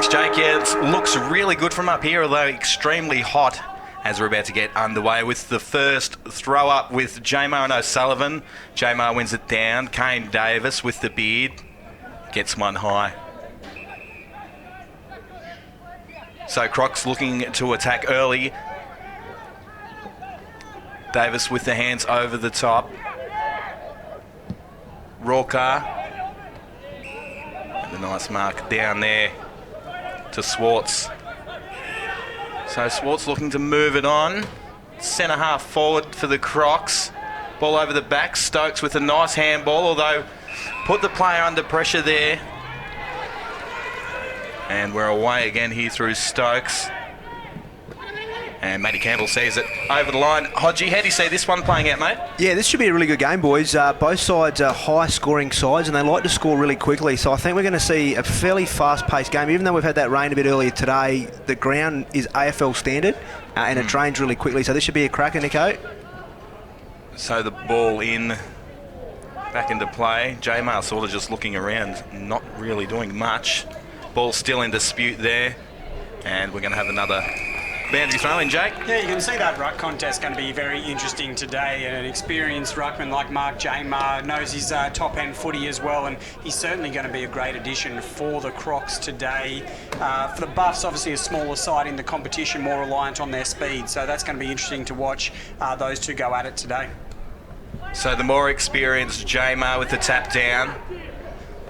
Thanks, Jake. Yeah, it looks really good from up here, although extremely hot as we're about to get underway with the first throw up with J-Mar and O'Sullivan. J-Mar wins it down. Kane Davis with the beard gets one high. So Crocs looking to attack early. Davis with the hands over the top. Rawcar. And a nice mark down there to Swartz. So Swartz looking to move it on. Centre half forward for the Crocs. Ball over the back. Stokes with a nice handball, although put the player under pressure there. And we're away again here through Stokes. And Matty Campbell sees it over the line. Hodgie, how do you see this one playing out, mate? Yeah, this should be a really good game, boys. Both sides are high-scoring sides, and they like to score really quickly. So I think we're going to see a fairly fast-paced game. Even though we've had that rain a bit earlier today, the ground is AFL standard, and it drains really quickly. So this should be a cracker, Nico. So the ball back into play. J-Mar sort of just looking around, not really doing much. Ball still in dispute there, and we're going to have another boundary throw in, Jake. Yeah, you can see that ruck contest going to be very interesting today. An experienced ruckman like Mark J-Mar knows his top-end footy as well, and he's certainly going to be a great addition for the Crocs today. For the Buffs, obviously a smaller side in the competition, more reliant on their speed, so that's going to be interesting to watch those two go at it today. So the more experienced J-Mar with the tap down.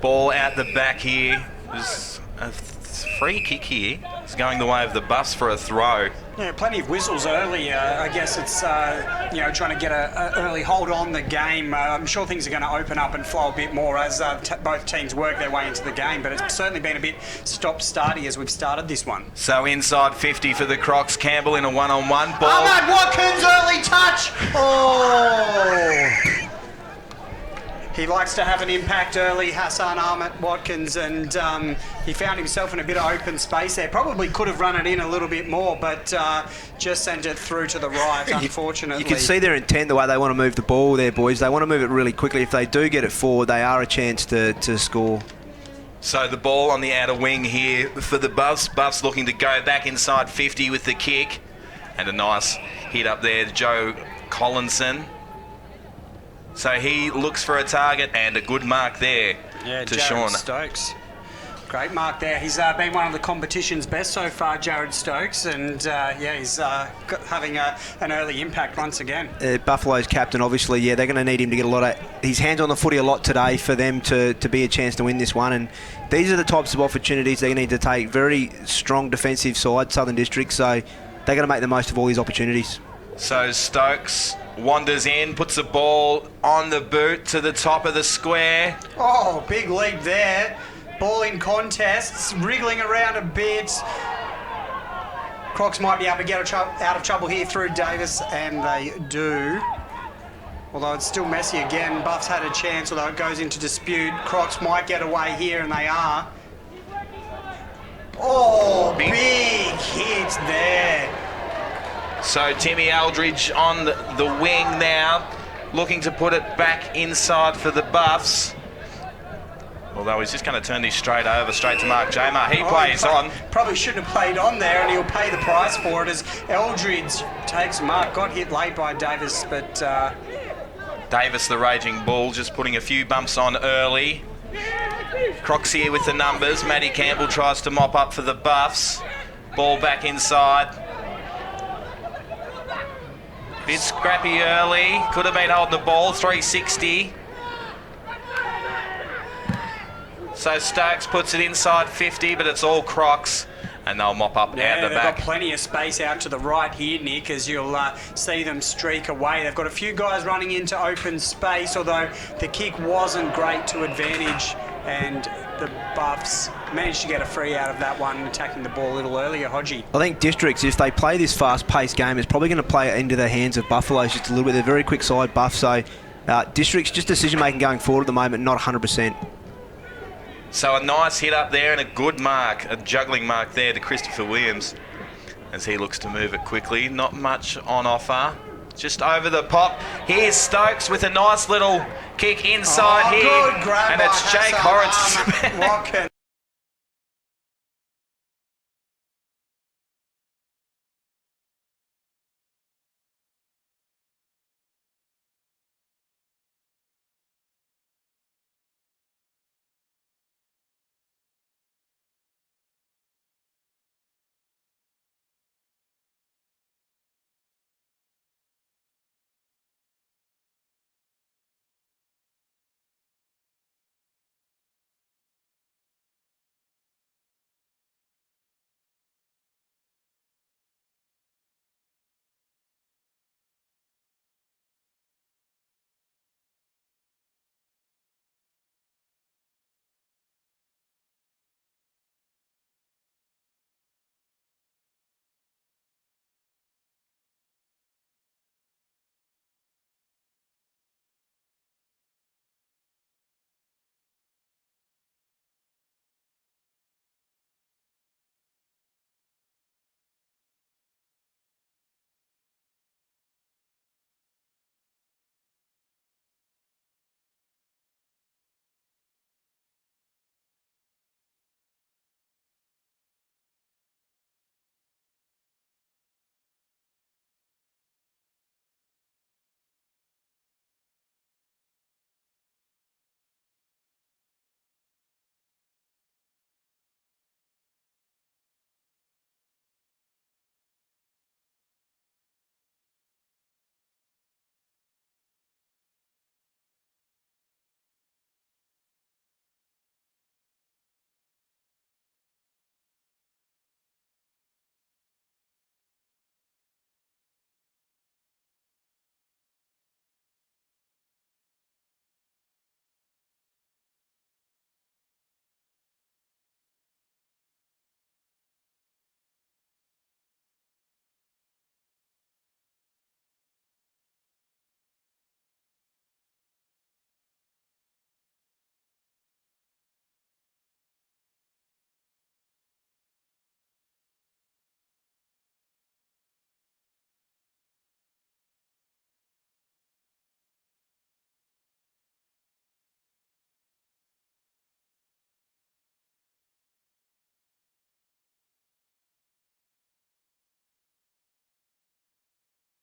Ball out the back here. There's a free kick here. It's going the way of the Buffs for a throw. Yeah, plenty of whistles early. I guess it's trying to get an early hold on the game. I'm sure things are going to open up and flow a bit more as both teams work their way into the game, but it's certainly been a bit stop-starty as we've started this one. So inside 50 for the Crocs. Campbell in a one-on-one ball. Ahmad Watkins, early touch! Oh! He likes to have an impact early, Hassan Ahmad Watkins, and he found himself in a bit of open space there. Probably could have run it in a little bit more, but just sent it through to the right, unfortunately. You can see their intent, the way they want to move the ball there, boys. They want to move it really quickly. If they do get it forward, they are a chance to score. So the ball on the outer wing here for the Buffs. Buffs looking to go back inside 50 with the kick. And a nice hit up there to Joe Collinson. So he looks for a target, and a good mark there to Sean Stokes. Great mark there. He's been one of the competition's best so far, Jared Stokes, and he's having an early impact once again. Buffaloes captain, obviously, they're going to need him to get a lot of his hands on the footy a lot today for them to be a chance to win this one. And these are the types of opportunities they need to take. Very strong defensive side, Southern District, so they're going to make the most of all these opportunities. So Stokes wanders in, puts the ball on the boot to the top of the square. Oh, big leap there. Ball in contests, wriggling around a bit. Crocs might be able to get out of trouble here through Davis, and they do. Although it's still messy again. Buffs had a chance, although it goes into dispute. Crocs might get away here, and they are. Oh, big hit there. So Timmy Aldridge on the wing now, looking to put it back inside for the Buffs. Although he's just going to turn this straight to Mark J-Mar. He plays on. Probably shouldn't have played on there, and he'll pay the price for it as Aldridge takes mark. Got hit late by Davis, but... Davis, the raging bull, just putting a few bumps on early. Crocs here with the numbers. Matty Campbell tries to mop up for the Buffs. Ball back inside. Bit scrappy early. Could have been holding the ball. 360. So Stokes puts it inside 50, but it's all Crocs, and they'll mop up out the back. They've got plenty of space out to the right here, Nick, as you'll see them streak away. They've got a few guys running into open space, although the kick wasn't great to advantage, and the Buffs managed to get a free out of that one, attacking the ball a little earlier. Hodgie. I think Districts, if they play this fast-paced game, is probably going to play it into the hands of Buffaloes just a little bit. They're very quick side, Buff, so Districts, just decision-making going forward at the moment, not 100%. So a nice hit up there and a good mark, a juggling mark there to Christopher Williams as he looks to move it quickly. Not much on offer. Just over the pop. Here's Stokes with a nice little kick inside here. Good grab, and it's Jake Horrocks.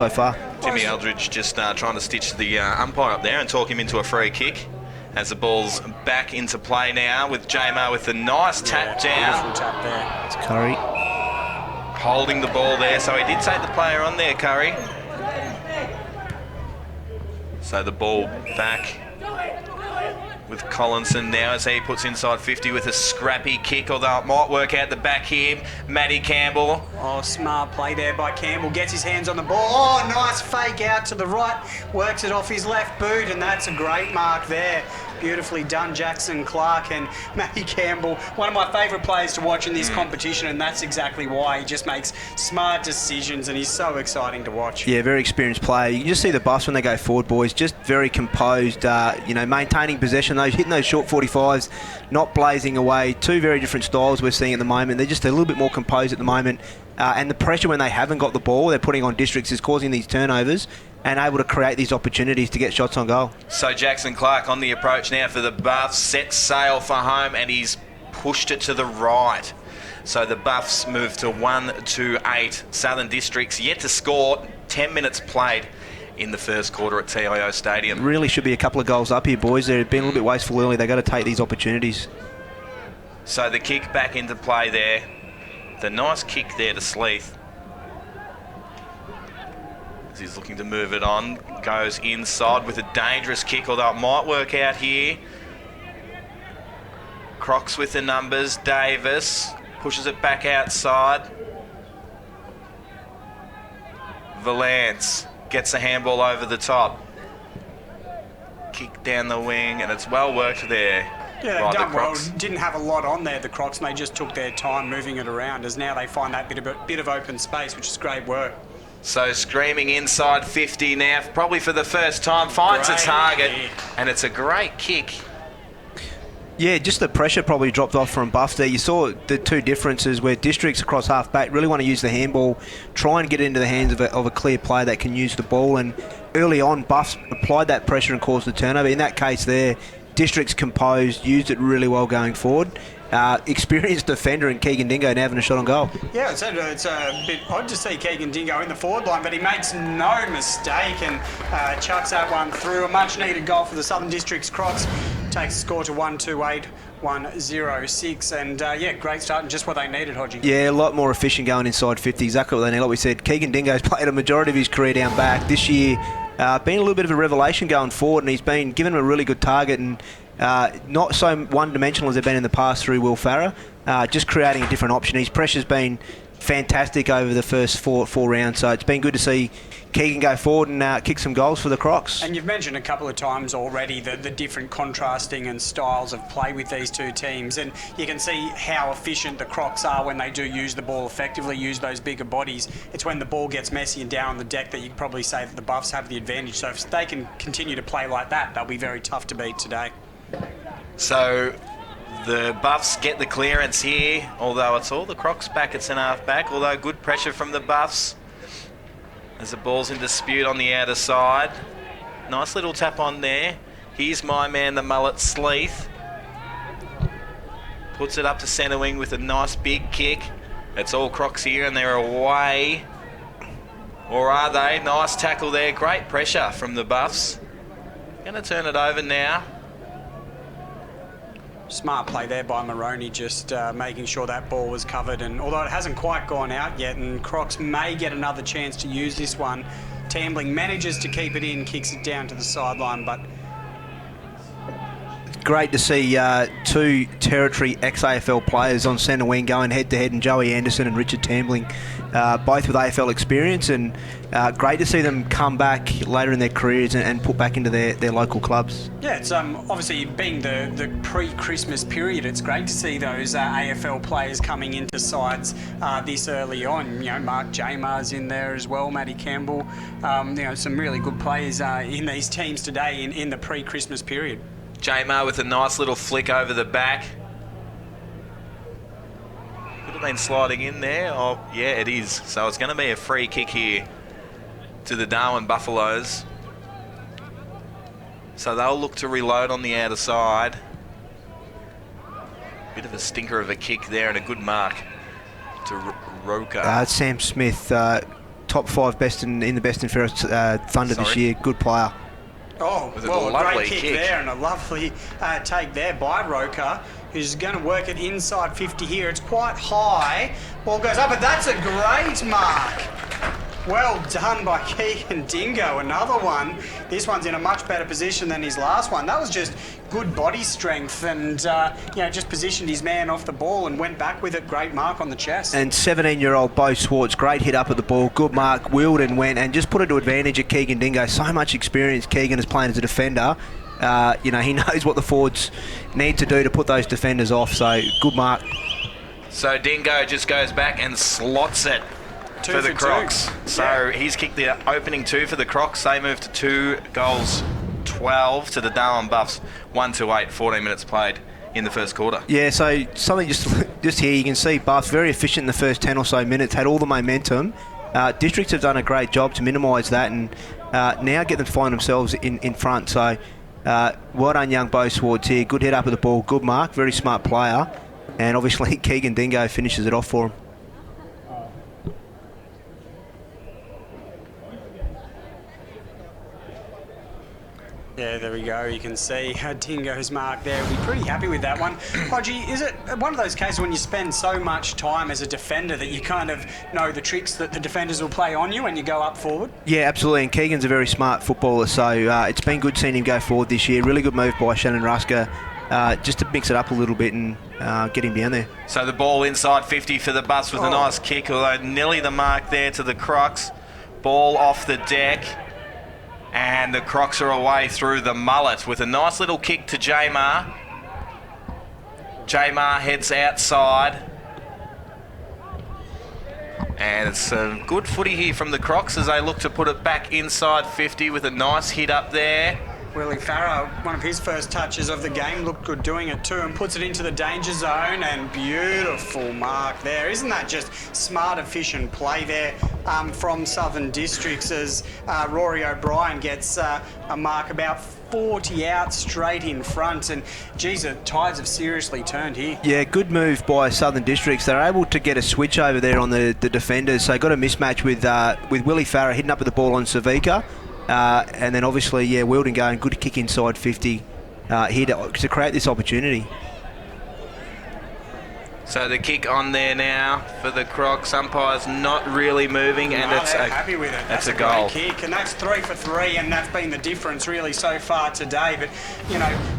so far. Timmy Eldridge just trying to stitch the umpire up there and talk him into a free kick. As the ball's back into play now with J-Mar with a nice tap down. Beautiful tap there. It's Curry. Holding the ball there, so he did take the player on there, Curry. So the ball back with Collinson now as he puts inside 50 with a scrappy kick, although it might work out the back here. Matty Campbell. Oh, smart play there by Campbell. Gets his hands on the ball. Oh, nice fake out to the right. Works it off his left boot, and that's a great mark there. Beautifully done, Jackson Clark and Matty Campbell. One of my favourite players to watch in this competition, and that's exactly why. He just makes smart decisions, and he's so exciting to watch. Yeah, very experienced player. You can just see the Buffs when they go forward, boys, just very composed, maintaining possession, hitting those short 45s, not blazing away. Two very different styles we're seeing at the moment. They're just a little bit more composed at the moment. And the pressure when they haven't got the ball, they're putting on Districts, is causing these turnovers and able to create these opportunities to get shots on goal. So Jackson Clark on the approach now for the Buffs, set sail for home, and he's pushed it to the right. So the Buffs move to 1-8. Southern Districts yet to score. 10 minutes played in the first quarter at TIO Stadium. Really should be a couple of goals up here, boys. They've been a little bit wasteful early. They've got to take these opportunities. So the kick back into play there. The nice kick there to Sleeth. As he's looking to move it on. Goes inside with a dangerous kick, although it might work out here. Crocs with the numbers. Davis pushes it back outside. Valance gets a handball over the top. Kick down the wing, and it's well worked there. Yeah, by they've the done well. Crocs. Didn't have a lot on there, the Crocs, and they just took their time moving it around, as now they find that bit of open space, which is great work. So screaming inside 50 now, probably for the first time, finds a Great target, kick. and it's a great kick. Yeah, just the pressure probably dropped off from Buff there. You saw the two differences where Districts across half back really want to use the handball, try and get it into the hands of a clear player that can use the ball, and early on Buffs applied that pressure and caused the turnover. In that case there, Districts composed, used it really well going forward. Experienced defender in Keegan Dingo now having a shot on goal. Yeah, it's a bit odd to see Keegan Dingo in the forward line, but he makes no mistake and chucks that one through. A much-needed goal for the Southern Districts Crocs. Takes the score to 1-2-8, 1-0-6, and great start and just what they needed, Hodgie. Yeah, a lot more efficient going inside 50, exactly what they need. Like we said, Keegan Dingo's played a majority of his career down back. This year, been a little bit of a revelation going forward, and he's been given a really good target and not so one-dimensional as they've been in the past through Will Farrer, just creating a different option. His pressure's been fantastic over the first four rounds, so it's been good to see Keegan go forward and kick some goals for the Crocs. And you've mentioned a couple of times already the different contrasting and styles of play with these two teams, and you can see how efficient the Crocs are when they do use the ball effectively, use those bigger bodies. It's when the ball gets messy and down on the deck that you can probably say that the Buffs have the advantage. So if they can continue to play like that, they'll be very tough to beat today. So the Buffs get the clearance here, although it's all the Crocs back at centre half back, although good pressure from the Buffs. As the ball's in dispute on the outer side. Nice little tap on there. Here's my man, the mullet, Sleeth. Puts it up to centre wing with a nice big kick. It's all Crocs here and they're away. Or are they? Nice tackle there. Great pressure from the Buffs. Going to turn it over now. Smart play there by Maroney, just making sure that ball was covered. And although it hasn't quite gone out yet, and Crocs may get another chance to use this one, Tambling manages to keep it in, kicks it down to the sideline, but Great to see two territory ex-AFL players on centre wing going head-to-head, and Joey Anderson and Richard Tambling, both with AFL experience, and great to see them come back later in their careers and put back into their local clubs. yeah, it's obviously being the pre-Christmas period, it's great to see those AFL players coming into sides this early on. You know, Mark J-Mar's in there as well, Matty Campbell, some really good players in these teams today in the pre-Christmas period. J-Mar with a nice little flick over the back. Could have been sliding in there. Oh, yeah, it is. So it's going to be a free kick here to the Darwin Buffaloes. So they'll look to reload on the outer side. Bit of a stinker of a kick there and a good mark to Roker. Sam Smith top 5 best in the best and fairest Thunder this year. Good player. Oh, With a well, a lovely great kick there and a lovely take there by Roker, who's going to work it inside 50 here. It's quite high. Ball goes up, but that's a great mark. Well done by Keegan Dingo. Another one. This one's in a much better position than his last one. That was just good body strength and, just positioned his man off the ball and went back with it. Great mark on the chest. And 17-year-old Bo Swartz, great hit up at the ball. Good mark, wheeled and went and just put it to advantage of Keegan Dingo. So much experience Keegan is playing as a defender. He knows what the forwards need to do to put those defenders off. So good mark. So Dingo just goes back and slots it for the Crocs. So he's kicked the opening 2 for the Crocs. They move to 2 goals, 12 to the Darwin Buffs, 1-8, 14 minutes played in the first quarter. Yeah, so something just here, you can see Buffs very efficient in the first 10 or so minutes, had all the momentum. Districts have done a great job to minimise that and now get them to find themselves in front. So well done young Bo Swartz here, good hit up at the ball, good mark, very smart player. And obviously Keegan Dingo finishes it off for him. Yeah, there we go. You can see Dingo's mark there. We'll be pretty happy with that one. Hodgie, is it one of those cases when you spend so much time as a defender that you kind of know the tricks that the defenders will play on you when you go up forward? Yeah, absolutely. And Keegan's a very smart footballer, so it's been good seeing him go forward this year. Really good move by Shannon Rusker just to mix it up a little bit and get him down there. So the ball inside 50 for the Buffs with a nice kick, although nearly the mark there to the Crocs. Ball off the deck. And the Crocs are away through the mullet with a nice little kick to Jamar. Jamar heads outside. And it's a good footy here from the Crocs as they look to put it back inside 50 with a nice hit up there. Willie Farrow, one of his first touches of the game, looked good doing it too and puts it into the danger zone and beautiful mark there. Isn't that just smart, efficient play there from Southern Districts as Rory O'Brien gets a mark about 40 out straight in front and geez, the tides have seriously turned here. Yeah, good move by Southern Districts. They're able to get a switch over there on the defenders, so got a mismatch with Willie Farrow hitting up with the ball on Savika. And then obviously, Weldon going, good kick inside 50 here to create this opportunity. So the kick on there now for the Crocs. Umpire's not really moving, and they're happy with it. That's a goal. Great kick, and that's 3 for 3, and that's been the difference really so far today. But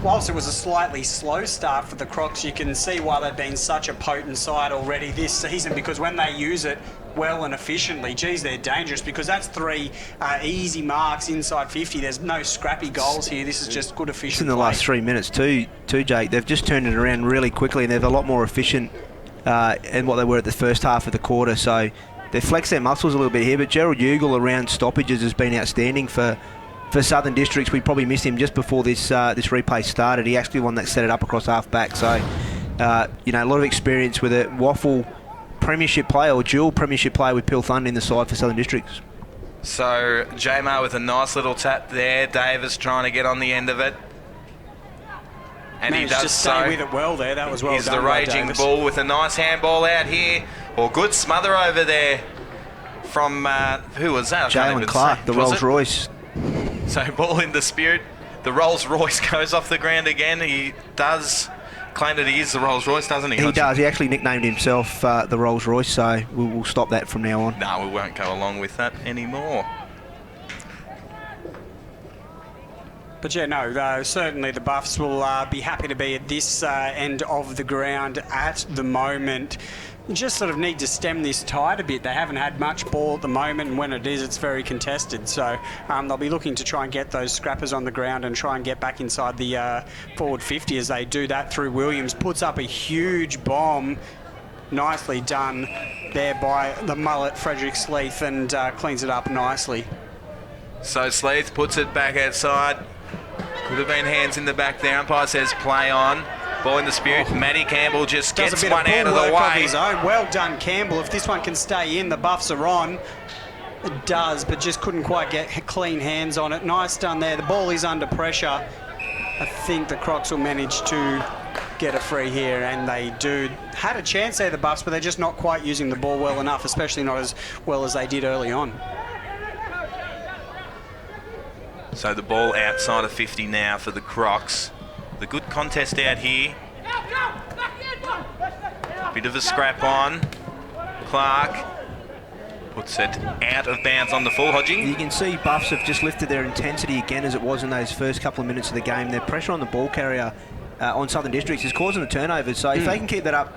whilst it was a slightly slow start for the Crocs, you can see why they've been such a potent side already this season. Because when they use it well and efficiently, geez, they're dangerous. Because that's 3 easy marks inside 50. There's no scrappy goals here. This is just good efficient. It's in the last 3 minutes too, Jake. They've just turned it around really quickly, and they're a lot more efficient in what they were at the first half of the quarter. So they've flexed their muscles a little bit here. But Gerald Ugle around stoppages has been outstanding for Southern Districts. We probably missed him just before this replay started. He actually won that set it up across half back. So a lot of experience with it. Waffle premiership player or dual premiership player with Peel Thunder in the side for Southern Districts. So Jamar with a nice little tap there. Davis trying to get on the end of it. And he does to stay with it well there. That was well He's done the by raging Davis. bull with a nice handball out here. Or good smother over there from, who was that? Jalen Clark, the Rolls Royce. So ball in dispute. The Rolls Royce goes off the ground again. He does claim that he is the Rolls Royce, doesn't he? He does. He actually nicknamed himself the Rolls Royce, so we'll stop that from now on. No, we won't go along with that anymore. But certainly the Buffs will be happy to be at this end of the ground at the moment. You just sort of need to stem this tide a bit. They haven't had much ball at the moment, and when it is, it's very contested. So they'll be looking to try and get those scrappers on the ground and try and get back inside the forward 50 as they do that through Williams. Puts up a huge bomb. Nicely done there by the mullet, Frederick Sleeth, and cleans it up nicely. So Sleeth puts it back outside. Could have been hands in the back there. Umpire says play on. Ball in dispute. Matty Campbell just gets one out of the way. His own. Well done, Campbell. If this one can stay in, the Buffs are on. It does, but just couldn't quite get clean hands on it. Nice done there. The ball is under pressure. I think the Crocs will manage to get a free here, and they do. Had a chance there, the Buffs, but they're just not quite using the ball well enough, especially not as well as they did early on. So the ball outside of 50 now for the Crocs. The good contest out here. Bit of a scrap on. Clark puts it out of bounds on the full, Hodgie. You can see Buffs have just lifted their intensity again as it was in those first couple of minutes of the game. Their pressure on the ball carrier on Southern Districts is causing the turnovers. So if they can keep that up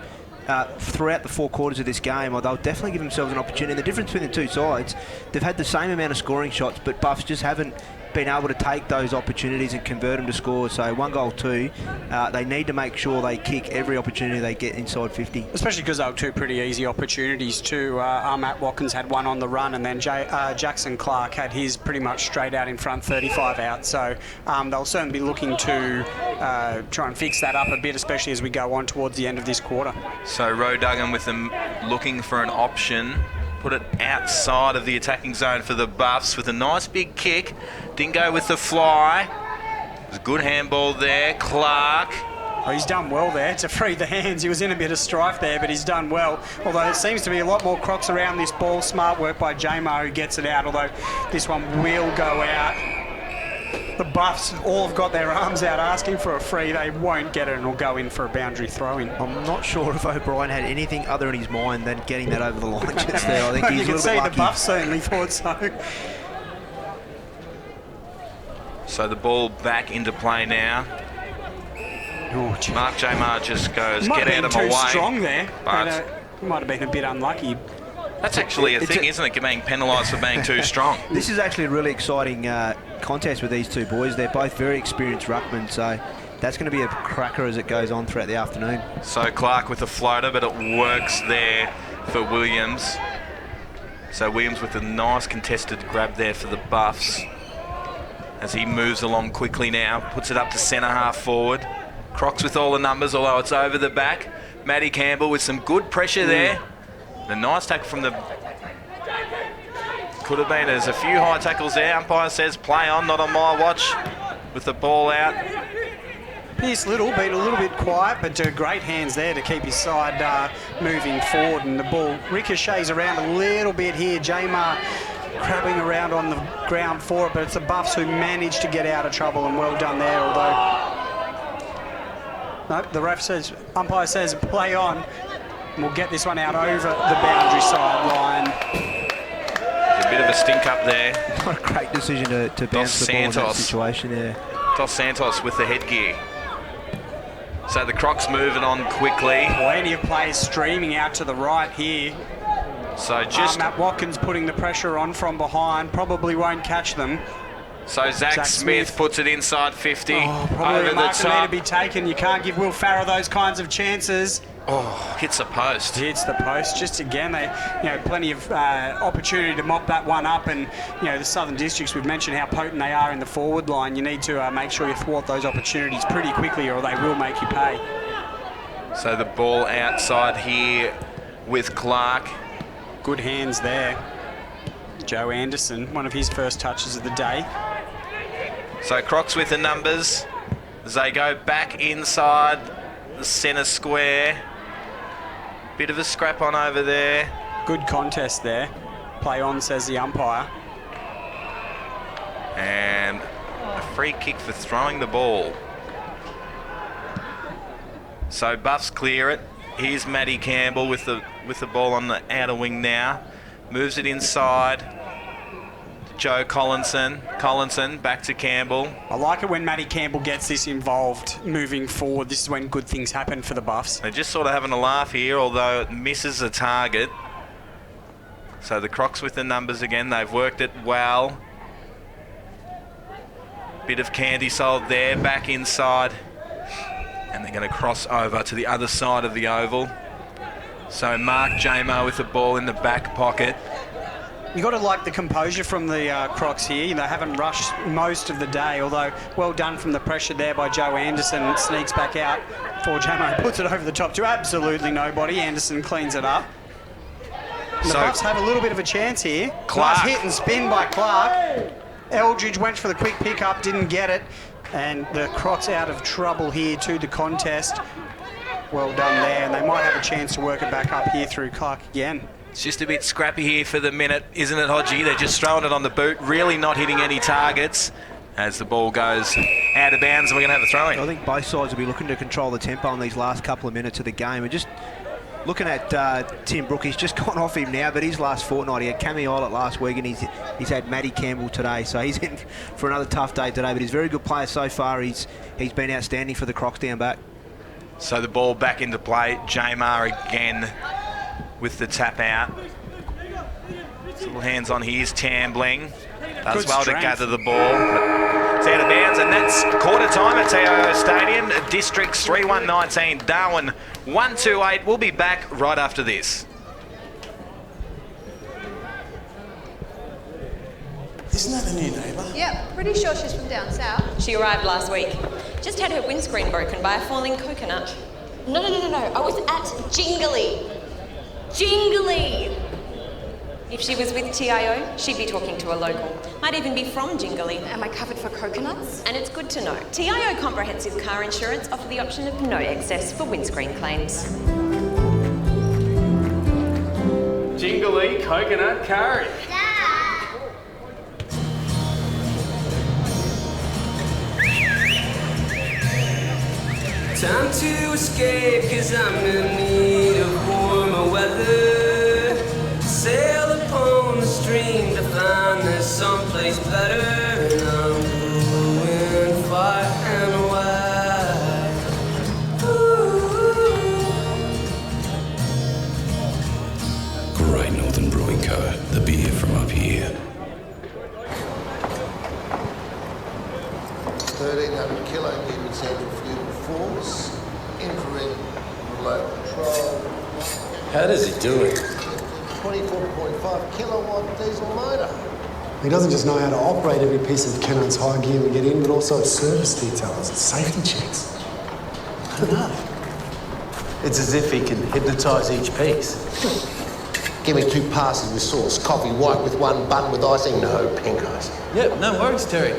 throughout the 4 quarters of this game, they'll definitely give themselves an opportunity. And the difference between the two sides, they've had the same amount of scoring shots, but Buffs just haven't been able to take those opportunities and convert them to scores. So 1 goal, 2. They need to make sure they kick every opportunity they get inside 50. Especially because they were 2 pretty easy opportunities too. Matt Watkins had 1 on the run, and then Jackson Clark had his pretty much straight out in front, 35 out. So they'll certainly be looking to try and fix that up a bit, especially as we go on towards the end of this quarter. So Roe Duggan with them looking for an option. Put it outside of the attacking zone for the Buffs with a nice big kick. Didn't go with the fly. It was a good handball there. Clark. Oh, he's done well there to free the hands. He was in a bit of strife there, but he's done well. Although it seems to be a lot more Crocs around this ball. Smart work by Jamar, who gets it out, although this one will go out. The Buffs all have got their arms out asking for a free. They won't get it and will go in for a boundary throw-in. I'm not sure if O'Brien had anything other in his mind than getting that over the line just there. I think he's you a can little see bit the lucky. Buffs certainly thought so. So the ball back into play now. Oh, gee. Mark Jamar just goes, Might get have out been of my too way. strong there. But Might have been a bit unlucky. that's actually a thing, isn't it? Being penalised for being too strong. This is actually a really exciting contest with these two boys. They're both very experienced ruckmen, so that's going to be a cracker as it goes on throughout the afternoon. So Clark with a floater, but it works there for Williams. So Williams with a nice contested grab there for the Buffs. As he moves along quickly now, puts it up to centre half forward. Crocs with all the numbers, although it's over the back. Matty Campbell with some good pressure there. A nice tackle from the... Could have been, there's a few high tackles there. Umpire says play on, not on my watch. With the ball out. Pierce Little been a little bit quiet, but great hands there to keep his side moving forward, and the ball ricochets around a little bit here. Jamar crabbing around on the ground for it, but it's the Buffs who managed to get out of trouble, and well done there, although... Nope, the ref says, umpire says play on. And we'll get this one out over the boundary sideline. A bit of a stink up there. What a great decision to bounce the ball in that situation there. Dos Santos with the headgear. So the Crocs moving on quickly. Plenty of players streaming out to the right here. So just... Matt Watkins putting the pressure on from behind, probably won't catch them. So Zach Smith puts it inside 50. Probably over a the marker there top. to be taken. You can't give Will Farrell those kinds of chances. Oh, hits the post. Hits the post. Just again, they, plenty of opportunity to mop that one up. And the Southern Districts, we've mentioned how potent they are in the forward line. You need to make sure you thwart those opportunities pretty quickly, or they will make you pay. So the ball outside here with Clark. Good hands there. Joe Anderson, one of his first touches of the day. So Crocs with the numbers as they go back inside the centre square. Bit of a scrap on over there. Good contest there. Play on, says the umpire. And a free kick for throwing the ball. So Buffs clear it. Here's Matty Campbell with the ball on the outer wing now. Moves it inside. Joe Collinson back to Campbell. I like it when Matty Campbell gets this involved moving forward. This is when good things happen for the Buffs. They're just sort of having a laugh here, although it misses the target. So the Crocs with the numbers again. They've worked it well. Bit of candy sold there, back inside. And they're going to cross over to the other side of the oval. So Mark Jamar with the ball in the back pocket. You've got to like the composure from the Crocs here. They haven't rushed most of the day, although well done from the pressure there by Joe Anderson. It sneaks back out for Jamar, puts it over the top to absolutely nobody. Anderson cleans it up. And the Buffs have a little bit of a chance here. Clark. Nice hit and spin by Clark. Eldridge went for the quick pick-up, didn't get it. And the Crocs out of trouble here to the contest. Well done there, and they might have a chance to work it back up here through Clark again. It's just a bit scrappy here for the minute, isn't it, Hodgie? They're just throwing it on the boot, really not hitting any targets as the ball goes out of bounds, and we're going to have a throw-in. I think both sides will be looking to control the tempo in these last couple of minutes of the game. And just looking at Tim Brook, he's just gone off him now, but his last fortnight, he had Cammy Eilert last week, and he's had Matty Campbell today, so he's in for another tough day today. But he's a very good player so far. He's been outstanding for the Crocs down back. So the ball back into play. Jamar again with the tap out. Little hands on his Tambling. Does well to gather the ball. But it's out of bounds, and that's quarter time at TIO Stadium. Districts 3-1-19, Darwin 1-2-8. We'll be back right after this. Isn't that a new neighbour? Yep, pretty sure she's from down south. She arrived last week. Just had her windscreen broken by a falling coconut. No. I was at Jingly. Jingly! If she was with TIO, she'd be talking to a local. Might even be from Jingly. Am I covered for coconuts? And it's good to know. TIO Comprehensive Car Insurance offer the option of no excess for windscreen claims. Jingly coconut curry. Time to escape, cause I'm in need of warmer weather. Sail upon the stream to find there's someplace better. And I'm going far and wide. Ooh. Great Northern Brewing Co., the beer from up here. 1,300 kilometre centrifugal force, infrared remote control. How does he do it? 24.5 kilowatt diesel motor. He doesn't just know how to operate every piece of Kennard's high gear we get in, but also its service details, its safety checks. I don't know. It's as if he can hypnotise each piece. Give me 2 passes with sauce, coffee white with 1 bun with icing, no pink ice. Yep, no worries, Terry.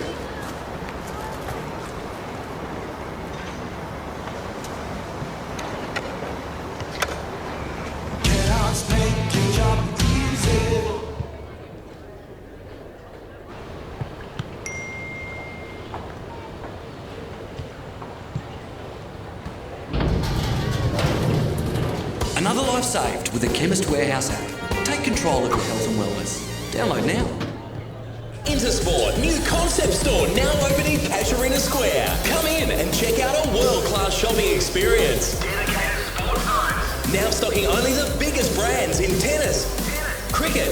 Another life saved with the Chemist Warehouse app. Take control of your health and wellness. Download now. Intersport, new concept store now open in Casuarina Square. Come in and check out a world-class shopping experience. Dedicated sport times. Now stocking only the biggest brands in tennis, cricket,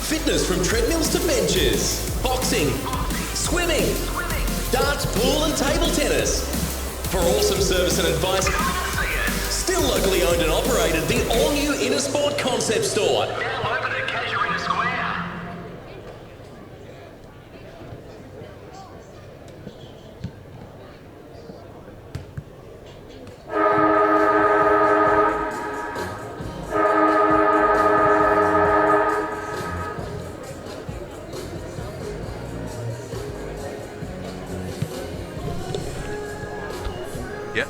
fitness from treadmills to benches, boxing, swimming, darts, pool and table tennis. For awesome service and advice, still locally owned and operated, the all-new Intersport concept store. Now open at Casuarina Square. Yep.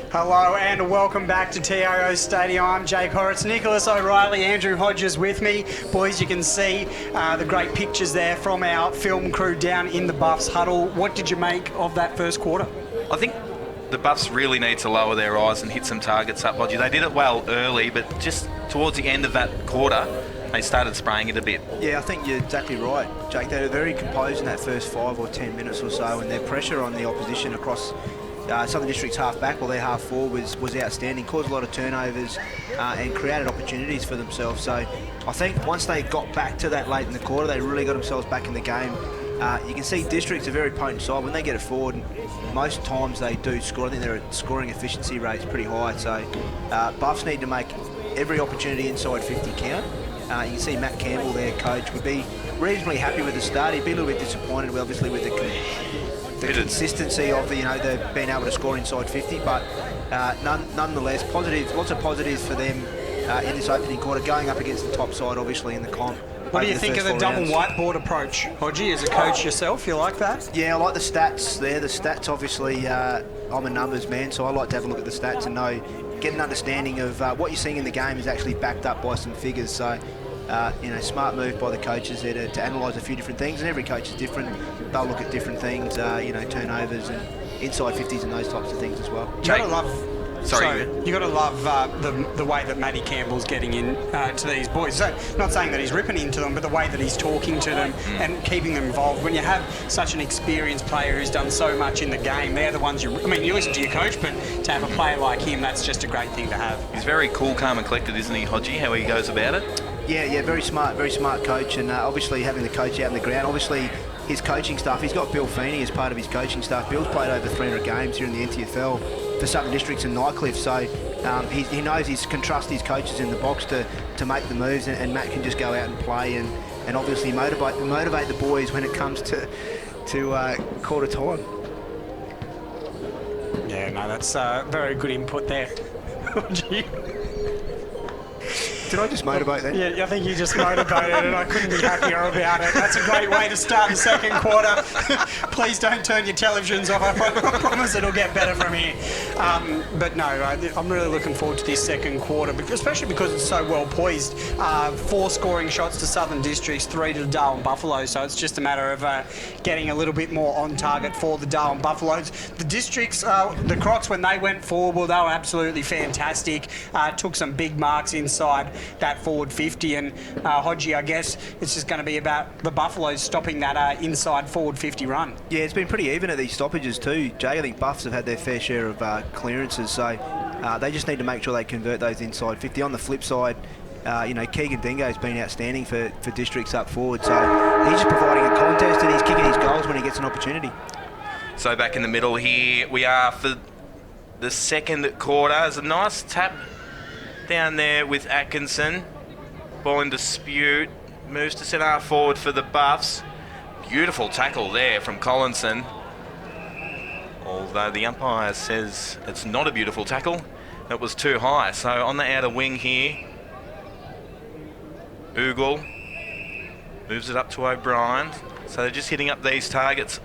Hello and welcome back to TIO Stadium. I'm Jake Horrocks, Nicholas O'Reilly, Andrew Hodges with me. Boys, you can see the great pictures there from our film crew down in the Buffs huddle. What did you make of that first quarter? I think the Buffs really need to lower their eyes and hit some targets up, Hodgie. They did it well early, but just towards the end of that quarter, they started spraying it a bit. Yeah, I think you're exactly right, Jake. They were very composed in that first 5 or 10 minutes or so, and their pressure on the opposition across Southern District's half-back or their half-forward was outstanding, caused a lot of turnovers and created opportunities for themselves. So I think once they got back to that late in the quarter, they really got themselves back in the game. You can see District's a very potent side. When they get it forward, most times they do score. I think their scoring efficiency rate's pretty high. So Buffs need to make every opportunity inside 50 count. You can see Matt Campbell, their coach, would be reasonably happy with the start. He'd be a little bit disappointed, obviously, with the consistency of the being able to score inside 50, but nonetheless, positives, lots of positives for them in this opening quarter, going up against the top side, obviously, in the comp. What do you think of the double whiteboard approach, Hodgie, as a coach yourself? You like that? Yeah, I like the stats there. The stats, obviously, I'm a numbers man, so I like to have a look at the stats and get an understanding of what you're seeing in the game is actually backed up by some figures. So, smart move by the coaches there to analyse a few different things, and every coach is different. They'll look at different things, turnovers and inside 50s and those types of things as well. You got to love the way that Matty Campbell's getting in to these boys. So, not saying that he's ripping into them, but the way that he's talking to them and keeping them involved. When you have such an experienced player who's done so much in the game, they're the ones you listen to your coach, but to have a player like him, that's just a great thing to have. He's very cool, calm and collected, isn't he, Hodgie, how he goes about it? Yeah, very smart coach, and obviously having the coach out in the ground, obviously his coaching staff, he's got Bill Feeney as part of his coaching staff. Bill's played over 300 games here in the NTFL for Southern Districts and Nightcliff, so he knows he can trust his coaches in the box to make the moves, and Matt can just go out and play and obviously motivate the boys when it comes to quarter time. Yeah, no, that's very good input there. Did I just motivate then? Yeah, I think you just motivated and I couldn't be happier about it. That's a great way to start the second quarter. Please don't turn your televisions off. I promise it'll get better from here. But no, I'm really looking forward to this second quarter, especially because it's so well poised. 4 scoring shots to Southern Districts, 3 to the Darwin Buffaloes. So it's just a matter of getting a little bit more on target for the Darwin Buffaloes. The Districts, the Crocs, when they went forward, well, they were absolutely fantastic. Took some big marks inside that forward 50, and Hodgie, I guess it's just going to be about the Buffaloes stopping that inside forward 50 run. Yeah, it's been pretty even at these stoppages too, Jay. I think Buffs have had their fair share of clearances, so they just need to make sure they convert those inside 50. On the flip side, Keegan Dingo's been outstanding for Districts up forward, so he's just providing a contest and he's kicking his goals when he gets an opportunity. So back in the middle here we are for the second quarter. There's a nice tap down there with Atkinson. Ball in dispute. Moves to centre half forward for the Buffs. Beautiful tackle there from Collinson. Although the umpire says it's not a beautiful tackle. It was too high. So on the outer wing here, Oogle moves it up to O'Brien. So they're just hitting up these targets.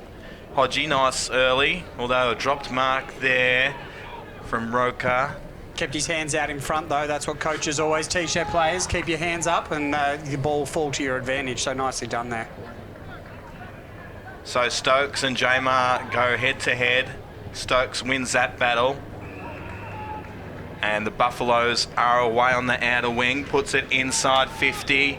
Hodgie, nice early. Although a dropped mark there from Roka. Kept his hands out in front, though. That's what coaches always teach their players. Keep your hands up and the ball will fall to your advantage. So nicely done there. So Stokes and Jamar go head-to-head. Stokes wins that battle. And the Buffaloes are away on the outer wing. Puts it inside 50.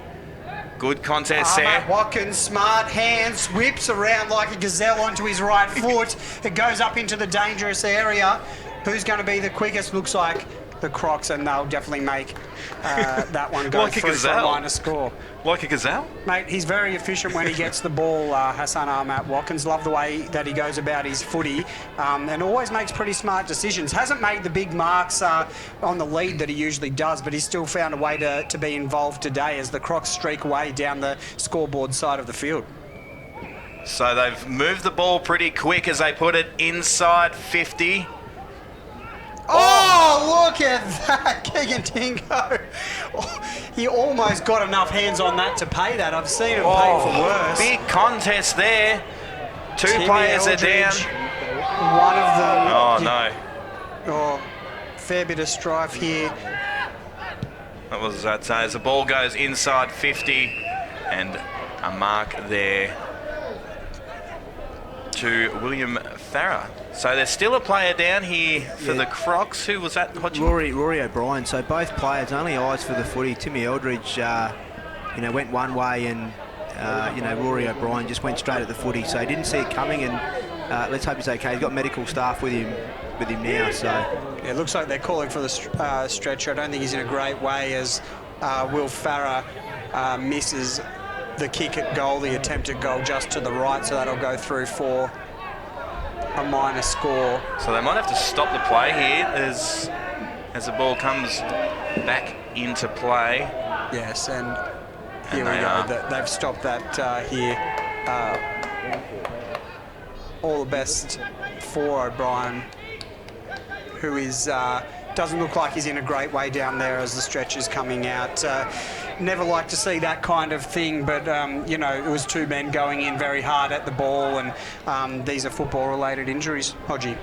Good contest there. Matt Watkins, smart hands, whips around like a gazelle onto his right foot. It goes up into the dangerous area. Who's going to be the quickest? Looks like the Crocs, and they'll definitely make that one go like through for a minor score. Like a gazelle? Mate, he's very efficient when he gets the ball, Hassan Ahmad Watkins. Love the way that he goes about his footy and always makes pretty smart decisions. Hasn't made the big marks on the lead that he usually does, but he's still found a way to be involved today as the Crocs streak away down the scoreboard side of the field. So they've moved the ball pretty quick as they put it inside 50. Oh, look at that, Keegan Dingo. He almost got enough hands on that to pay that. I've seen him pay for worse. Big contest there. Two players are down. One of them. Oh, no. Oh, fair bit of strife here. That was that. As the ball goes inside 50 and a mark there to William Farah. So there's still a player down here for the Crocs. Who was that? Rory O'Brien. So both players, only eyes for the footy. Timmy Eldridge, went one way, and Rory O'Brien just went straight at the footy. So he didn't see it coming, and let's hope he's okay. He's got medical staff with him now. So yeah, it looks like they're calling for the stretcher. I don't think he's in a great way as Will Farah misses the kick at goal, the attempt at goal just to the right, so that'll go through for a minor score. So they might have to stop the play here as the ball comes back into play. Yes, and here we go. They've stopped that here. All the best for O'Brien, who is doesn't look like he's in a great way down there as the stretch is coming out. Never like to see that kind of thing, but it was two men going in very hard at the ball, and these are football-related injuries. Hodgie.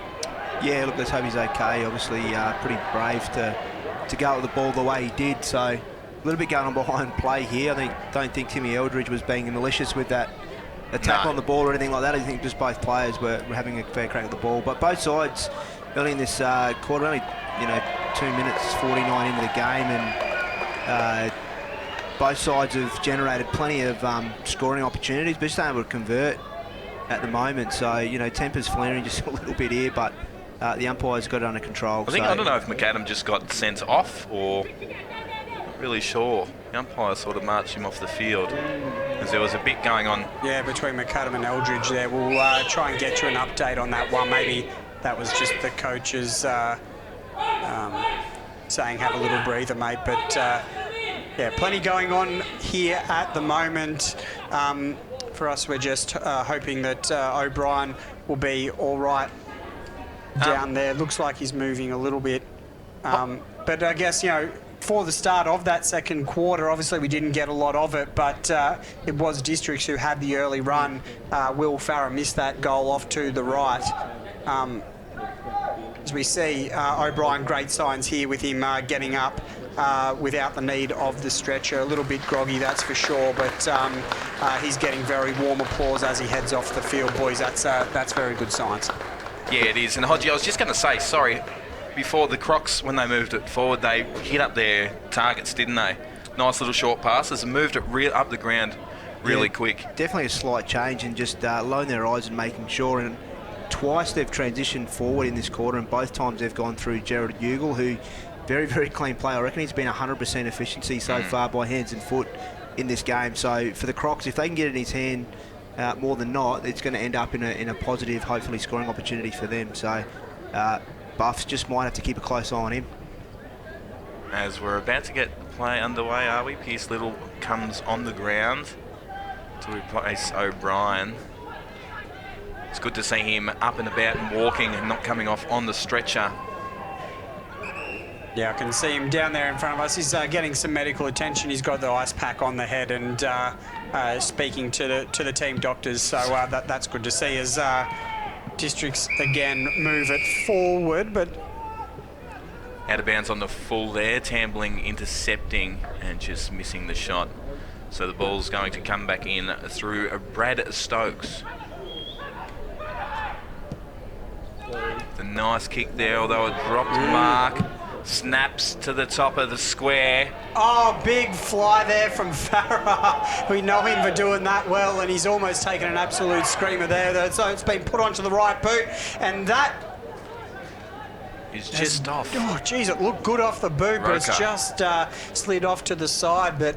Yeah, look, let's hope he's okay. Obviously, pretty brave to go at the ball the way he did. So a little bit going on behind play here. Don't think Timmy Eldridge was being malicious with that attack on the ball or anything like that. I think just both players were having a fair crack at the ball. But both sides early in this quarter, only 2 minutes 49 into the game, and both sides have generated plenty of scoring opportunities, but just not able to convert at the moment. So, temper's flaring just a little bit here, but the umpire's got it under control. I don't know if McAdam just got sent off or not really sure. The umpire sort of marched him off the field as there was a bit going on. Yeah, between McAdam and Eldridge there. We'll try and get you an update on that one. Maybe that was just the coaches saying have a little breather, mate. But yeah, plenty going on here at the moment. For us, we're just hoping that O'Brien will be all right down there. Looks like he's moving a little bit. But I guess, for the start of that second quarter, obviously we didn't get a lot of it, but it was Districts who had the early run. Will Farah missed that goal off to the right. As we see, O'Brien, great signs here with him getting up without the need of the stretcher. A little bit groggy, that's for sure, but he's getting very warm applause as he heads off the field, boys. That's very good signs. Yeah, it is. And Hodgie, I was just going to say, sorry, before the Crocs, when they moved it forward, they hit up their targets, didn't they? Nice little short passes and moved it up the ground really quick. Definitely a slight change and just lowering their eyes and making sure. And twice they've transitioned forward in this quarter, and both times they've gone through Jared Ugle, who very, very clean play. I reckon he's been 100% efficiency so far by hands and foot in this game. So for the Crocs, if they can get it in his hand more than not, it's going to end up in a positive, hopefully scoring opportunity for them. So Buffs just might have to keep a close eye on him. As we're about to get the play underway, are we? Pierce Little comes on the ground to replace O'Brien. It's good to see him up and about and walking and not coming off on the stretcher. Yeah, I can see him down there in front of us. He's getting some medical attention. He's got the ice pack on the head and speaking to the team doctors. So that's good to see as Districts again move it forward, but out of bounds on the full there. Tambling intercepting and just missing the shot. So the ball's going to come back in through Brad Stokes. The nice kick there, although it dropped mark. Snaps to the top of the square. Oh, big fly there from Farah. We know him for doing that well, and he's almost taken an absolute screamer there. So it's been put onto the right boot, and that is just off. Oh, geez, it looked good off the boot, but it's just slid off to the side. But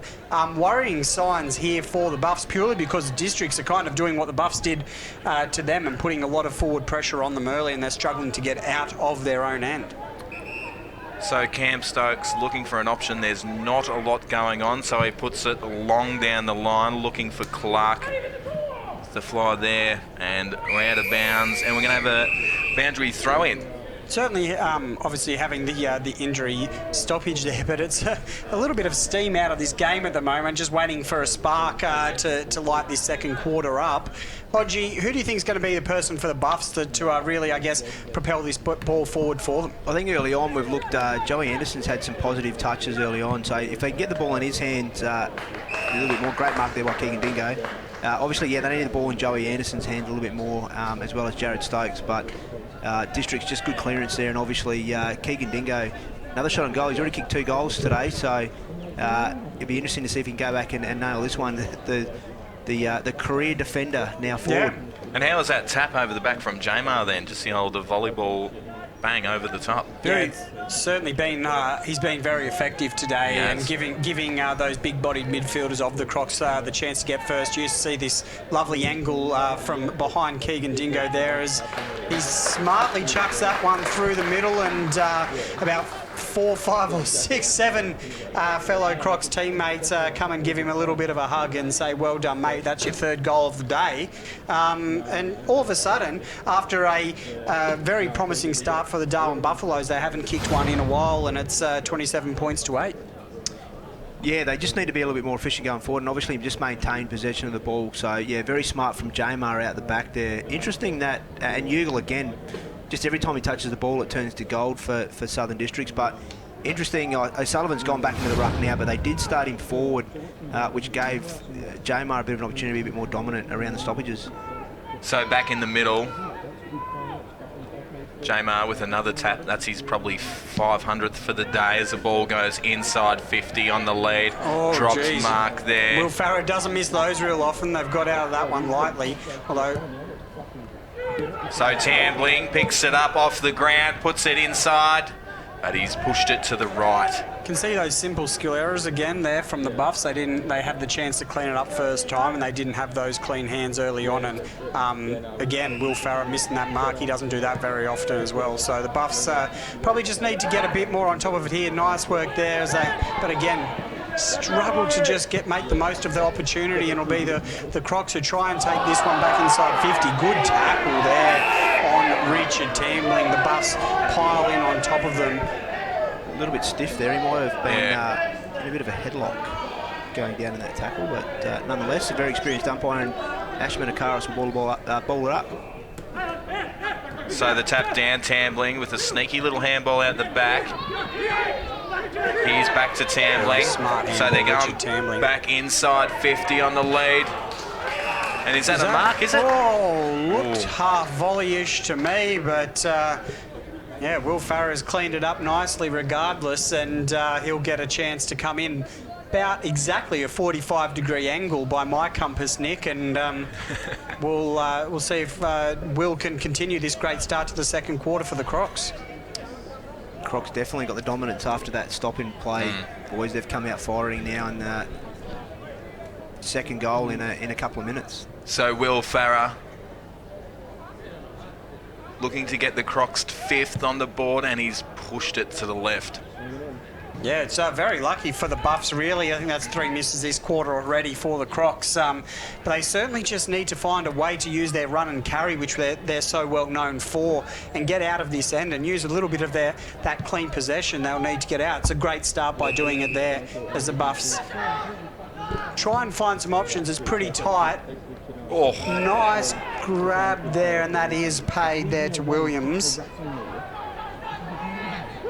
worrying signs here for the Buffs, purely because Districts are kind of doing what the Buffs did to them and putting a lot of forward pressure on them early, and they're struggling to get out of their own end. So Cam Stokes looking for an option. There's not a lot going on, so he puts it long down the line, looking for Clark. The fly there, and we're out of bounds, and we're going to have a boundary throw in. Certainly, obviously having the injury stoppage there, but it's a little bit of steam out of this game at the moment, just waiting for a spark to light this second quarter up. Hodgie, who do you think is going to be the person for the Buffs to really, I guess, propel this ball forward for them? I think early on we've looked, Joey Anderson's had some positive touches early on, so if they can get the ball in his hands a little bit more, great mark there by Keegan Dingo. Obviously, yeah, they need the ball in Joey Anderson's hands a little bit more, as well as Jared Stokes, but District's just good clearance there, and obviously Keegan Dingo, another shot on goal. He's already kicked 2 goals today, so it'd be interesting to see if he can go back and nail this one. The career defender now forward. Yeah. And how was that tap over the back from Jamar then? Just the old volleyball bang over the top. Certainly been he's been very effective today, and giving those big-bodied midfielders of the Crocs the chance to get first. You used to see this lovely angle from behind Keegan Dingo there as he smartly chucks that one through the middle, and about 4, 5 or 6, 7 fellow Crocs teammates come and give him a little bit of a hug and say, well done, mate, that's your 3rd goal of the day. And all of a sudden, after a very promising start for the Darwin Buffaloes, they haven't kicked one in a while, and it's 27 points to 8. Yeah, they just need to be a little bit more efficient going forward, and obviously just maintain possession of the ball. So, yeah, very smart from Jamar out the back there. Interesting that, and Ugle again, just every time he touches the ball, it turns to gold for Southern Districts. But interesting, O'Sullivan's gone back into the ruck now, but they did start him forward, which gave Jamar a bit of an opportunity to be a bit more dominant around the stoppages. So back in the middle, Jamar with another tap. That's his probably 500th for the day as the ball goes inside 50 on the lead. Drops mark there. Will Farah doesn't miss those real often. They've got out of that one lightly, although... So Tambling picks it up off the ground, puts it inside, but he's pushed it to the right. Can see those simple skill errors again there from the Buffs. They had the chance to clean it up first time, and they didn't have those clean hands early on. And again, Will Farah missing that mark. He doesn't do that very often as well. So the Buffs probably just need to get a bit more on top of it here. Nice work there, but again, struggle to just make the most of the opportunity, and it'll be the Crocs who try and take this one back inside 50. Good tackle there on Richard Tambling. The Buffs pile in on top of them. A little bit stiff there. He might have been in a bit of a headlock going down in that tackle, but nonetheless, a very experienced umpire, and Ashman Akaris will ball it up. So the tap down, Tambling with a sneaky little handball out the back. He's back to Tambling. So they're going back inside 50 on the lead. And is that a mark, is it? Oh, looked half volley-ish to me, but yeah, Will Farah has cleaned it up nicely regardless, and he'll get a chance to come in about exactly a 45-degree angle by my compass, Nick, and we'll see if Will can continue this great start to the second quarter for the Crocs. Crocs definitely got the dominance after that stop in play. Boys, they've come out firing now, and second goal in a couple of minutes. So Will Farah looking to get the Crocs 5th on the board, and he's pushed it to the left. Yeah, it's very lucky for the Buffs, really. I think that's 3 misses this quarter already for the Crocs. But they certainly just need to find a way to use their run and carry, which they're so well known for, and get out of this end and use a little bit of that clean possession they'll need to get out. It's a great start by doing it there as the Buffs try and find some options. It's pretty tight. Oh, nice grab there, and that is paid there to Williams.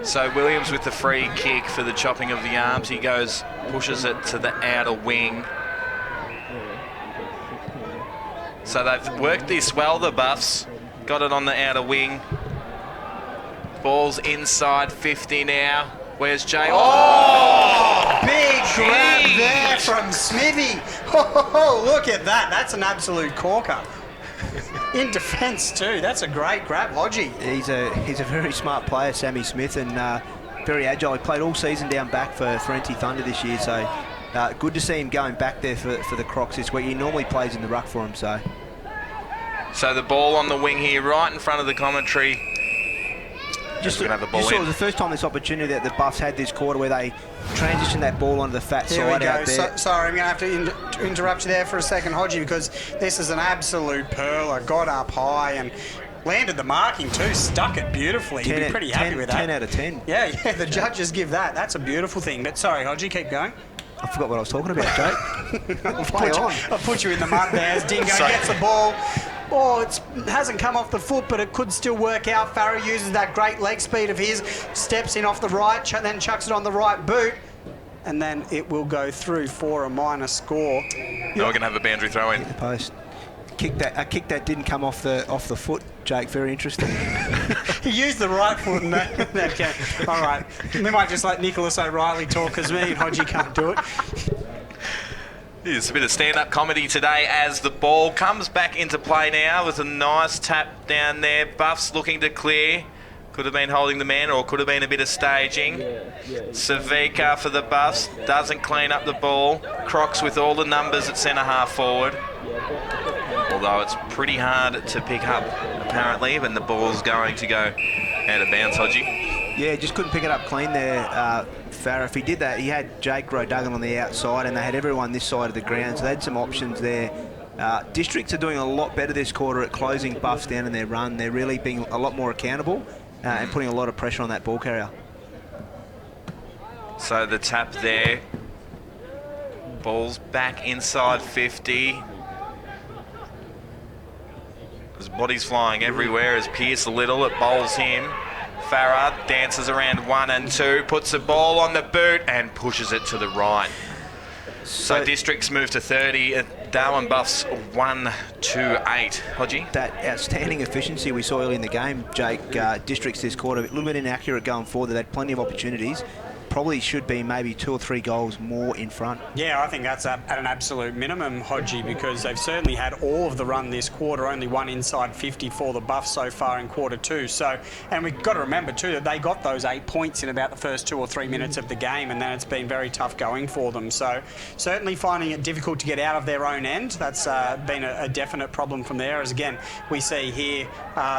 So Williams with the free kick for the chopping of the arms. He goes, pushes it to the outer wing. So they've worked this well, the Buffs. Got it on the outer wing. Ball's inside 50 now. Where's Jay? Oh, big grab there from Smithy. Oh, look at that. That's an absolute corker. In defence too. That's a great grab, Lodgy. He's a very smart player, Sammy Smith, and very agile. He played all season down back for NT Thunder this year, so good to see him going back there for the Crocs this week. He normally plays in the ruck for him. So the ball on the wing here, right in front of the commentary. Just saw it was the first time this opportunity that the Buffs had this quarter where they transitioned that ball onto the fat side out there. Sorry, I'm going to have to interrupt you there for a second, Hodgie, because this is an absolute pearler. Got up high and landed the marking too. Stuck it beautifully. You'd be pretty happy with that. 10 out of 10. Yeah, the judges give that. That's a beautiful thing. But sorry, Hodgie, keep going. I forgot what I was talking about, Jake. I'll put you in the mud there as Dingo gets the ball. Oh, it hasn't come off the foot, but it could still work out. Farah uses that great leg speed of his, steps in off the right, then chucks it on the right boot. and then it will go through for a minor score. Now we're going to have a boundary throw in. The post. A kick that didn't come off the foot, Jake. Very interesting. He used the right foot in that. Okay. All right. We might just let Nicholas O'Reilly talk because me and Hodgie can't do it. There's a bit of stand-up comedy today as the ball comes back into play now with a nice tap down there. Buffs looking to clear. Could have been holding the man or could have been a bit of staging. Savika for the Buffs doesn't clean up the ball. Crocs with all the numbers at centre half forward. Although it's pretty hard to pick up apparently when the ball's going to go out of bounds, Hodgie. Yeah, just couldn't pick it up clean there, Farah. If he did that, he had Jake Roe-Duggan on the outside and they had everyone this side of the ground, so they had some options there. Districts are doing a lot better this quarter at closing Buffs down in their run. They're really being a lot more accountable and putting a lot of pressure on that ball carrier. So the tap there. Ball's back inside 50. His body's flying everywhere as Pierce Little, it bowls him. Farah dances around 1 and 2, puts the ball on the boot and pushes it to the right. So Districts move to 30. Darwin Buffs 1-2-8. Hodgie? That outstanding efficiency we saw early in the game, Jake, Districts this quarter, a little bit inaccurate going forward. They've had plenty of opportunities. Probably should be maybe 2 or 3 goals more in front. Yeah, I think that's at an absolute minimum, Hodgie, because they've certainly had all of the run this quarter, only one inside 50 for the Buffs so far in quarter 2. So, and we've got to remember too that they got those 8 points in about the first 2 or 3 minutes of the game, and then it's been very tough going for them. So certainly finding it difficult to get out of their own end. That's been a definite problem from there. As again, we see here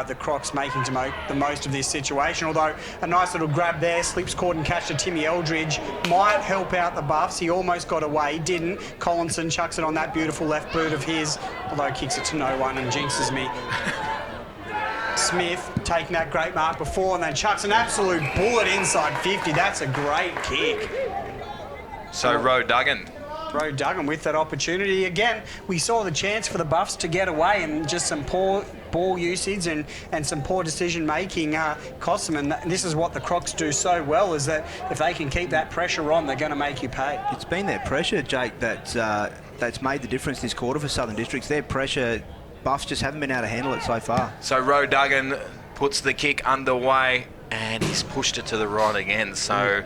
the Crocs making the most of this situation, although a nice little grab there, slips caught and catch to Timmy Eldridge might help out the Buffs. He almost got away, didn't. Collinson chucks it on that beautiful left boot of his, although kicks it to no one and jinxes me. Smith taking that great mark before and then chucks an absolute bullet inside 50. That's a great kick. So Roe-Duggan. Roe-Duggan with that opportunity. Again, we saw the chance for the Buffs to get away and just some poor ball usage and some poor decision making cost them. And this is what the Crocs do so well, is that if they can keep that pressure on, they're going to make you pay. It's been that pressure, Jake, that's made the difference this quarter for Southern Districts. Their pressure, Buffs just haven't been able to handle it so far. So Roe-Duggan puts the kick underway and he's pushed it to the right again. So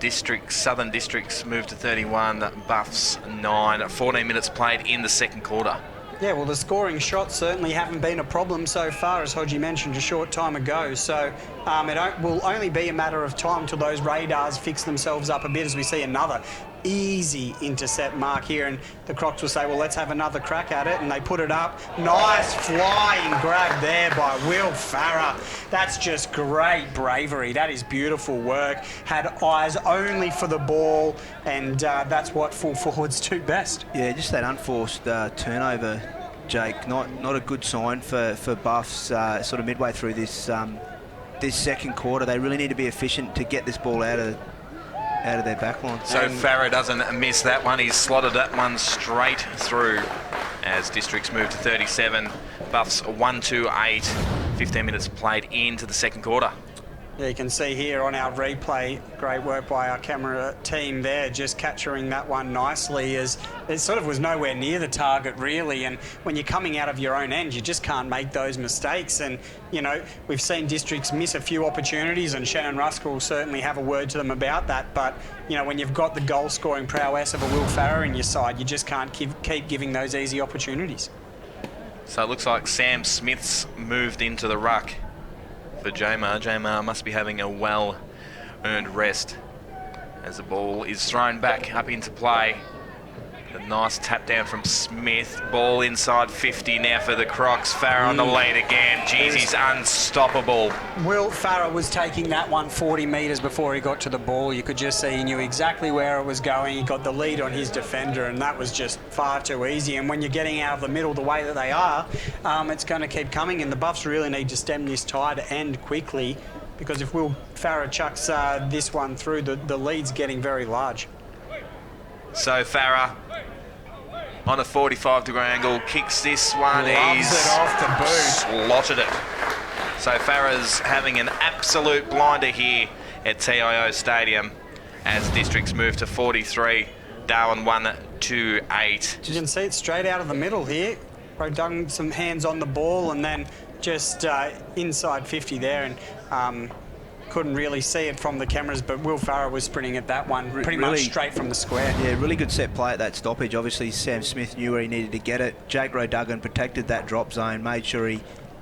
the Southern Districts move to 31, Buffs 9, 14 minutes played in the second quarter. Yeah, well, the scoring shots certainly haven't been a problem so far, as Hodgie mentioned a short time ago. So it will only be a matter of time till those radars fix themselves up a bit as we see another easy intercept mark here. And the Crocs will say, well, let's have another crack at it. And they put it up. Nice flying grab there by Will Farah. That's just great bravery. That is beautiful work. Had eyes only for the ball. And that's what full forwards do best. Yeah, just that unforced turnover, Jake. Not a good sign for Buffs sort of midway through this second quarter. They really need to be efficient to get this ball out of their back line. So Farah doesn't miss that one. He's slotted that one straight through as Districts move to 37. Buffs 1-2-8. 15 minutes played into the second quarter. Yeah, you can see here on our replay, great work by our camera team there, just capturing that one nicely, as it sort of was nowhere near the target really. And when you're coming out of your own end, you just can't make those mistakes. And you know, we've seen Districts miss a few opportunities, and Shannon Ruskell will certainly have a word to them about that. But you know, when you've got the goal scoring prowess of a Will Farah in your side, you just can't keep giving those easy opportunities. So it looks like Sam Smith's moved into the ruck for Jamar. Jamar must be having a well-earned rest as the ball is thrown back up into play. A nice tap down from Smith. Ball inside 50 now for the Crocs. Farah on the lead again. Jeez, he's unstoppable. Will Farah was taking that one 40 metres before he got to the ball. You could just see he knew exactly where it was going. He got the lead on his defender, and that was just far too easy. And when you're getting out of the middle the way that they are, it's going to keep coming. And the Buffs really need to stem this tide and quickly, because if Will Farah chucks this one through, the lead's getting very large. So Farah on a 45-degree angle kicks this one. Loves it off the boot. Slotted it. So Farah's having an absolute blinder here at TIO Stadium. as Districts move to 43. Darwin 1-2-8. You can see it straight out of the middle here. Done some hands on the ball and then just inside 50 there, and couldn't really see it from the cameras, but Will Farah was sprinting at that one pretty much straight from the square. Yeah, really good set play at that stoppage. Obviously, Sam Smith knew where he needed to get it. Jake Roduggan protected that drop zone, made sure he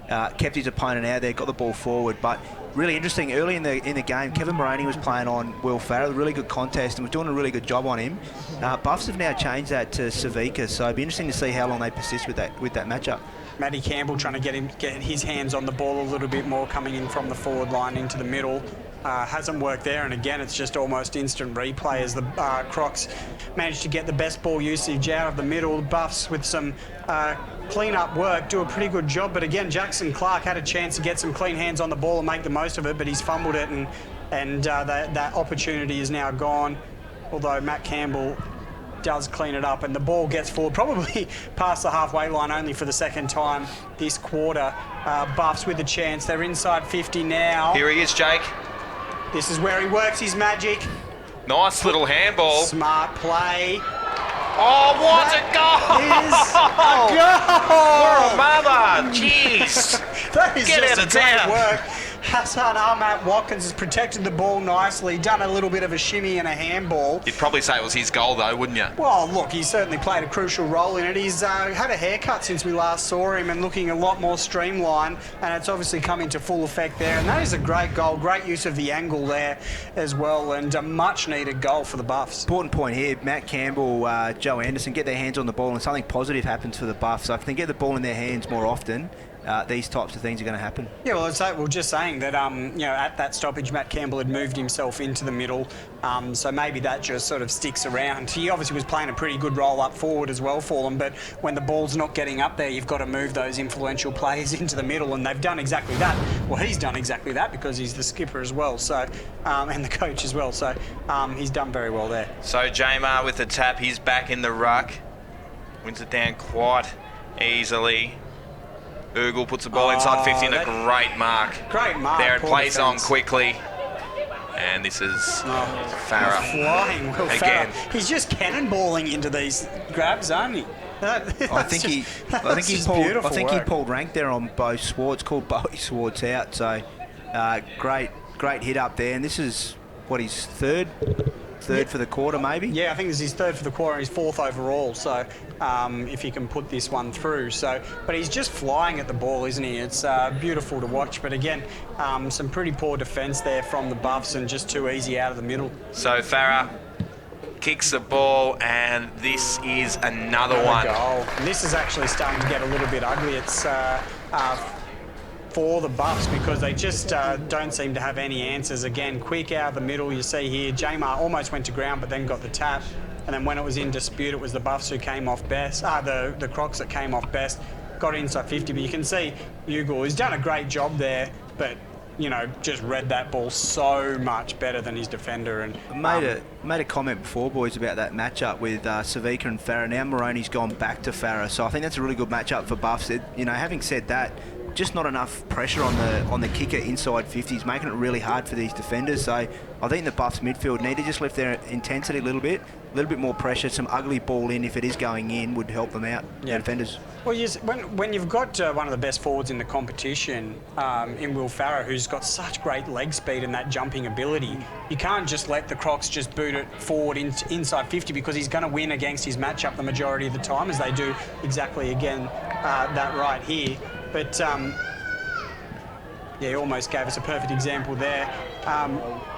kept his opponent out there, got the ball forward. But really interesting, early in the game, Kevin Moroney was playing on Will Farah, really good contest, and was doing a really good job on him. Buffs have now changed that to Savika, so it'd be interesting to see how long they persist with that matchup. Matty Campbell trying to get his hands on the ball a little bit more, coming in from the forward line into the middle. Hasn't worked there, and again it's just almost instant replay as the Crocs managed to get the best ball usage out of the middle. Buffs with some clean-up work do a pretty good job, but again Jackson Clark had a chance to get some clean hands on the ball and make the most of it, but he's fumbled it, and that opportunity is now gone, although Matt Campbell does clean it up, and the ball gets forward, probably past the halfway line only for the second time this quarter. Buffs with a chance. They're inside 50 now. Here he is, Jake. This is where he works his magic. Nice little handball. Smart play. Oh, what a goal! That is a goal! What a mother! Jeez! That is Get just out of great town. work. Hassan Ahmad Watkins has protected the ball nicely, done a little bit of a shimmy and a handball. You'd probably say it was his goal, though, wouldn't you? Well, look, he certainly played a crucial role in it. He's had a haircut since we last saw him and looking a lot more streamlined, and it's obviously come into full effect there. And that is a great goal, great use of the angle there as well, and a much-needed goal for the Buffs. Important point here, Matt Campbell, Joe Anderson get their hands on the ball and something positive happens for the Buffs. So if they get the ball in their hands more often, these types of things are going to happen. Yeah, well, we're just saying that, at that stoppage, Matt Campbell had moved himself into the middle, so maybe that just sort of sticks around. He obviously was playing a pretty good role up forward as well for them, but when the ball's not getting up there, you've got to move those influential players into the middle, and they've done exactly that. Well, he's done exactly that because he's the skipper as well, so and the coach as well, so he's done very well there. So Jamar with the tap, he's back in the ruck. Wins it down quite easily. Ugle puts the ball inside 50 and a great mark. Great mark. There it plays on quickly. And this is Farah. Flying Will again. Farah. He's just cannonballing into these grabs, aren't he? I think he pulled rank there on Bo Swartz, called Bowie Swartz out. So great hit up there. And this is what, his third for the quarter, maybe? Yeah, I think this is his third for the quarter and his fourth overall, so if he can put this one through. So, but he's just flying at the ball, isn't he? It's beautiful to watch, but again, some pretty poor defence there from the Buffs and just too easy out of the middle. So Farah kicks the ball, and this is another one. Goal. And this is actually starting to get a little bit ugly. It's for the Buffs because they just don't seem to have any answers. Again, quick out of the middle. You see here, Jamar almost went to ground but then got the tap. And then when it was in dispute, it was the Buffs who came off best. The Crocs that came off best. Got inside 50, but you can see Ugle, who's done a great job there, but just read that ball so much better than his defender. And made a comment before, boys, about that matchup with Savika and Farah. Now Moroney's gone back to Farah, so I think that's a really good matchup for Buffs. Having said that, just not enough pressure on the kicker inside 50s, making it really hard for these defenders. So I think the Buffs midfield need to just lift their intensity a little bit more pressure. Some ugly ball in, if it is going in, would help them out, the defenders. Well, when you've got one of the best forwards in the competition in Will Farah, who's got such great leg speed and that jumping ability, you can't just let the Crocs just boot it forward inside 50 because he's going to win against his matchup the majority of the time, as they do exactly again that right here. But he almost gave us a perfect example there.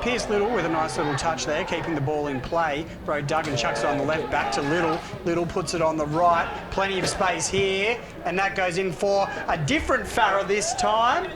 Pierce Little with a nice little touch there, keeping the ball in play. Roduggan chucks it on the left, back to Little. Little puts it on the right. Plenty of space here, and that goes in for a different Farah this time.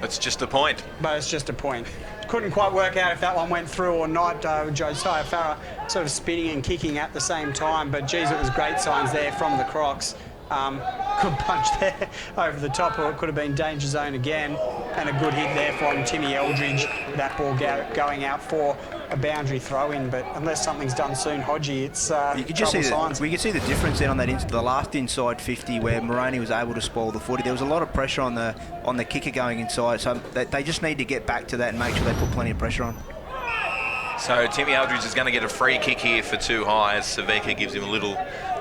It's just a point. But it's just a point. Couldn't quite work out if that one went through or not. Josiah Farah sort of spinning and kicking at the same time, but geez, it was great signs there from the Crocs. Good punch there over the top, or it could have been danger zone again, and a good hit there from Timmy Eldridge. That ball going out for a boundary throw in, but unless something's done soon, Hodgie, it's you could just see signs. we could see the difference then on that the last inside 50 where Moroney was able to spoil the footy. There was a lot of pressure on the kicker going inside, so they just need to get back to that and make sure they put plenty of pressure on. So Timmy Eldridge is going to get a free kick here for too high as Saveka gives him a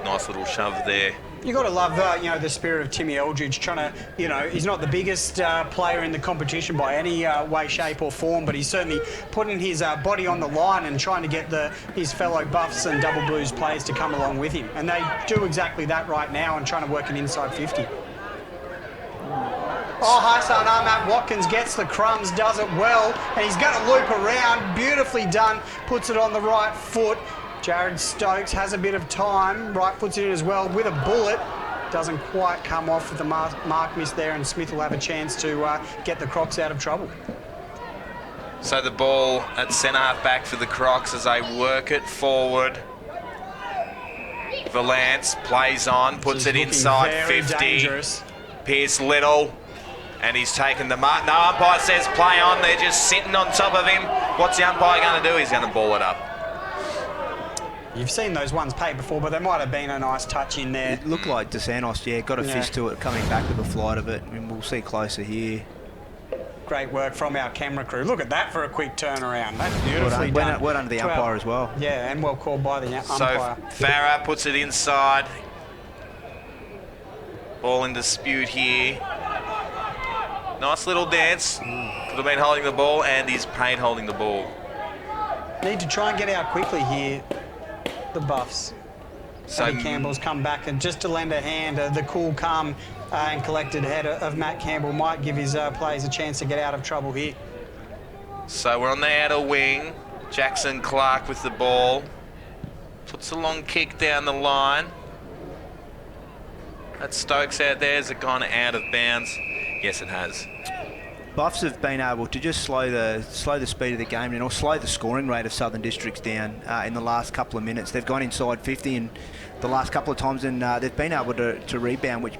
nice little shove there. You got to love, the spirit of Timmy Eldridge trying to, he's not the biggest player in the competition by any way, shape or form, but he's certainly putting his body on the line and trying to get his fellow Buffs and Double Blues players to come along with him. And they do exactly that right now and trying to work an inside 50. Oh, Hassan Ahmad Watkins gets the crumbs, does it well, and he's going to loop around. Beautifully done, puts it on the right foot. Jared Stokes has a bit of time, right foots it in as well with a bullet. Doesn't quite come off with the mark miss there, and Smith will have a chance to get the Crocs out of trouble. So the ball at centre half back for the Crocs as they work it forward. Valance plays on, puts it inside 50. Dangerous. Pierce Little, and he's taken the mark. No, umpire says play on. They're just sitting on top of him. What's the umpire going to do? He's going to ball it up. You've seen those ones paid before, but there might have been a nice touch in there. It looked like DeSantos, got a fist to it, coming back with a flight of it. I mean, we'll see closer here. Great work from our camera crew. Look at that for a quick turnaround. That's beautifully done. Well done to the umpire as well. Yeah, and well called by the umpire. So Farah puts it inside. Ball in dispute here. Nice little dance. Could have been holding the ball, and he's paid holding the ball. Need to try and get out quickly here, the Buffs. So Eddie Campbell's come back, and just to lend a hand, the cool, calm and collected head of Matt Campbell might give his players a chance to get out of trouble here. So we're on the outer wing. Jackson Clark with the ball. Puts a long kick down the line. That Stokes out there. Is it gone out of bounds? Yes, it has. Buffs have been able to just slow the speed of the game and or slow the scoring rate of Southern Districts down in the last couple of minutes. They've gone inside 50 in the last couple of times, and they've been able to rebound, which,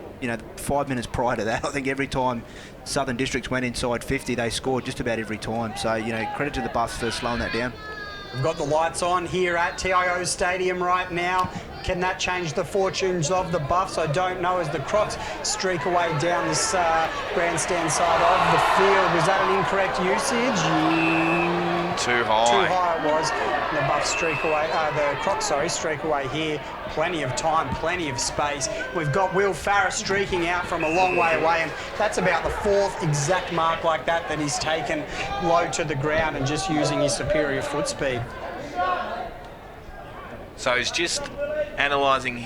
5 minutes prior to that, I think every time Southern Districts went inside 50, they scored just about every time. So, credit to the Buffs for slowing that down. We've got the lights on here at TIO Stadium right now. Can that change the fortunes of the Buffs? I don't know, as the Crocs streak away down this grandstand side of the field. Was that an incorrect usage? Too high. Too high it was. The Buffs streak away, the Crocs, streak away here. Plenty of time, plenty of space. We've got Will Farah streaking out from a long way away, and that's about the fourth exact mark like that he's taken low to the ground and just using his superior foot speed. So he's just analysing what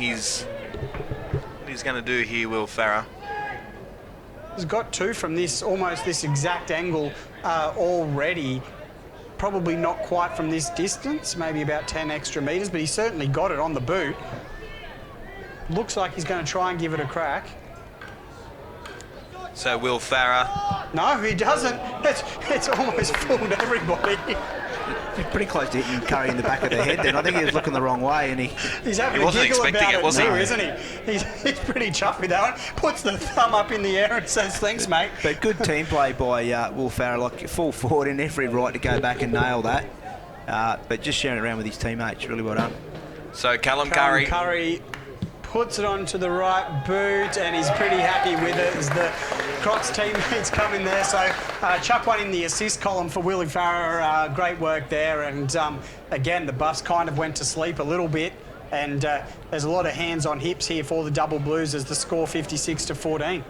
he's going to do here, Will Farah. He's got two from almost this exact angle already. Probably not quite from this distance, maybe about 10 extra metres, but he certainly got it on the boot. Looks like he's going to try and give it a crack. So Will Farah. No, he doesn't. It's almost fooled everybody. He's pretty close to hitting Curry in the back of the head then. I think he was looking the wrong way, and he's having a giggle about it too, isn't he? He's pretty chuffed with that one. Puts the thumb up in the air and says, thanks, mate. But good team play by Will Farah, like full forward and every right to go back and nail that. But just sharing it around with his teammates, really well done. So Callum Curry puts it onto the right boot, and he's pretty happy with it as the Crocs teammates come in there. So chuck one in the assist column for Willie Farah. Great work there. And again, the Buffs kind of went to sleep a little bit. And there's a lot of hands on hips here for the Double Blues as the score 56-14.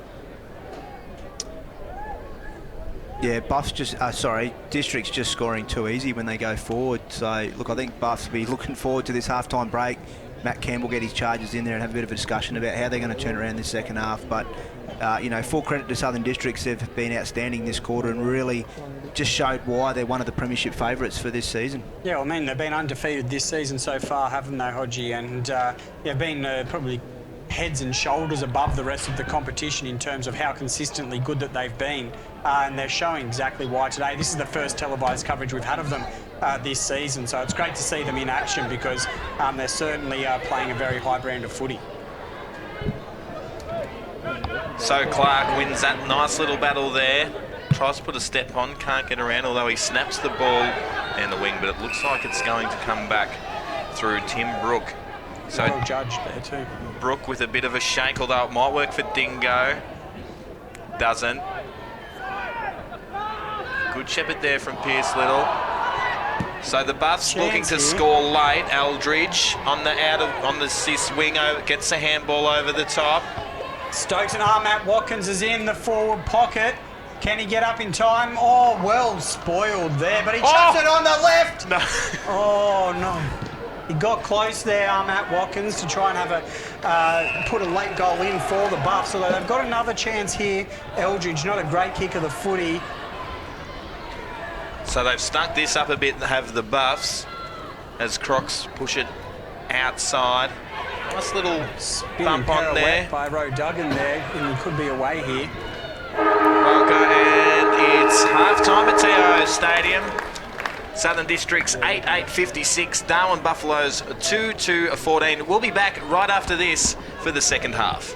Yeah, Buffs Districts just scoring too easy when they go forward. So, look, I think Buffs will be looking forward to this halftime break. Matt Campbell get his charges in there and have a bit of a discussion about how they're going to turn around this second half. But, full credit to Southern Districts. They've been outstanding this quarter and really just showed why they're one of the premiership favourites for this season. Yeah, well, I mean, they've been undefeated this season so far, haven't they, Hodgie? And they've been probably heads and shoulders above the rest of the competition in terms of how consistently good that they've been. And they're showing exactly why today. This is the first televised coverage we've had of them this season, so it's great to see them in action because they're certainly playing a very high brand of footy. So Clark wins that nice little battle there. tries to put a step on, can't get around, although he snaps the ball in the wing, but it looks like it's going to come back through Tim Brook. So well judged there too. Brook with a bit of a shake, although it might work for Dingo. Doesn't. Good shepherd there from Pierce Little. So the Buffs looking to score late. Aldridge on the cis wing, gets a handball over the top. Stokes and Matt Watkins is in the forward pocket. Can he get up in time? Oh, well spoiled there, but he chucks it on the left. No. Oh, no. He got close there, Matt Watkins, to try and have put a late goal in for the Buffs, although they've got another chance here. Eldridge, not a great kick of the footy. So they've stuck this up a bit and have the Buffs as Crocs push it outside. Nice little bump on there. By Roe Duggan there, and he could be away here. And it's half-time at TIO Stadium. Southern Districts 8-8-56, Darwin Buffaloes 2-2-14. We'll be back right after this for the second half.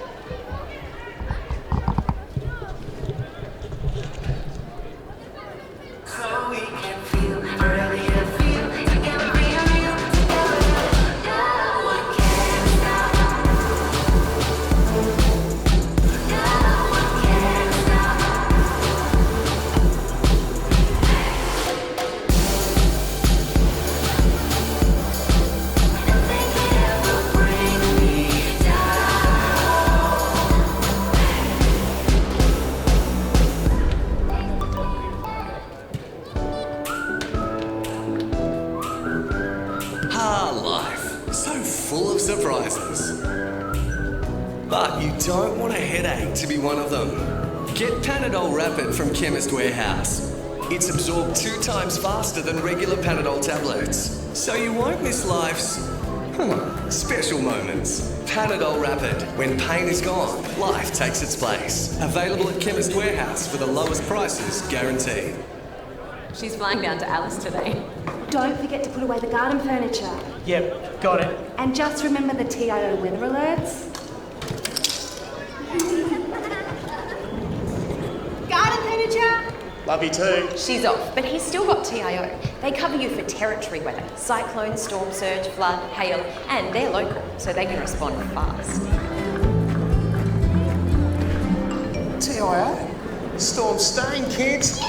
Surprises. But you don't want a headache to be one of them. Get Panadol Rapid from Chemist Warehouse. It's absorbed 2 times faster than regular Panadol tablets, so you won't miss life's special moments. Panadol Rapid. When pain is gone, life takes its place. Available at Chemist Warehouse for the lowest prices guaranteed. She's flying down to Alice today. Don't forget to put away the garden furniture. Yep, got it. And just remember the TIO weather alerts. Garden furniture! Love you too. She's off, but he's still got TIO. They cover you for territory weather, cyclone, storm surge, flood, hail, and they're local, so they can respond fast. TIO? Storm staying, kids.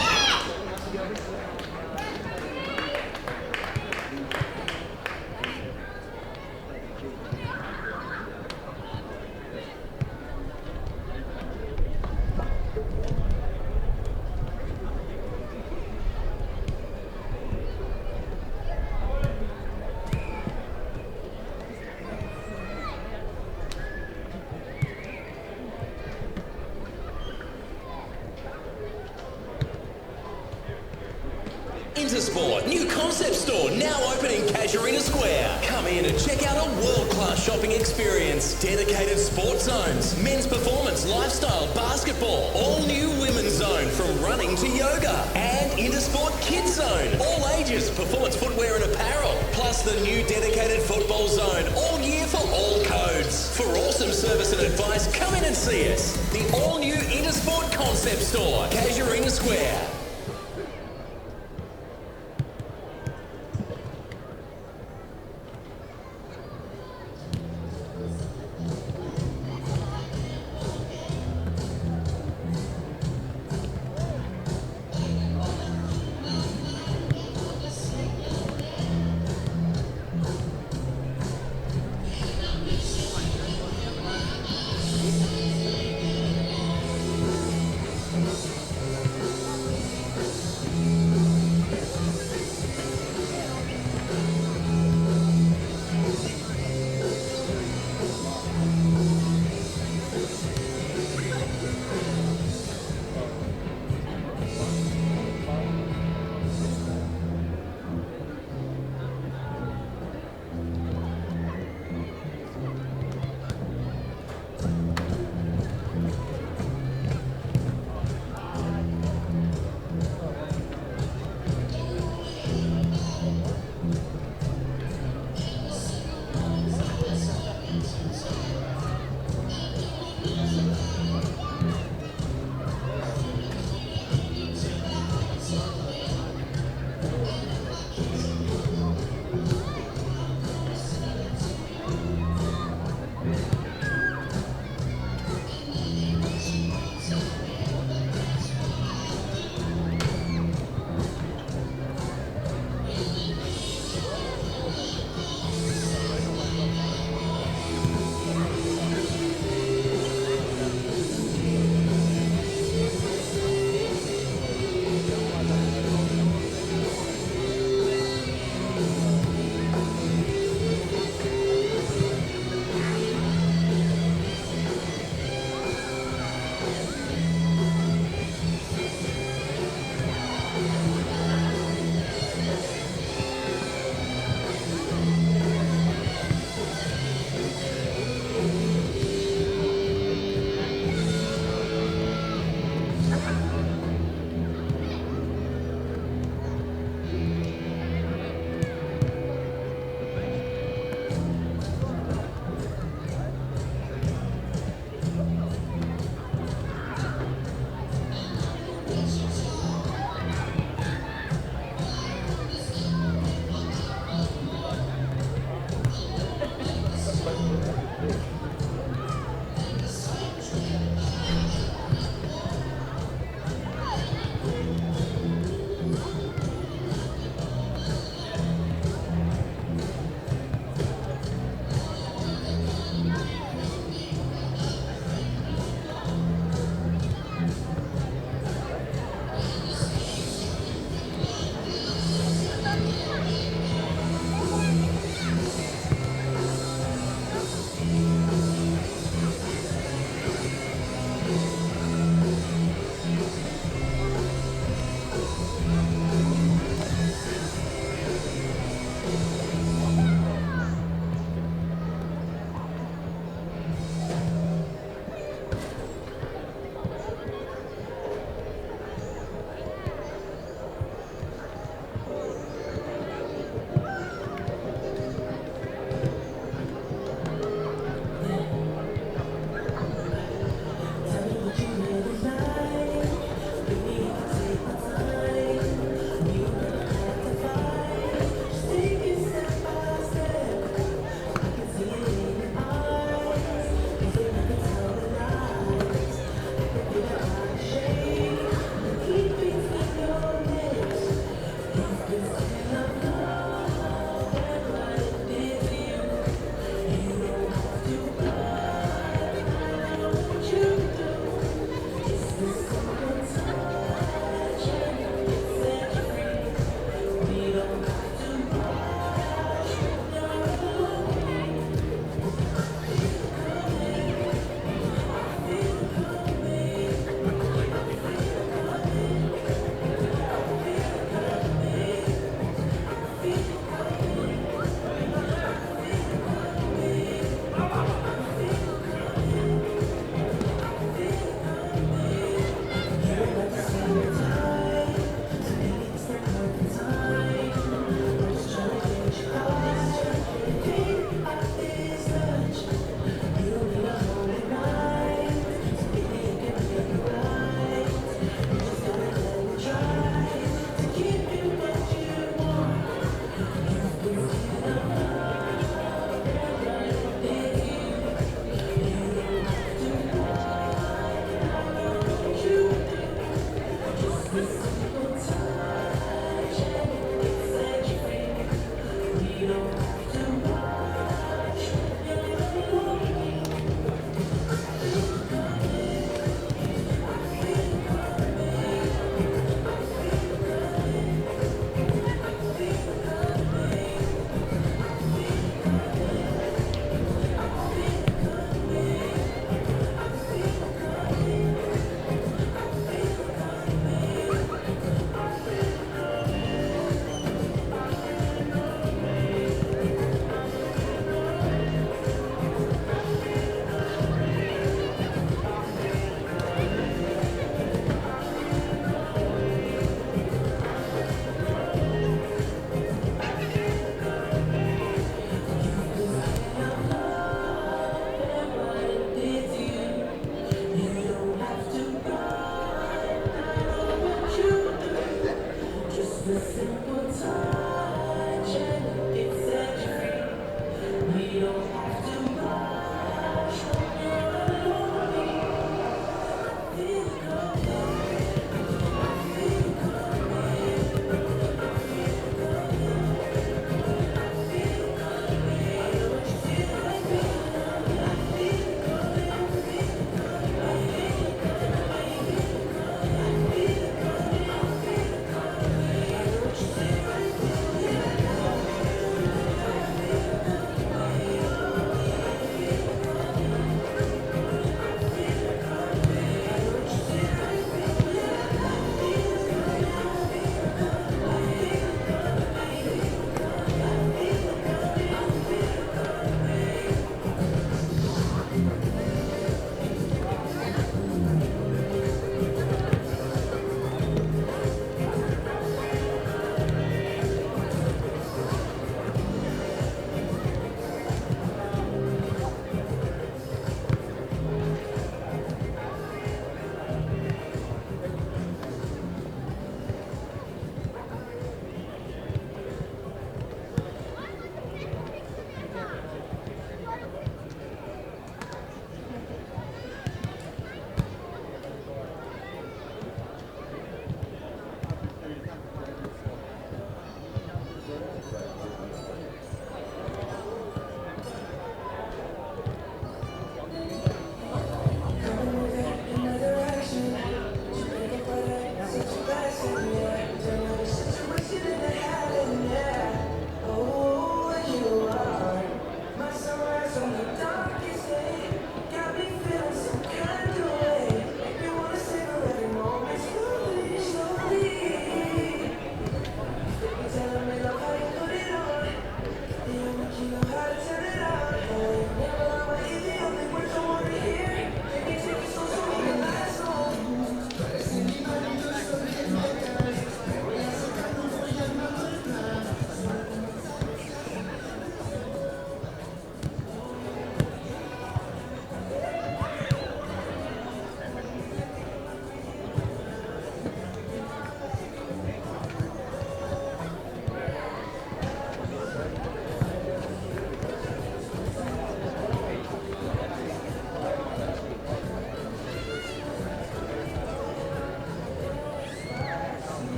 Intersport, new concept store, now open in Casuarina Square. Come in and check out a world-class shopping experience. Dedicated sports zones, men's performance, lifestyle, basketball, all new women's zone from running to yoga, and Intersport Kids Zone, all ages, performance footwear and apparel, plus the new dedicated football zone, all year for all codes. For awesome service and advice, come in and see us. The all-new Intersport concept store, Casuarina Square.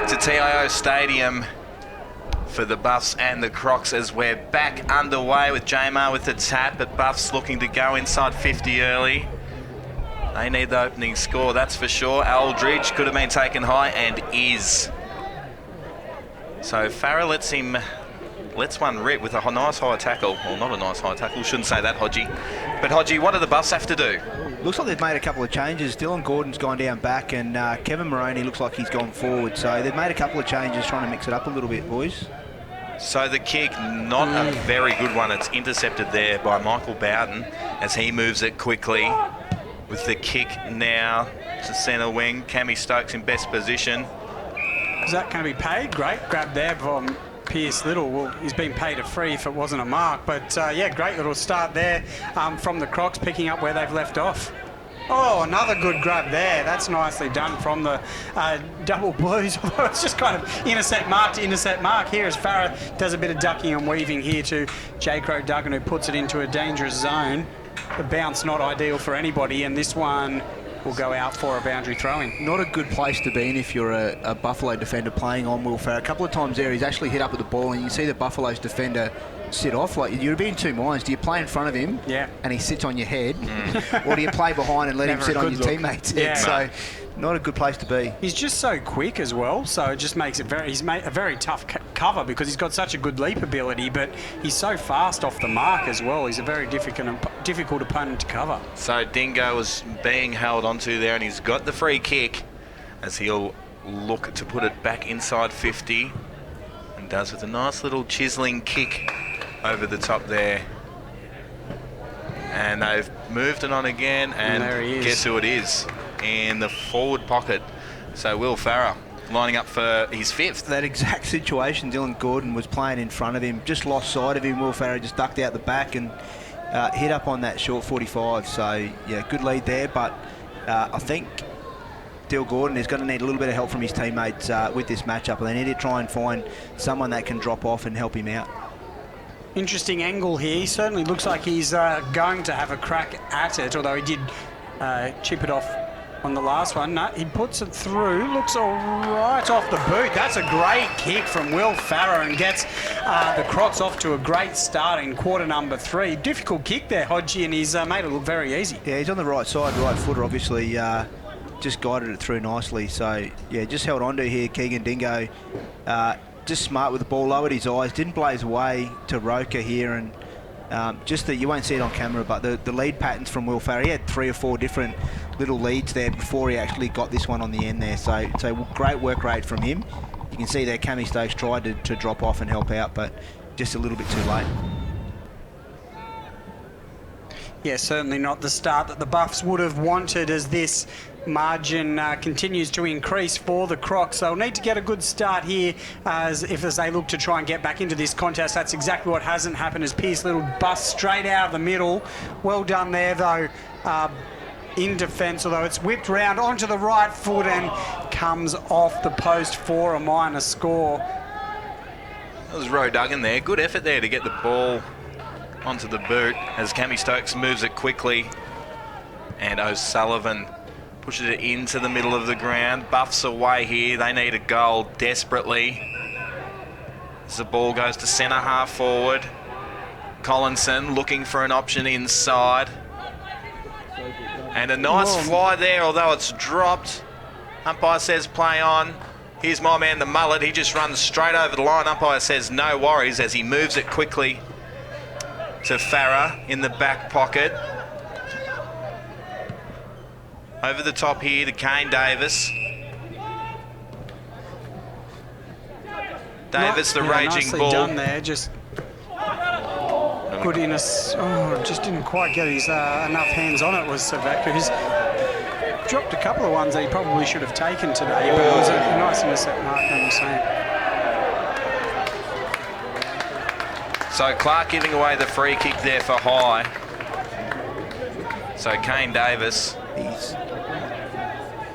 To TIO Stadium for the Buffs and the Crocs as we're back underway with Jamar with the tap, but Buffs looking to go inside 50 early. They need the opening score, that's for sure. Aldridge could have been taken high and is. So Farah lets one rip with a nice high tackle. Well, not a nice high tackle, shouldn't say that, Hodgie. But Hodgie, what do the Buffs have to do? Looks like they've made a couple of changes. Dylan Gordon's gone down back and Kevin Moroney looks like he's gone forward. So they've made a couple of changes trying to mix it up a little bit, boys. So the kick, not a very good one. It's intercepted there by Michael Bowden as he moves it quickly. With the kick now to centre wing. Cammy Stokes in best position. Is that going to be paid? Great grab there from Pierce Little. Well, he's been paid a free if it wasn't a mark. But yeah, great little start there from the Crocs, picking up where they've left off. Oh, another good grab there. That's nicely done from the double Blues. Although it's just kind of intercept mark to intercept mark here as Farah does a bit of ducking and weaving here to J. Crow Duggan, who puts it into a dangerous zone. The bounce not ideal for anybody, and this one will go out for a boundary throw-in. Not a good place to be in if you're a Buffalo defender playing on Will Farah. A couple of times there, he's actually hit up with the ball, and you see the Buffaloes defender sit off. Like, you'd be in two minds. Do you play in front of him, and he sits on your head, or do you play behind and let him sit on your teammate's head? So, not a good place to be. He's just so quick as well, so it just makes it he's made a very tough cover because he's got such a good leap ability, but he's so fast off the mark as well. He's a very difficult opponent to cover. So Dingo was being held onto there, and he's got the free kick as he'll look to put it back inside 50, and does with a nice little chiseling kick over the top there. And they've moved it on again, and there he is. Guess who it is? In the forward pocket. So Will Farah lining up for his fifth. That exact situation, Dylan Gordon was playing in front of him, just lost sight of him. Will Farah just ducked out the back and hit up on that short 45. So yeah, good lead there, but I think Dylan Gordon is going to need a little bit of help from his teammates with this matchup, and they need to try and find someone that can drop off and help him out. Interesting angle here. He certainly looks like he's going to have a crack at it, although he did chip it off on the last one. No, he puts it through, looks all right off the boot. That's a great kick from Will Farah and gets the Crocs off to a great start in quarter number 3. Difficult kick there, Hodgie, and he's made it look very easy. Yeah, he's on the right side, right footer, obviously. Just guided it through nicely. So, yeah, just held on to here, Keegan Dingo. Just smart with the ball, lowered his eyes, didn't blaze away to Roker here, and just that you won't see it on camera, but the lead patterns from Will Farah, he had 3 or 4 different little leads there before he actually got this one on the end there. So great work rate from him. You can see there Cammy Stokes tried to drop off and help out, but just a little bit too late. Yeah, certainly not the start that the Buffs would have wanted as this margin continues to increase for the Crocs. They'll need to get a good start here as they look to try and get back into this contest. That's exactly what hasn't happened as Pierce Little busts straight out of the middle. Well done there though in defence, although it's whipped round onto the right foot and comes off the post for a minor score. That was Roe Duggan there. Good effort there to get the ball onto the boot as Cammy Stokes moves it quickly, and O'Sullivan pushes it into the middle of the ground. Buffs away here. They need a goal desperately. As the ball goes to centre half forward. Collinson looking for an option inside. And a nice fly there, although it's dropped. Umpire says play on. Here's my man, the mullet. He just runs straight over the line. Umpire says no worries as he moves it quickly to Farah in the back pocket. Over the top here to Kane Davis. Davis, the raging nicely bull. Done there, just good in us. Oh, just didn't quite get his enough hands on it. Was Savak, who's dropped a couple of ones that he probably should have taken today, but it was a nice intercept mark on the same. So Clark giving away the free kick there for high. So Kane Davis. He's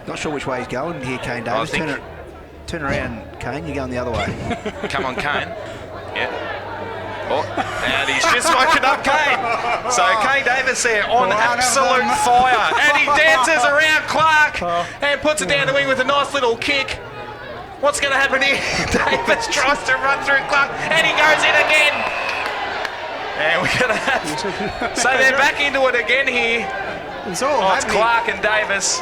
not sure which way he's going here, Kane Davis. Turn around, Kane. You're going the other way. Come on, Kane. Yeah. Oh, and he's just woken up Kane. So Kane Davis there on absolute fire. And he dances around Clark and puts it down the wing with a nice little kick. What's going to happen here? Davis tries to run through Clark and he goes in again. And we're going to have... So they're back into it again here. It's all it's Clark and Davis.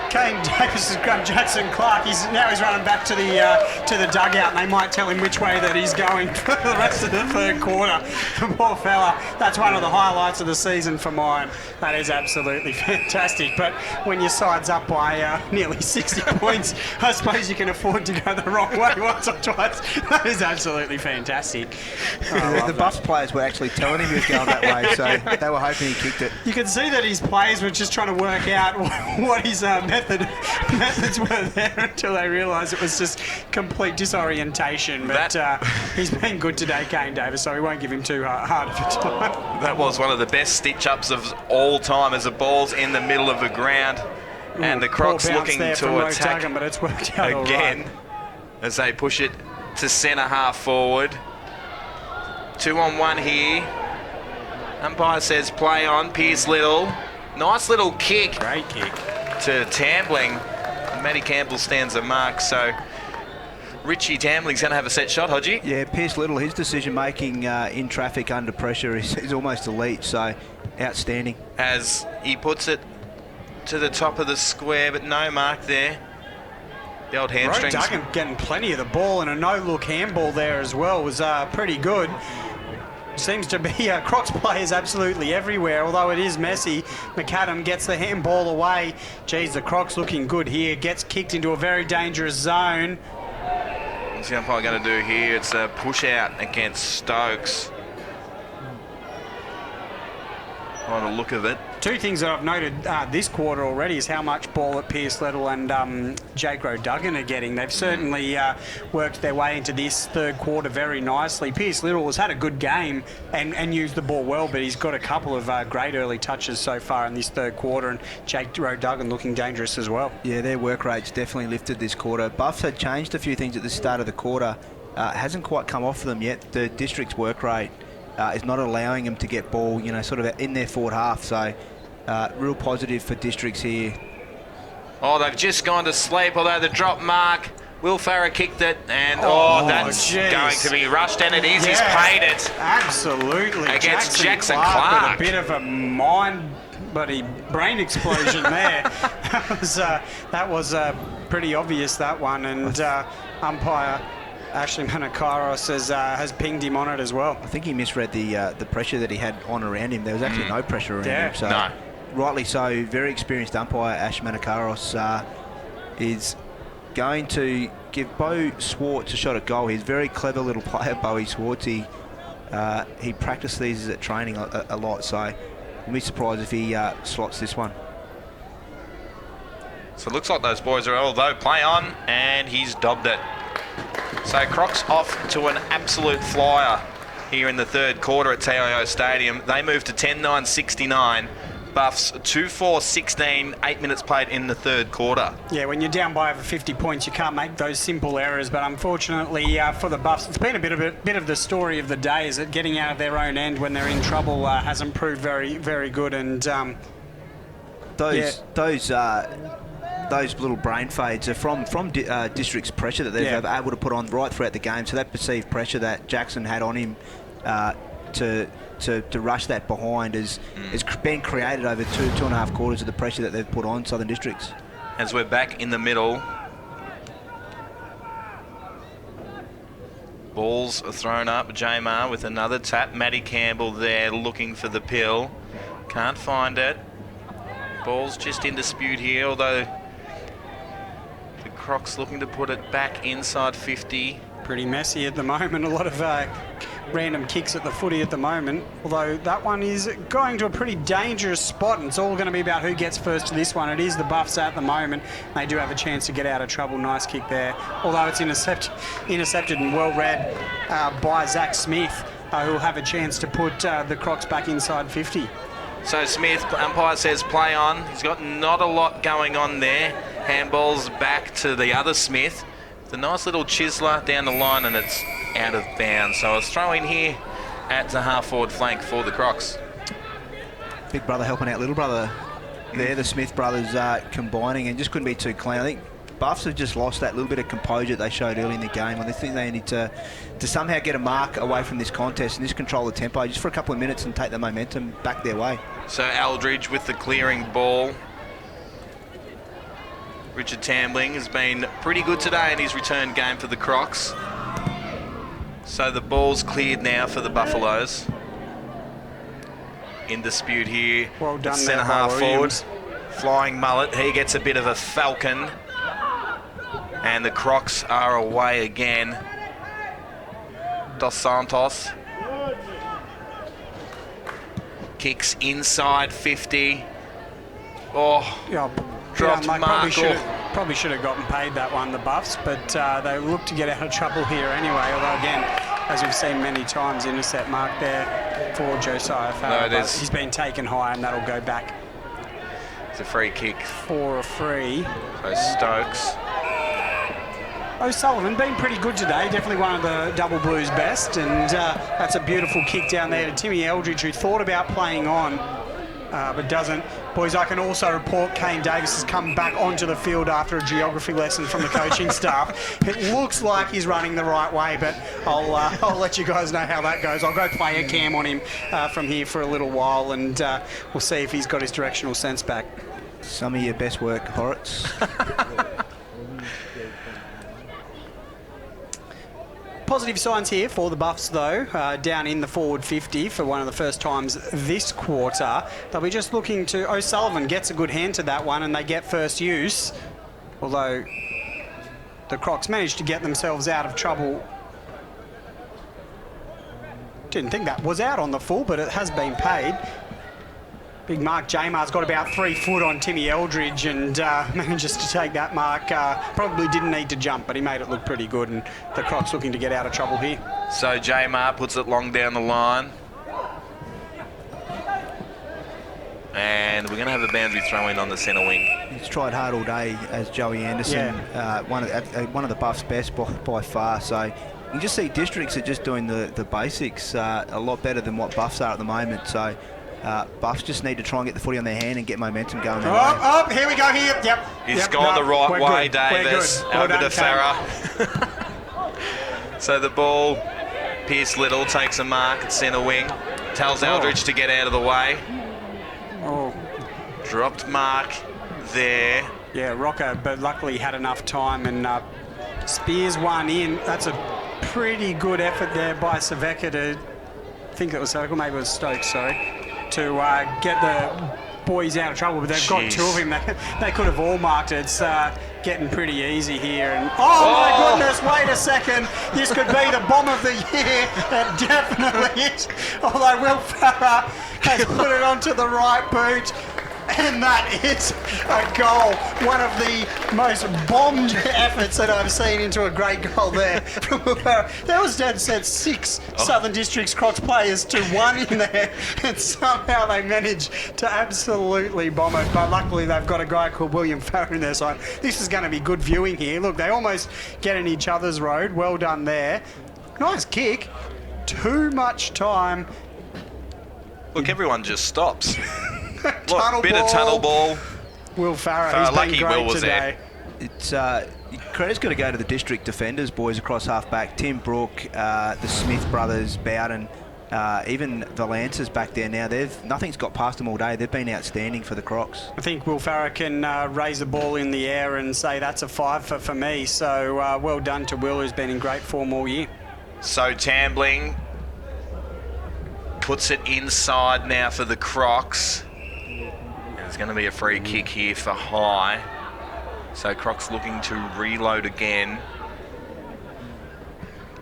Kane Davis has grabbed Jackson Clark. He's running back to the dugout, and they might tell him which way that he's going for the rest of the third quarter. The poor fella. That's one of the highlights of the season for mine. That is absolutely fantastic. But when your side's up by nearly 60 points, I suppose you can afford to go the wrong way once or twice. That is absolutely fantastic. The Buffs players were actually telling him he was going that way, so they were hoping he kicked it. You could see that his players were just trying to work out what his methods were there until they realised it was just complete disorientation. But he's been good today, Kane Davis, so we won't give him too hard of a time. That was one of the best stitch-ups of all time as the ball's in the middle of the ground. And the Crocs looking to attack Duggan, but it's worked out again as they push it to centre half forward. 2-on-1 here. Umpire says play on. Pierce Little. Nice little kick. Great kick. To Tambling. Matty Campbell stands a mark, so Richie Tambling's going to have a set shot, Hodgie. Yeah, Pierce Little, his decision-making in traffic under pressure is almost elite, so outstanding. As he puts it to the top of the square, but no mark there. The old hamstrings. Duggan getting plenty of the ball, and a no-look handball there as well was pretty good. Seems to be Crocs players absolutely everywhere, although it is messy. McAdam gets the handball away. Geez, the Crocs looking good here. Gets kicked into a very dangerous zone. What's the umpire going to do here? It's a push out against Stokes. By the look of it. Two things that I've noted this quarter already is how much ball that Pierce Little and Jake Rowe-Duggan are getting. They've certainly worked their way into this third quarter very nicely. Pierce Little has had a good game and used the ball well, but he's got a couple of great early touches so far in this third quarter, and Jake Rowe-Duggan looking dangerous as well. Yeah, their work rate's definitely lifted this quarter. Buffs had changed a few things at the start of the quarter. Hasn't quite come off for them yet. The district's work rate is not allowing them to get ball, sort of in their forward half. So real positive for districts here. Oh, they've just gone to sleep, although the drop mark. Will Farah kicked it, and that's going to be rushed, and it is. He's paid it. Absolutely. Against Jackson Clark. With a bit of a mind-bloody brain explosion there. That was pretty obvious, that one, and umpire Ashley Manakaros has pinged him on it as well. I think he misread the pressure that he had on around him. There was actually no pressure around him. So no. Rightly so, very experienced umpire Ash Manakaros is going to give Bo Swartz a shot at goal. He's a very clever little player, Bowie Swartz. He practiced these at training a lot, so I'd be surprised if he slots this one. So it looks like those boys are although play on, and he's dobbed it. So Crocs off to an absolute flyer here in the third quarter at TIO Stadium. They move to 10-9-69. Buffs 2-4-16, 8 minutes played in the third quarter. Yeah, when you're down by over 50 points, you can't make those simple errors. But unfortunately for the Buffs, it's been a bit of the story of the day, is that getting out of their own end when they're in trouble hasn't proved very, very good. And those little brain fades are from district's pressure that they've able to put on right throughout the game. So that perceived pressure that Jackson had on him to rush that behind has been created over two and a half quarters of the pressure that they've put on Southern Districts. As we're back in the middle, balls are thrown up. Jamar with another tap. Matty Campbell there looking for the pill. Can't find it. Ball's just in dispute here, although the Crocs looking to put it back inside 50. Pretty messy at the moment. A lot of random kicks at the footy at the moment, although that one is going to a pretty dangerous spot, and it's all going to be about who gets first to this one. It is the Buffs at the moment. They do have a chance to get out of trouble. Nice kick there, although it's intercepted and well read by Zach Smith. who'll have a chance to put the Crocs back inside 50. So Smith, umpire says play on. He's got not a lot going on there. Handball's back to the other Smith. It's a nice little chiseler down the line and it's out of bounds. So a throw in here at the half-forward flank for the Crocs. Big brother helping out little brother there. The Smith brothers combining and just couldn't be too clean. I think Buffs have just lost that little bit of composure they showed early in the game. I think they need to somehow get a mark away from this contest and just control the tempo just for a couple of minutes and take the momentum back their way. So Aldridge with the clearing ball. Richard Tambling has been pretty good today in his return game for the Crocs. So the ball's cleared now for the Buffaloes. In dispute here. Well done, centre half forward. Flying mullet. He gets a bit of a falcon. And the Crocs are away again. Dos Santos. Kicks inside 50. Oh, yeah, dropped mate, mark. Probably should have gotten paid that one, the Buffs, but they look to get out of trouble here anyway. Although again, as we've seen many times, intercept mark there for Josiah Farrell. No, he's been taken high, and that'll go back. It's a free kick for a free. So Stokes. O'Sullivan been pretty good today, definitely one of the Double Blues best, and that's a beautiful kick down there to Timmy Eldridge, who thought about playing on, but doesn't. Boys, I can also report Kane Davis has come back onto the field after a geography lesson from the coaching staff. It looks like he's running the right way, but I'll let you guys know how that goes. I'll go play a cam on him from here for a little while, and we'll see if he's got his directional sense back. Some of your best work, Horitz. Positive signs here for the Buffs, though, down in the forward 50 for one of the first times this quarter. They'll be just looking to... O'Sullivan gets a good hand to that one and they get first use, although the Crocs managed to get themselves out of trouble. Didn't think that was out on the full, but it has been paid. Big Mark Jamar's got about 3 foot on Timmy Eldridge and manages to take that mark. Probably didn't need to jump, but he made it look pretty good, and the Crocs looking to get out of trouble here. So Jamar puts it long down the line. And we're going to have a boundary throw in on the centre wing. He's tried hard all day as Joey Anderson, one of the Buffs' best by far. So you just see Districts are just doing the basics a lot better than what Buffs are at the moment. So Buffs just need to try and get the footy on their hand and get momentum going. Here we go here. Yep. He's gone the right way, Davis. Well Over done, to Farah. So the ball, Pierce Little takes a mark at centre wing. Tells Eldridge to get out of the way. Dropped mark there. Yeah, Rocco, but luckily had enough time and spears one in. That's a pretty good effort there by Saveka to, I think it was Saveka, maybe it was Stokes, sorry, to get the boys out of trouble, but they've got 2 of him. They could have all marked it. It's getting pretty easy here. And my goodness, wait a second. This could be the bomb of the year. It definitely is. Although Will Farah has put it onto the right boot. And that is a goal. One of the most bombed efforts that I've seen into a great goal there from Will Farah. That was dead set 6 Southern Districts Crocs players to 1 in there, and somehow they managed to absolutely bomb it. But luckily they've got a guy called William Farah in there, so this is going to be good viewing here. Look, they almost get in each other's road. Well done there. Nice kick. Too much time. Look, everyone just stops. Tunnel bit ball. of tunnel ball. Will Farah, he's lucky been great Will was today. there. It's credit's got to go to the district defenders, boys, across half-back. Tim Brook, the Smith brothers, Bowden, even Valance's back there now. Nothing's got past them all day. They've been outstanding for the Crocs. I think Will Farah can raise the ball in the air and say that's a 5 for me. So well done to Will, who's been in great form all year. So Tambling puts it inside now for the Crocs. There's going to be a free kick here for high. So Crocs looking to reload again.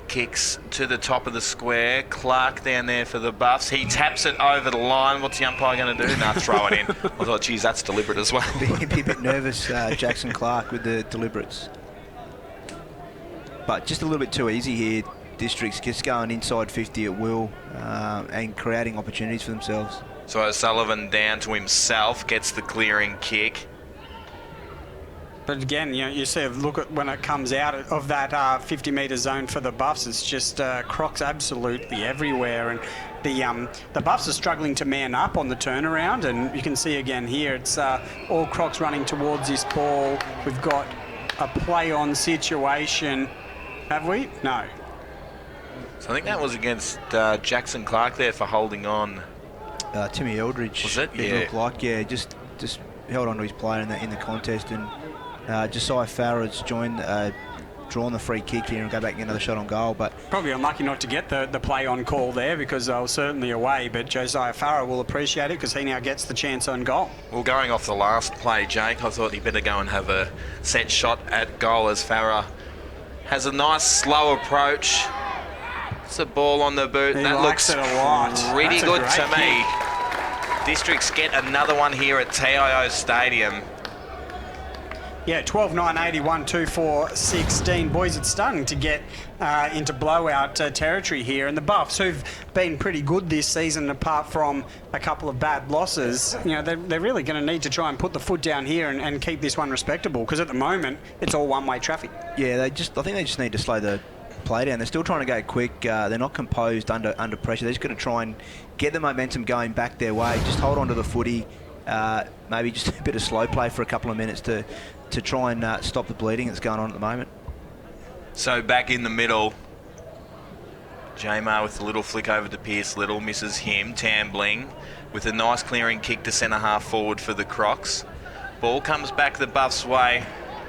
Kicks to the top of the square. Clark down there for the Buffs. He taps it over the line. What's the umpire going to do? Nah, throw it in. I thought, geez, that's deliberate as well. Be a bit nervous, Jackson Clark, with the deliberates. But just a little bit too easy here. Districts just going inside 50 at will and creating opportunities for themselves. So O'Sullivan down to himself, gets the clearing kick. But again, you see, look at when it comes out of that 50-metre zone for the Buffs, it's just Crocs absolutely everywhere. And the Buffs are struggling to man up on the turnaround, and you can see again here, it's all Crocs running towards this ball. We've got a play-on situation. Have we? No. So I think that was against Jackson Clark there for holding on. Timmy Eldridge. Was it? It looked like, just held on to his player in the contest, and Josiah Farrell's drawn the free kick here and go back and get another shot on goal. But probably unlucky not to get the play on call there because they were certainly away, but Josiah Farrell will appreciate it because he now gets the chance on goal. Well, going off the last play, Jake, I thought he'd better go and have a set shot at goal as Farrell has a nice slow approach. It's a ball on the boot. He that likes looks it a lot. pretty That's a good great to me. kick. Districts get another one here at TIO Stadium. Yeah, 12-9, 81, 2-4, 16. Boys, it's starting to get into blowout territory here. And the Buffs, who've been pretty good this season, apart from a couple of bad losses, they're really going to need to try and put the foot down here and keep this one respectable. Because at the moment, it's all one-way traffic. Yeah, I think they just need to slow the play down. They're still trying to go quick. They're not composed under pressure. They're just going to try and get the momentum going back their way. Just hold on to the footy. Maybe just a bit of slow play for a couple of minutes to try and stop the bleeding that's going on at the moment. So back in the middle, Jamar with a little flick over to Pierce Little, misses him. Tambling with a nice clearing kick to centre half forward for the Crocs. Ball comes back the Buffs' way.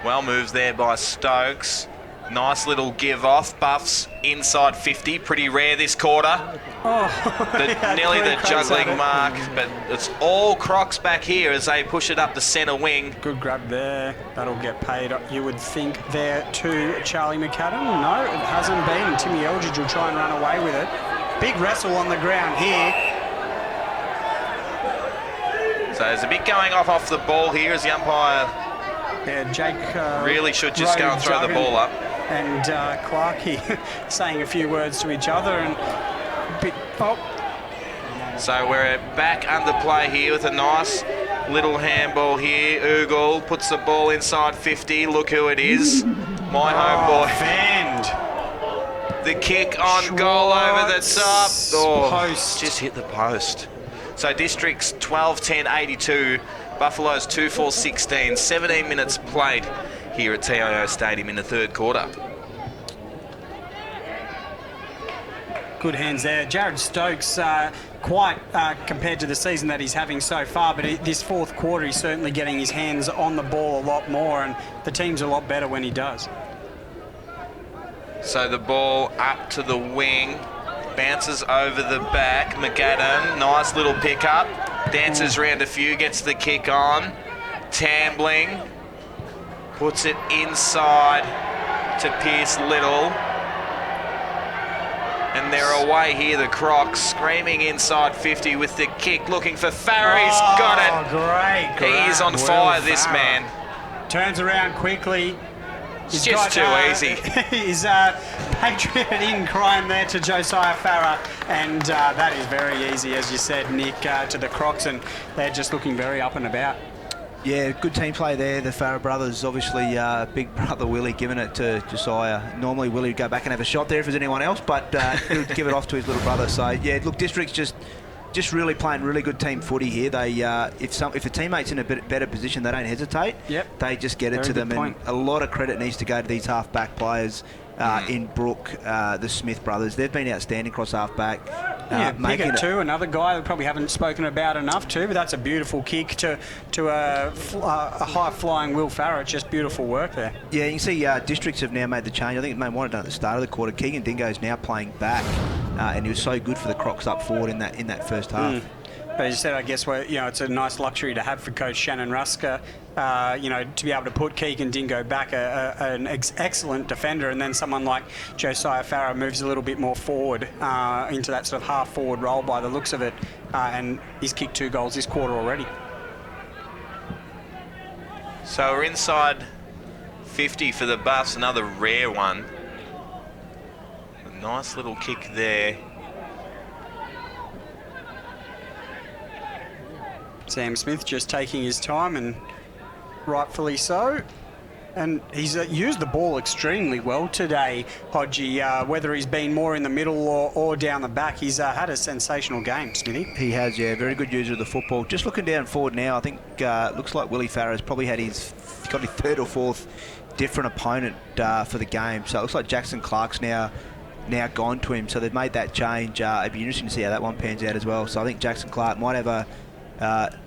Well moves there by Stokes. Nice little give off. Buffs inside 50. Pretty rare this quarter. Nearly the juggling mark, but it's all Crocs back here as they push it up the centre wing. Good grab there. That'll get paid, you would think, there to Charlie McAdam. No, it hasn't been. Timmy Eldridge will try and run away with it. Big wrestle on the ground here. So there's a bit going off the ball here as the umpire Jake really should just go and throw the ball up. And Clarkey saying a few words to each other and So we're back under play here with a nice little handball here. Ugal puts the ball inside 50. Look who it is. My homeboy. Fend. The kick on goal over the top. Post. Just hit the post. So Districts 12-10, 82. Buffaloes 2-4, 16. 17 minutes played here at TIO Stadium in the third quarter. Good hands there. Jared Stokes, quite compared to the season that he's having so far, but this fourth quarter he's certainly getting his hands on the ball a lot more, and the team's a lot better when he does. So the ball up to the wing, bounces over the back. McAdam, nice little pickup, dances round a few, gets the kick on. Tambling, puts it inside to Pierce Little. And they're away here, the Crocs, screaming inside 50 with the kick, looking for Farrell. He's got it. Great. He's on fire, this man. Turns around quickly. It's just too easy. He's Patriot in crime there to Josiah Farrell, and that is very easy, as you said, Nick, to the Crocs, and they're just looking very up and about. Yeah, good team play there. The Farrell brothers, obviously, big brother Willie giving it to Josiah. Normally Willie would go back and have a shot there if there's anyone else, but he'll give it off to his little brother. So yeah, look, District's just really playing really good team footy here. They if a teammate's in a bit better position, they don't hesitate. Yep. They just get it to them, and a lot of credit needs to go to these half-back players in Brook, the Smith brothers. They've been outstanding across half-back. Piggott too, another guy we probably haven't spoken about enough too, but that's a beautiful kick to a high-flying Will Farrell. Just beautiful work there. Yeah, you can see Districts have now made the change. I think they might have done it at the start of the quarter. Keegan Dingo's now playing back, and he was so good for the Crocs up forward in that first half. But as you said, I guess it's a nice luxury to have for Coach Shannon Rusker, to be able to put Keegan Dingo back, an excellent defender, and then someone like Josiah Farrell moves a little bit more forward into that sort of half-forward role by the looks of it, and he's kicked 2 goals this quarter already. So we're inside 50 for the Buffs, another rare one. Nice little kick there. Sam Smith just taking his time, and rightfully so. And he's used the ball extremely well today, Hodgie. Whether he's been more in the middle or down the back, he's had a sensational game, Smithy. He has, yeah. Very good user of the football. Just looking down forward now, I think looks like Willie Farrah's probably got his third or fourth different opponent for the game. So it looks like Jackson Clark's now gone to him. So they've made that change. It'd be interesting to see how that one pans out as well. So I think Jackson Clark might have a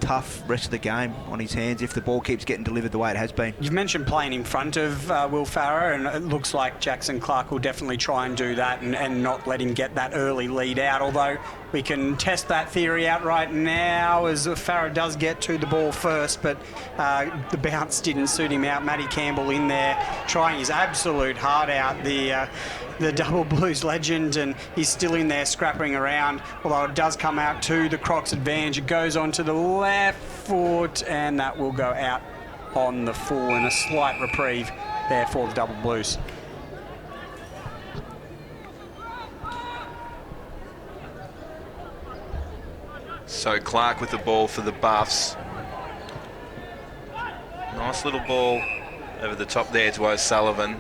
tough rest of the game on his hands if the ball keeps getting delivered the way it has been. You've mentioned playing in front of Will Farrah, and it looks like Jackson Clark will definitely try and do that and not let him get that early lead out, although we can test that theory out right now as Farrah does get to the ball first, but the bounce didn't suit him out. Matty Campbell in there trying his absolute heart out, the Double Blues legend, and he's still in there scrapping around, although it does come out to the Crocs' advantage. It goes on to the left foot, and that will go out on the full, and a slight reprieve there for the Double Blues. So Clark with the ball for the Buffs. Nice little ball over the top there to O'Sullivan.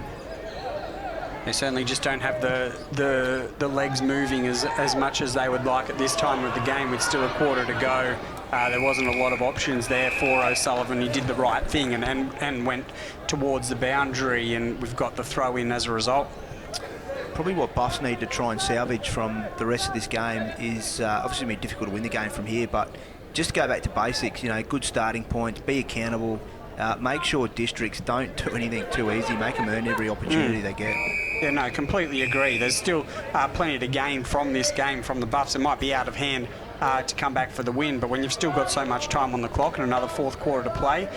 They certainly just don't have the legs moving as much as they would like at this time of the game, with still a quarter to go. There wasn't a lot of options there for O'Sullivan. He did the right thing and went towards the boundary, and we've got the throw in as a result. Probably what Buffs need to try and salvage from the rest of this game is obviously going to be difficult to win the game from here, but just go back to basics, good starting points, be accountable, make sure districts don't do anything too easy, make them earn every opportunity they get. Yeah, no, completely agree. There's still plenty to gain from this game from the Buffs. It might be out of hand to come back for the win, but when you've still got so much time on the clock and another fourth quarter to play,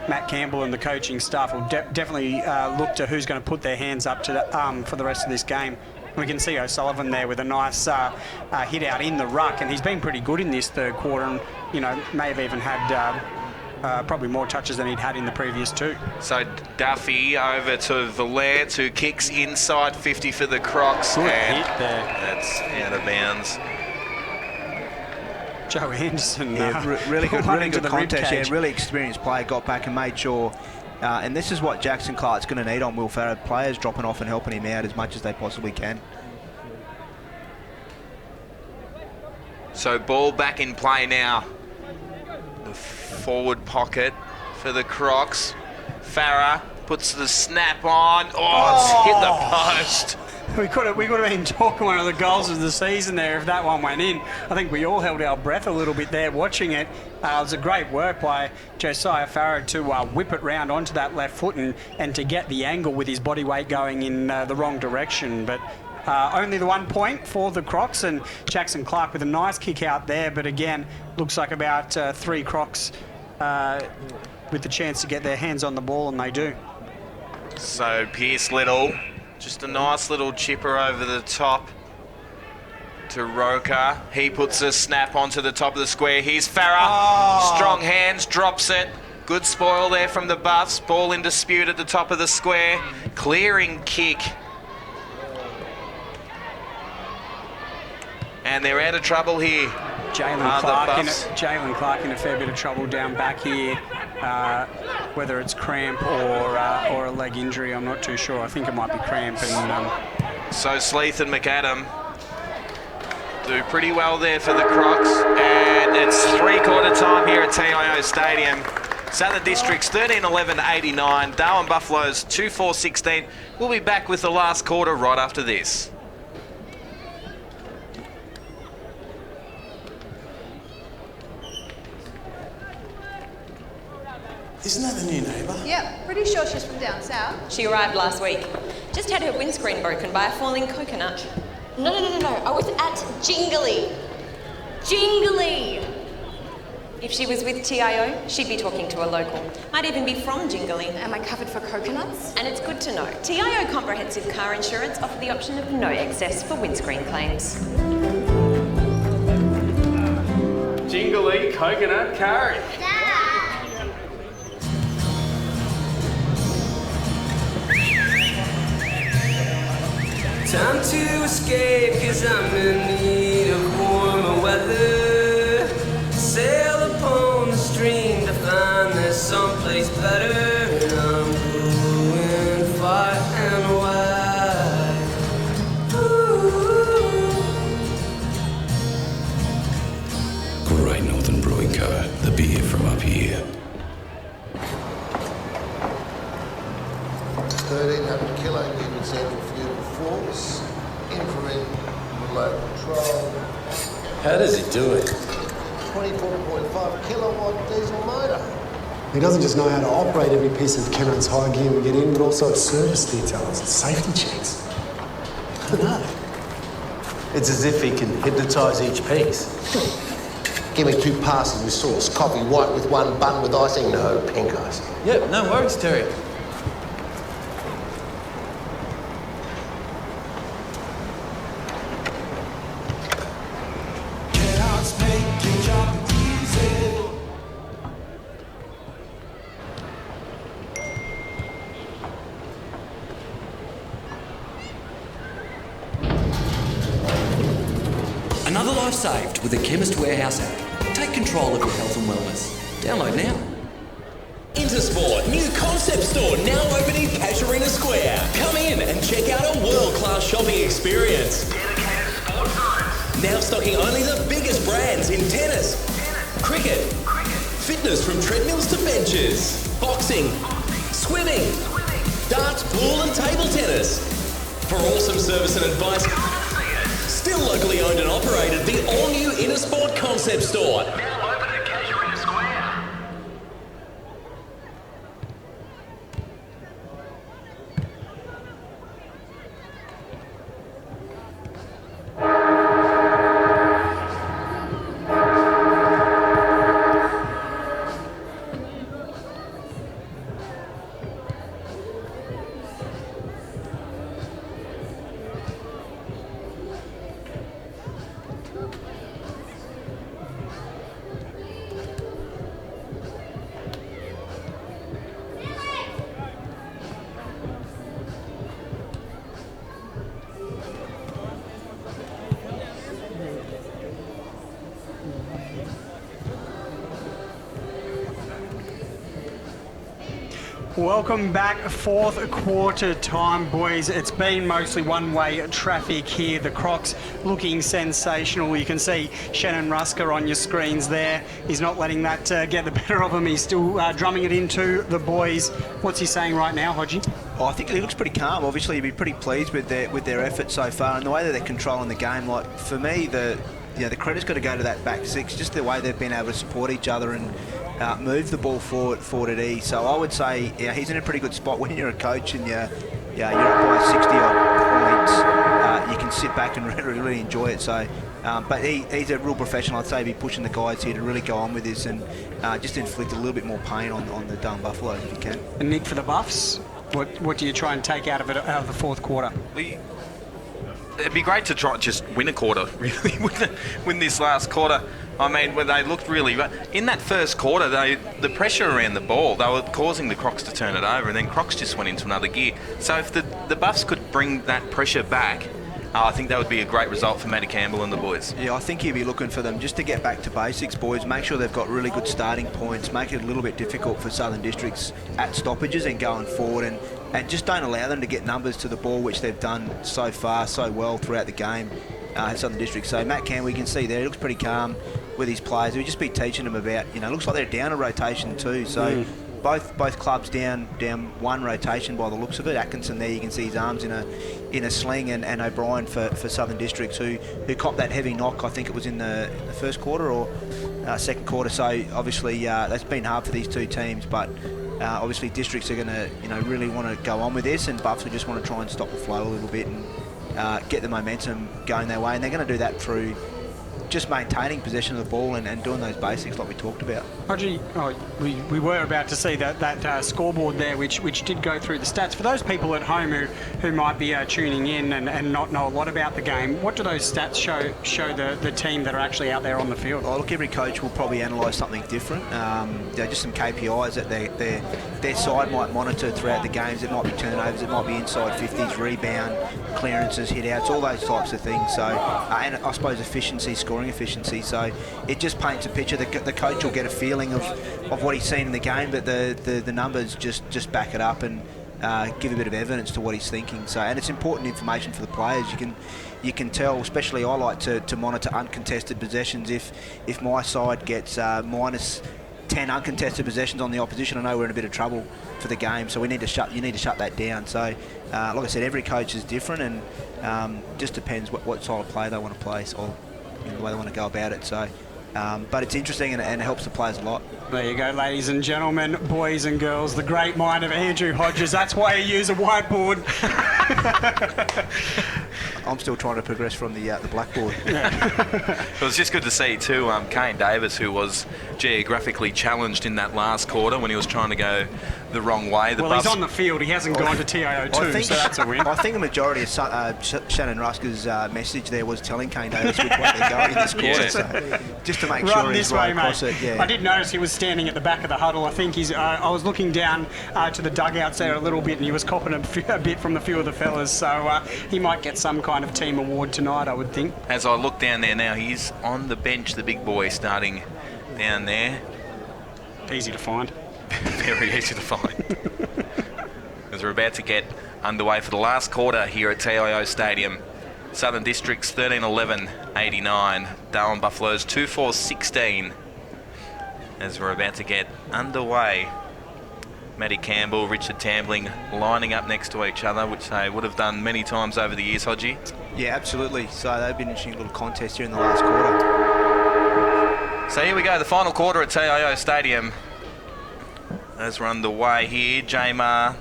Matt Campbell and the coaching staff will definitely look to who's going to put their hands up to for the rest of this game. We can see O'Sullivan there with a nice hit out in the ruck, and he's been pretty good in this third quarter, and may have even had probably more touches than he'd had in the previous two. So Duffy over to Valance, who kicks inside 50 for the Crocs. Good and hit there. That's out of bounds. Joe Anderson, really good the contest. ribcage. Yeah, really experienced player, got back and made sure. And this is what Jackson Clark's going to need on Will Farrah. Players dropping off and helping him out as much as they possibly can. So ball back in play now. The forward pocket for the Crocs. Farrah puts the snap on. It's hit the post. We could have been talking one of the goals of the season there if that one went in. I think we all held our breath a little bit there watching it. It was a great work by Josiah Farrah to whip it round onto that left foot and to get the angle with his body weight going in the wrong direction. But only the 1 point for the Crocs, and Jackson Clark with a nice kick out there. But again, looks like about 3 Crocs with the chance to get their hands on the ball, and they do. So Pierce Little, just a nice little chipper over the top to Roker. He puts a snap onto the top of the square. Here's Farrah. Strong hands, drops it. Good spoil there from the Buffs. Ball in dispute at the top of the square. Clearing kick. And they're out of trouble here. Jalen Clark in a fair bit of trouble down back here. Whether it's cramp or a leg injury, I'm not too sure. I think it might be cramp. And so Sleeth and McAdam do pretty well there for the Crocs, and it's 3/4 time here at TIO Stadium. Southern Districts 13-11-89, Darwin Buffaloes 2-4-16. We'll be back with the last quarter right after this. Isn't that the new neighbour? Yep, pretty sure she's from down south. She arrived last week. Just had her windscreen broken by a falling coconut. No. I was at Jingly. Jingly! If she was with TIO, she'd be talking to a local. Might even be from Jingly. Am I covered for coconuts? And it's good to know. TIO Comprehensive Car Insurance offer the option of no excess for windscreen claims. Jingly coconut curry. escape, cause I'm in need of warmer weather. Sail upon the stream to find there's someplace better. And I'm going far and wide. Ooh. Great Northern Brewing Co., the beer from up here. 1300 kilonewton centrifugal force, infrared remote control, How does he do it? 24.5 kilowatt diesel motor. He doesn't just know how to operate every piece of Kennard's high gear we get in, but also its service details, its safety checks. I don't know. It's as if he can hypnotise each piece. Give me 2 passes with sauce, coffee white with 1 bun with icing, no pink icing. Yep, no worries, Terry. Another life saved with the Chemist Warehouse app. Take control of your health and wellness. Download now. Intersport, new concept store now open in Casuarina Square. Come in and check out a world-class shopping experience. Dedicated sport times. Now stocking only the biggest brands in tennis, cricket, fitness from treadmills to benches, boxing, swimming, darts, pool and table tennis. For awesome service and advice, still locally owned and operated, the all-new Intersport concept store. Now open at Casuarina Square. Welcome back, 4th quarter time, boys. It's been mostly one-way traffic here. The Crocs looking sensational. You can see Shannon Rusker on your screens there. He's not letting that get the better of him. He's still drumming it into the boys. What's he saying right now, Hodgie? Oh, I think he looks pretty calm. Obviously, he'd be pretty pleased with their effort so far and the way that they're controlling the game. Like, for me, the credit's got to go to that back six, just the way they've been able to support each other and move the ball forward at ease. So I would say he's in a pretty good spot when you're a coach and you're up by 60 odd points. You can sit back and really enjoy it. So, but he's a real professional. I'd say he'd be pushing the guys here to really go on with this and just inflict a little bit more pain on the Darwin Buffaloes if you can. And Nick, for the Buffs, what do you try and take out of the 4th quarter? It'd be great to try just win a quarter, really, win this last quarter. I mean, when they looked really... In that first quarter, the pressure around the ball, they were causing the Crocs to turn it over, and then Crocs just went into another gear. So if the Buffs could bring that pressure back, I think that would be a great result for Matty Campbell and the boys. Yeah, I think he'd be looking for them just to get back to basics, boys. Make sure they've got really good starting points, make it a little bit difficult for Southern Districts at stoppages and going forward, and just don't allow them to get numbers to the ball, which they've done so far so well throughout the game at Southern District. So Matt Campbell, you can see there, he looks pretty calm with his players. We'll just be teaching them about, looks like they're down a rotation too. So both clubs down one rotation by the looks of it. Atkinson there, you can see his arms in a sling, and O'Brien for Southern Districts who copped that heavy knock. I think it was in the first quarter or second quarter. So obviously that's been hard for these two teams, but obviously Districts are going to really want to go on with this, and Buffs will just want to try and stop the flow a little bit and get the momentum going their way, and they're going to do that through just maintaining possession of the ball and doing those basics like we talked about. Hodgie, we were about to see that scoreboard there, which did go through the stats. For those people at home who might be tuning in and not know a lot about the game, what do those stats show the team that are actually out there on the field? Oh, look, every coach will probably analyse something different. Just some KPIs that their side might monitor throughout the games. It might be turnovers, it might be inside 50s, rebound, clearances, hit-outs, all those types of things. So, and I suppose efficiency, scoring efficiency. So it just paints a picture. The coach will get a feeling of what he's seen in the game, but the numbers just back it up and give a bit of evidence to what he's thinking. So, and it's important information for the players. You can tell, especially I like to monitor uncontested possessions. If my side gets minus 10 uncontested possessions on the opposition, I know we're in a bit of trouble for the game. So you need to shut that down. So, like I said, every coach is different, and just depends what style of play they want to play, or the way they want to go about it. So, but it's interesting and it helps the players a lot. There you go, ladies and gentlemen, boys and girls, the great mind of Andrew Hodges. That's why you use a whiteboard. I'm still trying to progress from the blackboard. It was just good to see too, Kane Davis, who was geographically challenged in that last quarter when he was trying to go the wrong way. He's on the field. He hasn't gone to TIO 2, so that's a win. I think a majority of Shannon Rusker's message there was telling Kane Davis which way they're going in this quarter. Yeah. So just to make sure he's right across it. Yeah. I did notice he was standing at the back of the huddle. I think I was looking down to the dugouts there a little bit, and he was copping a bit from a few of the fellas. So he might get some kind of team award tonight, I would think. As I look down there now, he's on the bench, the big boy, starting down there. Easy to find. Very easy to find. As we're about to get underway for the last quarter here at TIO Stadium. Southern Districts 13-11-89. Darwin Buffaloes 2-4-16. As we're about to get underway. Matty Campbell, Richard Tambling lining up next to each other, which they would have done many times over the years, Hodgie. Yeah, absolutely. So they've been an interesting little contest here in the last quarter. So here we go, the final quarter at TIO Stadium. As we're underway here, Jamar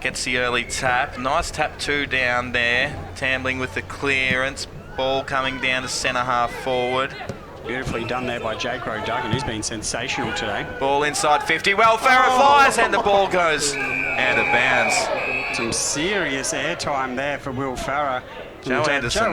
gets the early tap. Nice tap 2 down there. Tambling with the clearance. Ball coming down to centre half forward. Beautifully done there by Jake Duggan. He's been sensational today. Ball inside 50. Well, Farah flies and the ball goes out of bounds. Some serious airtime there for Will Farah. Joe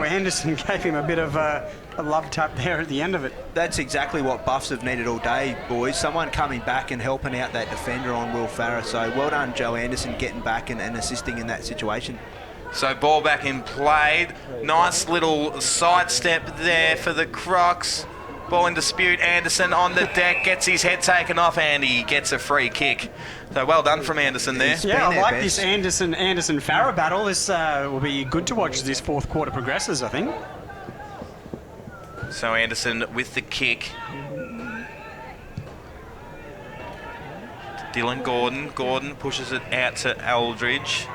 Anderson gave him a bit of a love tap there at the end of it. That's exactly what Buffs have needed all day, boys. Someone coming back and helping out that defender on Will Farah. So well done, Joe Anderson, getting back and assisting in that situation. So ball back in play. Nice little sidestep there for the Crocs. Ball in dispute. Anderson on the deck, gets his head taken off, and he gets a free kick. So well done from Anderson there. Yeah, I like this Anderson Farah battle. This will be good to watch as this fourth quarter progresses, I think. So Anderson with the kick. Dylan Gordon. Gordon pushes it out to Aldridge.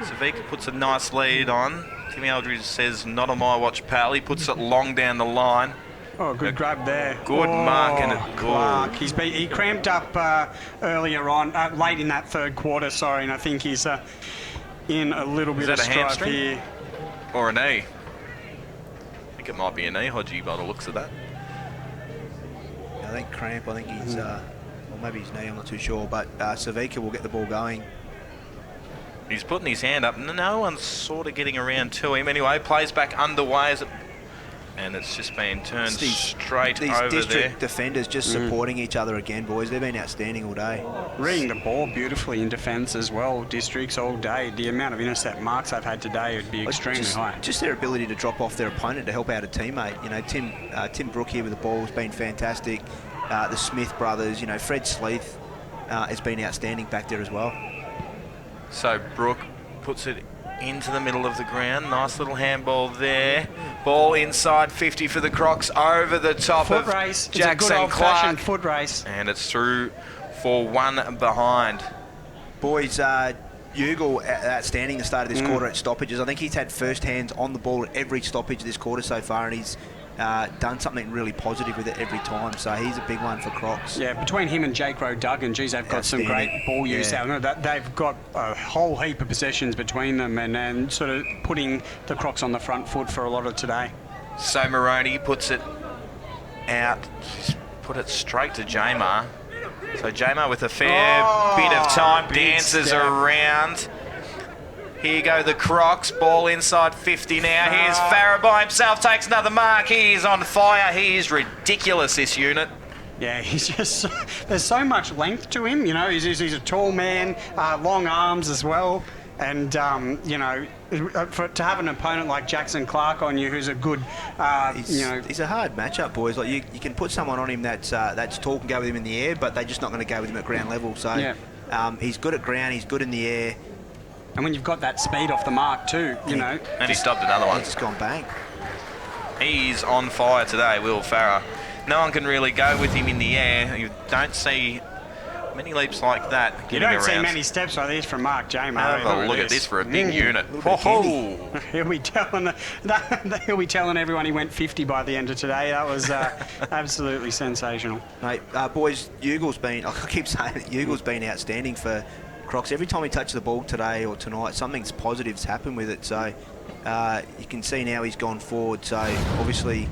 Savika puts a nice lead on. Timmy Aldridge says, not on my watch, pal. He puts it long down the line. Oh, good grab there. Good mark and a Clark. He cramped up earlier on, late in that third quarter, sorry, and I think he's in a little bit of strife here. Or a knee? I think it might be a knee, Hodgie, by the looks of that. I think cramp. I think he's, or maybe his knee, I'm not too sure, but Savika will get the ball going. He's putting his hand up. No one's sort of getting around to him. Anyway, plays back underway. And it's just been turned straight over there. These district defenders just supporting each other again, boys. They've been outstanding all day. Reading the ball beautifully in defence as well. Districts all day. The amount of intercept marks they've had today would be extremely high. Just their ability to drop off their opponent to help out a teammate. You know, Tim Brook here with the ball has been fantastic. The Smith brothers, you know, Fred Sleeth has been outstanding back there as well. So Brook puts it into the middle of the ground. Nice little handball there. Ball inside 50 for the Crocs over the top of race. Jackson it's a good Clark. Foot race. And it's through for one behind. Boys, Ugle outstanding the start of this quarter at stoppages. I think he's had first hands on the ball at every stoppage this quarter so far, and he's done something really positive with it every time. So he's a big one for Crocs. Yeah, between him and Jake Duggan, geez, they've got some great ball use out. They've got a whole heap of possessions between them and sort of putting the Crocs on the front foot for a lot of today. So Moroney puts it out, put it straight to Jamar. So Jamar with a fair bit of time, dances around. Here go the Crocs, ball inside 50 now. Here's Farah by himself, takes another mark. He is on fire. He is ridiculous, this unit. Yeah, he's just, there's so much length to him, you know, he's a tall man, long arms as well. And, you know, to have an opponent like Jackson Clark on you who's a good, He's a hard matchup, boys. Like you can put someone on him that's tall, can go with him in the air, but they're just not going to go with him at ground level. So he's good at ground, he's good in the air. And when you've got that speed off the mark too, you know. And he stopped another one. He's just gone bang. He's on fire today, Will Farah. No one can really go with him in the air. You don't see many leaps like that. You don't see many steps like this from Mark Jamar. Have a look at this for a big unit. He'll be telling everyone he went 50 by the end of today. That was absolutely sensational. Mate, boys, Ugel's been, I keep saying it, Ugel's been outstanding for Crocs. Every time he touches the ball today or tonight, something's positive's happened with it. So you can see now he's gone forward. So obviously,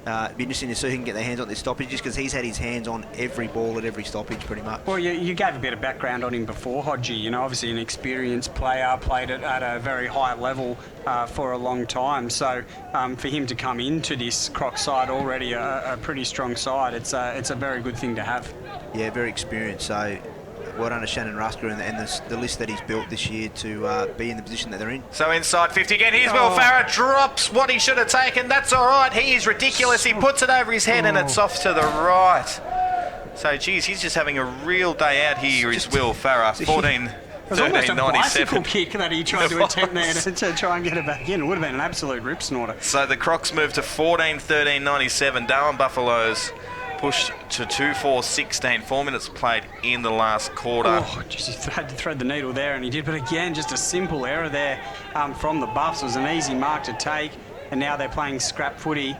it'd be interesting to see who can get their hands on this stoppage, just because he's had his hands on every ball at every stoppage pretty much. Well, you gave a bit of background on him before, Hodgie. You know, obviously an experienced player, played it at a very high level for a long time. So for him to come into this Croc side already a pretty strong side, it's a very good thing to have. Yeah, very experienced. So well done to Shannon Rusker and the list that he's built this year to be in the position that they're in. So inside 50 again. Here's Will Farah, drops what he should have taken. That's all right. He is ridiculous. He puts it over his head and it's off to the right. So, geez, he's just having a real day out here. Is Will Farah, 14. It was almost a bicycle kick that he tried to attempt there to try and get it back in. It would have been an absolute rip snorter. So the Crocs move to 14-13-97. Darwin Buffaloes pushed to 2-4-16. 4 minutes played in the last quarter. Oh, geez, he had to thread the needle there, and he did. But again, just a simple error there from the Buffs. It was an easy mark to take, and now they're playing scrap footy.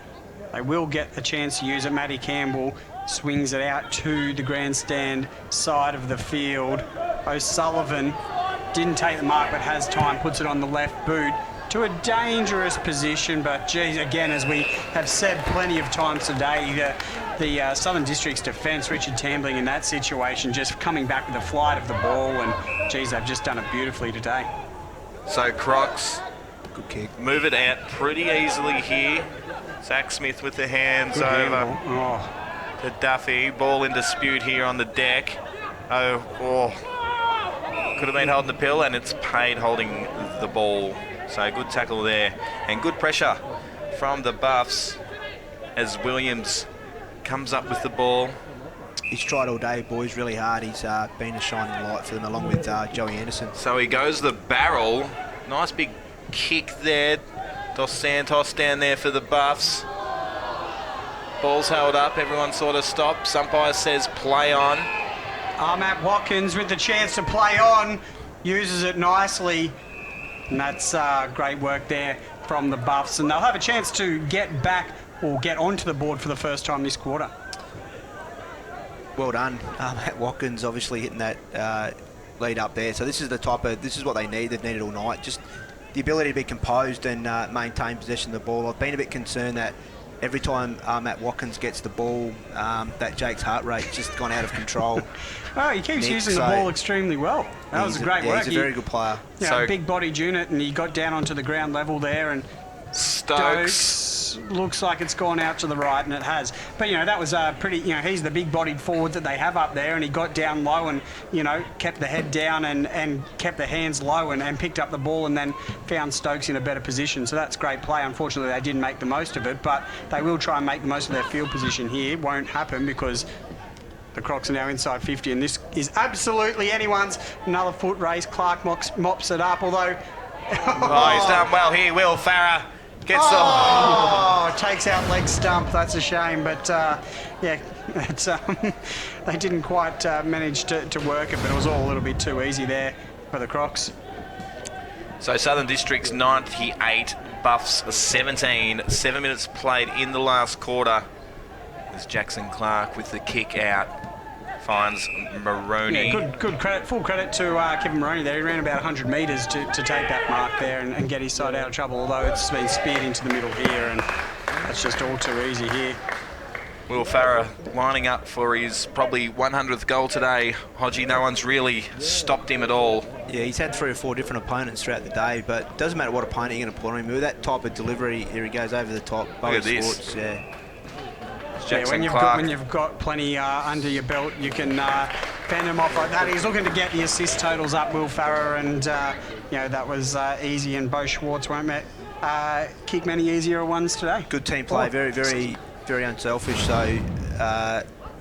They will get a chance to use it. Matty Campbell swings it out to the grandstand side of the field. O'Sullivan didn't take the mark, but has time, puts it on the left boot to a dangerous position. But geez, again, as we have said plenty of times today, the Southern District's defence, Richard Tambling in that situation, just coming back with the flight of the ball, and geez, they've just done it beautifully today. So Crocs, good kick, move it out pretty easily here. Zach Smith with the hands Good over to Duffy. Ball in dispute here on the deck. Could have been holding the pill, and it's Payne holding the ball. So good tackle there, and good pressure from the Buffs as Williams comes up with the ball. He's tried all day, boys, really hard. He's been a shining light for them, along with Joey Anderson. So he goes the barrel. Nice big kick there. Dos Santos down there for the Buffs. Ball's held up. Everyone sort of stops. Umpire says play on. Matt Watkins with the chance to play on. Uses it nicely. And that's great work there from the Buffs. And they'll have a chance to get back or get onto the board for the first time this quarter. Well done. Matt Watkins obviously hitting that lead up there. So this is what they need. They've needed all night. Just the ability to be composed and maintain possession of the ball. I've been a bit concerned that every time Matt Watkins gets the ball, that Jake's heart rate's just gone out of control. Oh, he keeps using the ball extremely well. That was a great work. He's a very good player. Yeah, big-bodied unit, and he got down onto the ground level there, and Stokes looks like it's gone out to the right, and it has. But, that was pretty, he's the big-bodied forward that they have up there, and he got down low and, kept the head down and kept the hands low and picked up the ball and then found Stokes in a better position. So that's great play. Unfortunately, they didn't make the most of it, but they will try and make the most of their field position here. It won't happen because the Crocs are now inside 50, and this is absolutely anyone's. Another foot race. Clark mops it up, although... he's done well here. Will Farah gets takes out leg stump. That's a shame, but they didn't quite manage to work it, but it was all a little bit too easy there for the Crocs. So Southern District's 98, Buffs 17. 7 minutes played in the last quarter. As Jackson Clark with the kick out finds Maroney. Yeah, good credit, full credit to Kevin Maroney there. He ran about 100 metres to take that mark there and get his side out of trouble, although it's been speared into the middle here. And That's just all too easy here. Will Farah lining up for his probably 100th goal today. Hodgie, no one's really stopped him at all. Yeah, he's had 3 or 4 different opponents throughout the day, but it doesn't matter what opponent you're going to put on him. With that type of delivery, here he goes over the top. Look at this. Sports, yeah. Jackson when Clark. when you've got plenty under your belt, you can fend him off like that. He's looking to get the assist totals up, Will Farah, and that was easy. And Bo Schwartz won't kick many easier ones today. Good team play, very, very, very unselfish. So,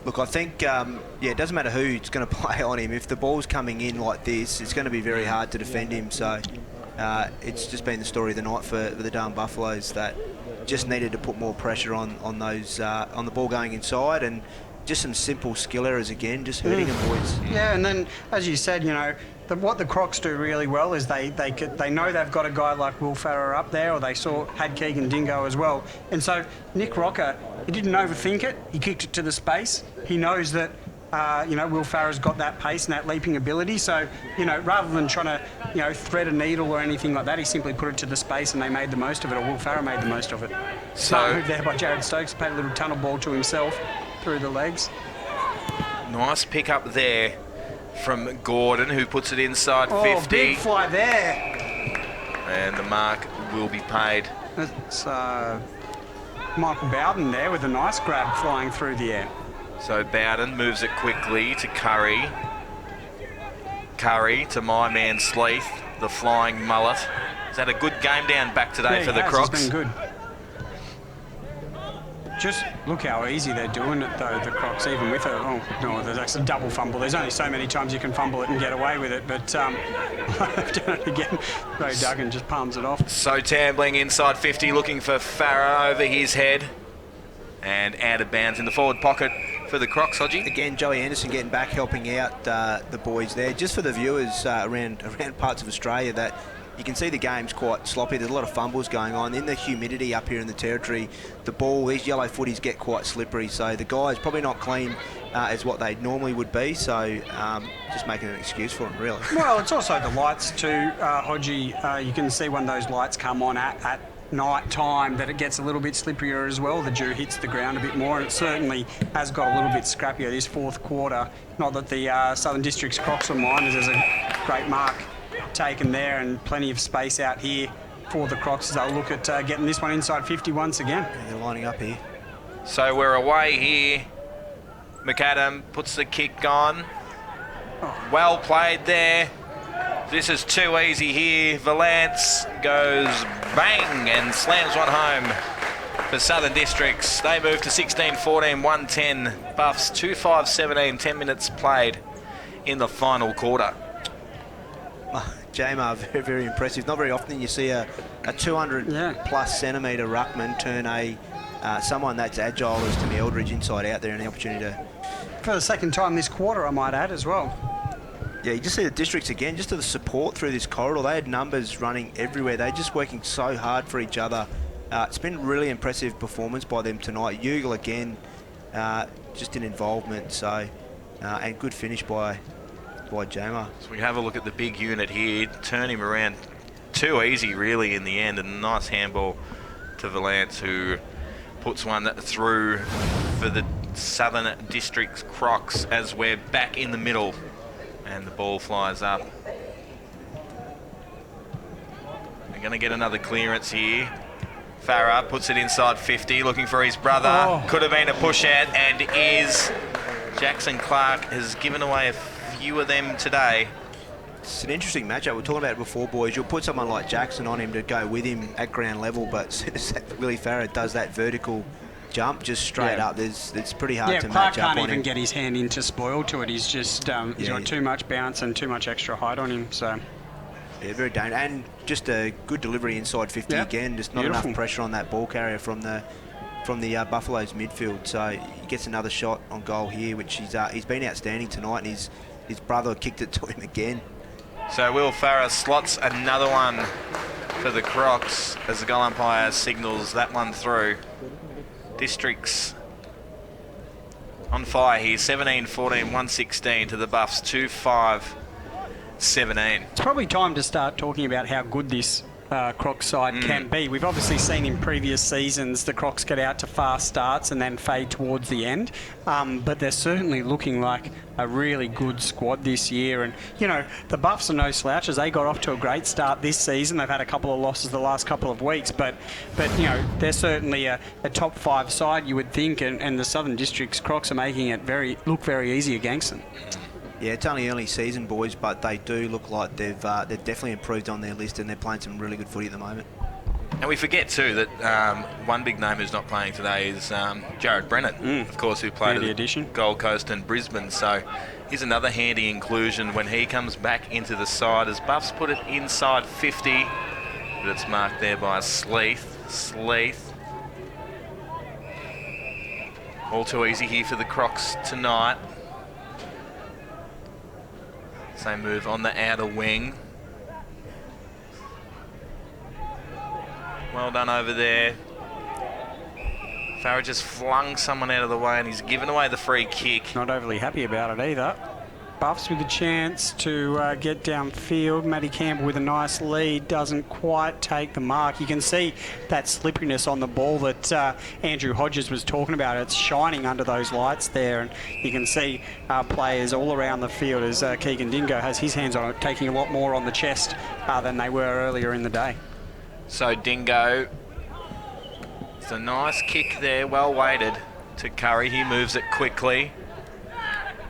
look, I think, it doesn't matter who's going to play on him. If the ball's coming in like this, it's going to be very hard to defend him. So, it's just been the story of the night for the Darwin Buffaloes that just needed to put more pressure on those on the ball going inside, and just some simple skill errors again, just hurting them, boys. Yeah, and then as you said, what the Crocs do really well is they know they've got a guy like Will Farah up there, or they had Keegan Dingo as well, and so Nick Rocker, he didn't overthink it. He kicked it to the space. He knows that. Will Farah's got that pace and that leaping ability. So, rather than trying to, thread a needle or anything like that, he simply put it to the space and they made the most of it, or Will Farah made the most of it. Smart move there by Jared Stokes, paid a little tunnel ball to himself through the legs. Nice pick up there from Gordon, who puts it inside 50. Big fly there. And the mark will be paid. That's Michael Bowden there with a nice grab flying through the air. So Bowden moves it quickly to Curry. Curry to my man Sleeth, the flying mullet. He's had a good game down back today for the Crocs. It's been good. Just look how easy they're doing it, though, the Crocs, even with it. Oh, no, there's actually a double fumble. There's only so many times you can fumble it and get away with it, but I've done it again. Ray Duggan just palms it off. So Tambling inside 50, looking for Farah over his head. And out of bounds in the forward pocket for the Crocs, Hodgie. Again, Joey Anderson getting back, helping out the boys there. Just for the viewers around parts of Australia, that you can see the game's quite sloppy. There's a lot of fumbles going on. In the humidity up here in the territory, the ball, these yellow footies get quite slippery. So the guys probably not clean as what they normally would be. So just making an excuse for them, really. Well, it's also the lights too, Hodgie. You can see when those lights come on at night time that it gets a little bit slipperier as well. The dew hits the ground a bit more, and it certainly has got a little bit scrappier this fourth quarter. Not that the Southern District's Crocs are minders. There's a great mark taken there and plenty of space out here for the Crocs as they'll look at getting this one inside 50 once again. Yeah, they're lining up here. So we're away here. McAdam puts the kick on. Well played there. This is too easy here. Valance goes bang and slams one home for Southern Districts. They move to 16-14, 110. Buffs 2-5-17, 10 minutes played in the final quarter. Jamar, very, very impressive. Not very often you see a 200 plus centimetre ruckman turn someone that's agile as Timmy Eldridge inside out there, and the opportunity to... For the second time this quarter, I might add, as well. Yeah, you just see the Districts again, just to the support through this corridor. They had numbers running everywhere. They're just working so hard for each other. It's been a really impressive performance by them tonight. Ugle again, just in involvement. So, and good finish by Jamar. So we have a look at the big unit here. Turn him around too easy, really, in the end. And a nice handball to Valance, who puts one through for the Southern Districts Crocs as we're back in the middle. And the ball flies up. We're going to get another clearance here. Farah puts it inside 50, looking for his brother. Oh. Could have been a push out, and is. Jackson Clark has given away a few of them today. It's an interesting matchup. We were talking about it before, boys. You'll put someone like Jackson on him to go with him at ground level, but as soon as Willie Farah does that vertical jump just straight up, it's pretty hard to Clark match up on him. can't even get his hand in to spoil to it. He's just he's got too much bounce and too much extra height on him. So yeah, very dangerous, and just a good delivery inside 50 again. Just not enough pressure on that ball carrier from the Buffaloes midfield. So he gets another shot on goal here, which he's been outstanding tonight, and his brother kicked it to him again. So Will Farah slots another one for the Crocs as the goal umpire signals that one through. Districts on fire here, 17-14, 116 to the Buffs, 2-5-17. it's probably time to start talking about how good this Crocs side can be. We've obviously seen in previous seasons the Crocs get out to fast starts and then fade towards the end, but they're certainly looking like a really good squad this year. And, you know, the Buffs are no slouches. They got off to a great start this season. They've had a couple of losses the last couple of weeks, but you know, they're certainly a top 5 side, you would think, and the Southern District's Crocs are making it look very easy against them. Yeah, it's only early season, boys, but they do look like they've definitely improved on their list, and they're playing some really good footy at the moment. And we forget too that one big name who's not playing today is Jared Brennan, of course, who played at Gold Coast and Brisbane. So he's another handy inclusion when he comes back into the side, as Buffs put it inside 50, but it's marked there by Sleeth. All too easy here for the Crocs tonight. Same move on the outer wing. Well done over there. Farah just flung someone out of the way and he's given away the free kick. Not overly happy about it either. Buffs with a chance to get downfield. Matty Campbell with a nice lead, doesn't quite take the mark. You can see that slipperiness on the ball that Andrew Hodges was talking about. It's shining under those lights there, and you can see players all around the field as Keegan Dingo has his hands on it, taking a lot more on the chest than they were earlier in the day. So Dingo, it's a nice kick there, well weighted to Curry. He moves it quickly.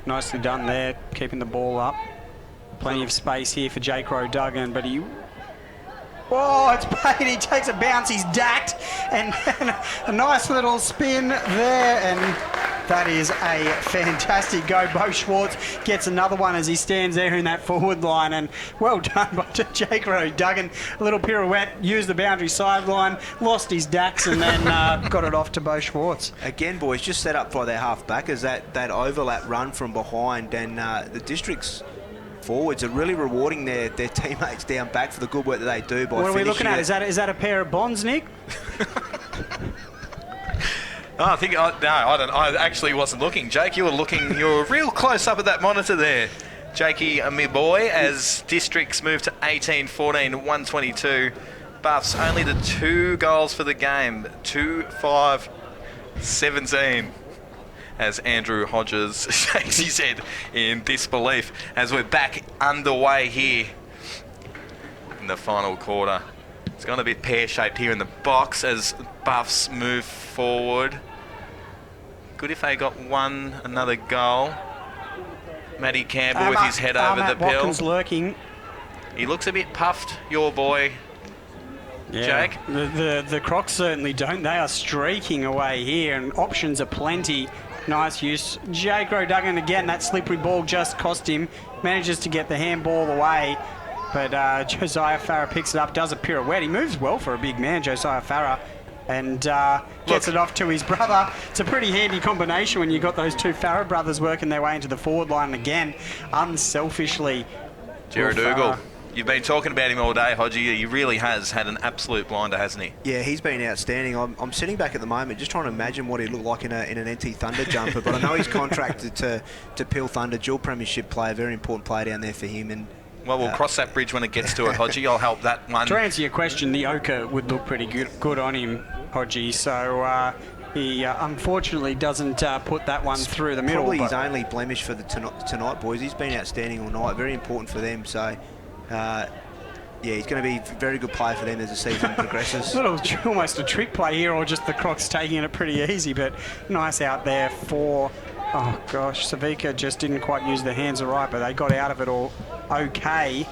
Nicely done there, keeping the ball up. Plenty of space here for Jake Rowe-Duggan, but he... Oh, it's paid. He takes a bounce. He's dacked. And a nice little spin there. And that is a fantastic go. Bo Schwartz gets another one as he stands there in that forward line. And well done by Jake Rowe-Duggan. A little pirouette, used the boundary sideline, lost his dacks, and then got it off to Bo Schwartz. Again, boys, just set up for their half-back as that overlap run from behind. And the District's forwards are really rewarding their teammates down back for the good work that they do. By what are we looking at? Is that a pair of bonds, Nick? I don't. I actually wasn't looking. Jake, you were real close up at that monitor there. Jakey, my boy, as Districts move to 18-14, 122. Buffs only the 2 goals for the game, 2-5-17. As Andrew Hodges shakes his head in disbelief as we're back underway here in the final quarter. It's going to be pear-shaped here in the box as Buffs move forward. Good if they got another goal. Matty Campbell with his head over the pill. Watkins lurking. He looks a bit puffed, your boy. Yeah. Jake. The Crocs certainly don't. They are streaking away here, and options are plenty. Nice use. Jake Rowe-Duggan again, that slippery ball just cost him. Manages to get the handball away, but Josiah Farah picks it up, does a pirouette. He moves well for a big man, Josiah Farah, and gets it off to his brother. It's a pretty handy combination when you've got those 2 Farah brothers working their way into the forward line again, unselfishly. Jared Ugle. You've been talking about him all day, Hodgie. He really has had an absolute blinder, hasn't he? Yeah, he's been outstanding. I'm sitting back at the moment just trying to imagine what he'd look like in an NT Thunder jumper, but I know he's contracted to Peel Thunder, dual premiership player, very important player down there for him. And well, we'll cross that bridge when it gets to it, Hodgie. I'll help that one. To answer your question, the ochre would look pretty good on him, Hodgie, so... he unfortunately doesn't put that one through the middle. Probably his only blemish for the tonight, boys. He's been outstanding all night, very important for them, so... yeah, he's going to be a very good player for them as the season progresses. Almost a trick play here, or just the Crocs taking it pretty easy, but nice out there for... Oh, gosh, Savika just didn't quite use the hands right, but they got out of it all okay.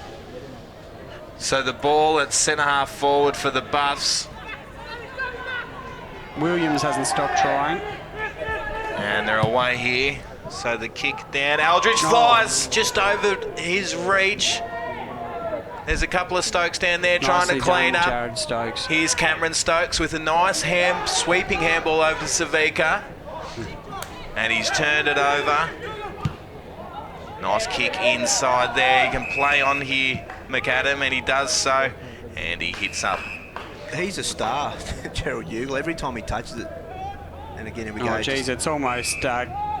So the ball at centre-half forward for the Buffs. Williams hasn't stopped trying. And they're away here. So the kick down. Aldridge flies just over his reach. There's a couple of Stokes down there trying to clean up. Jared Stokes. Here's Cameron Stokes with a nice sweeping handball over to Savika. And he's turned it over. Nice kick inside there. He can play on here, McAdam, and he does so. And he hits up. He's a star, Gerald Ugle. Every time he touches it. And again, here we go. Oh, geez, it's almost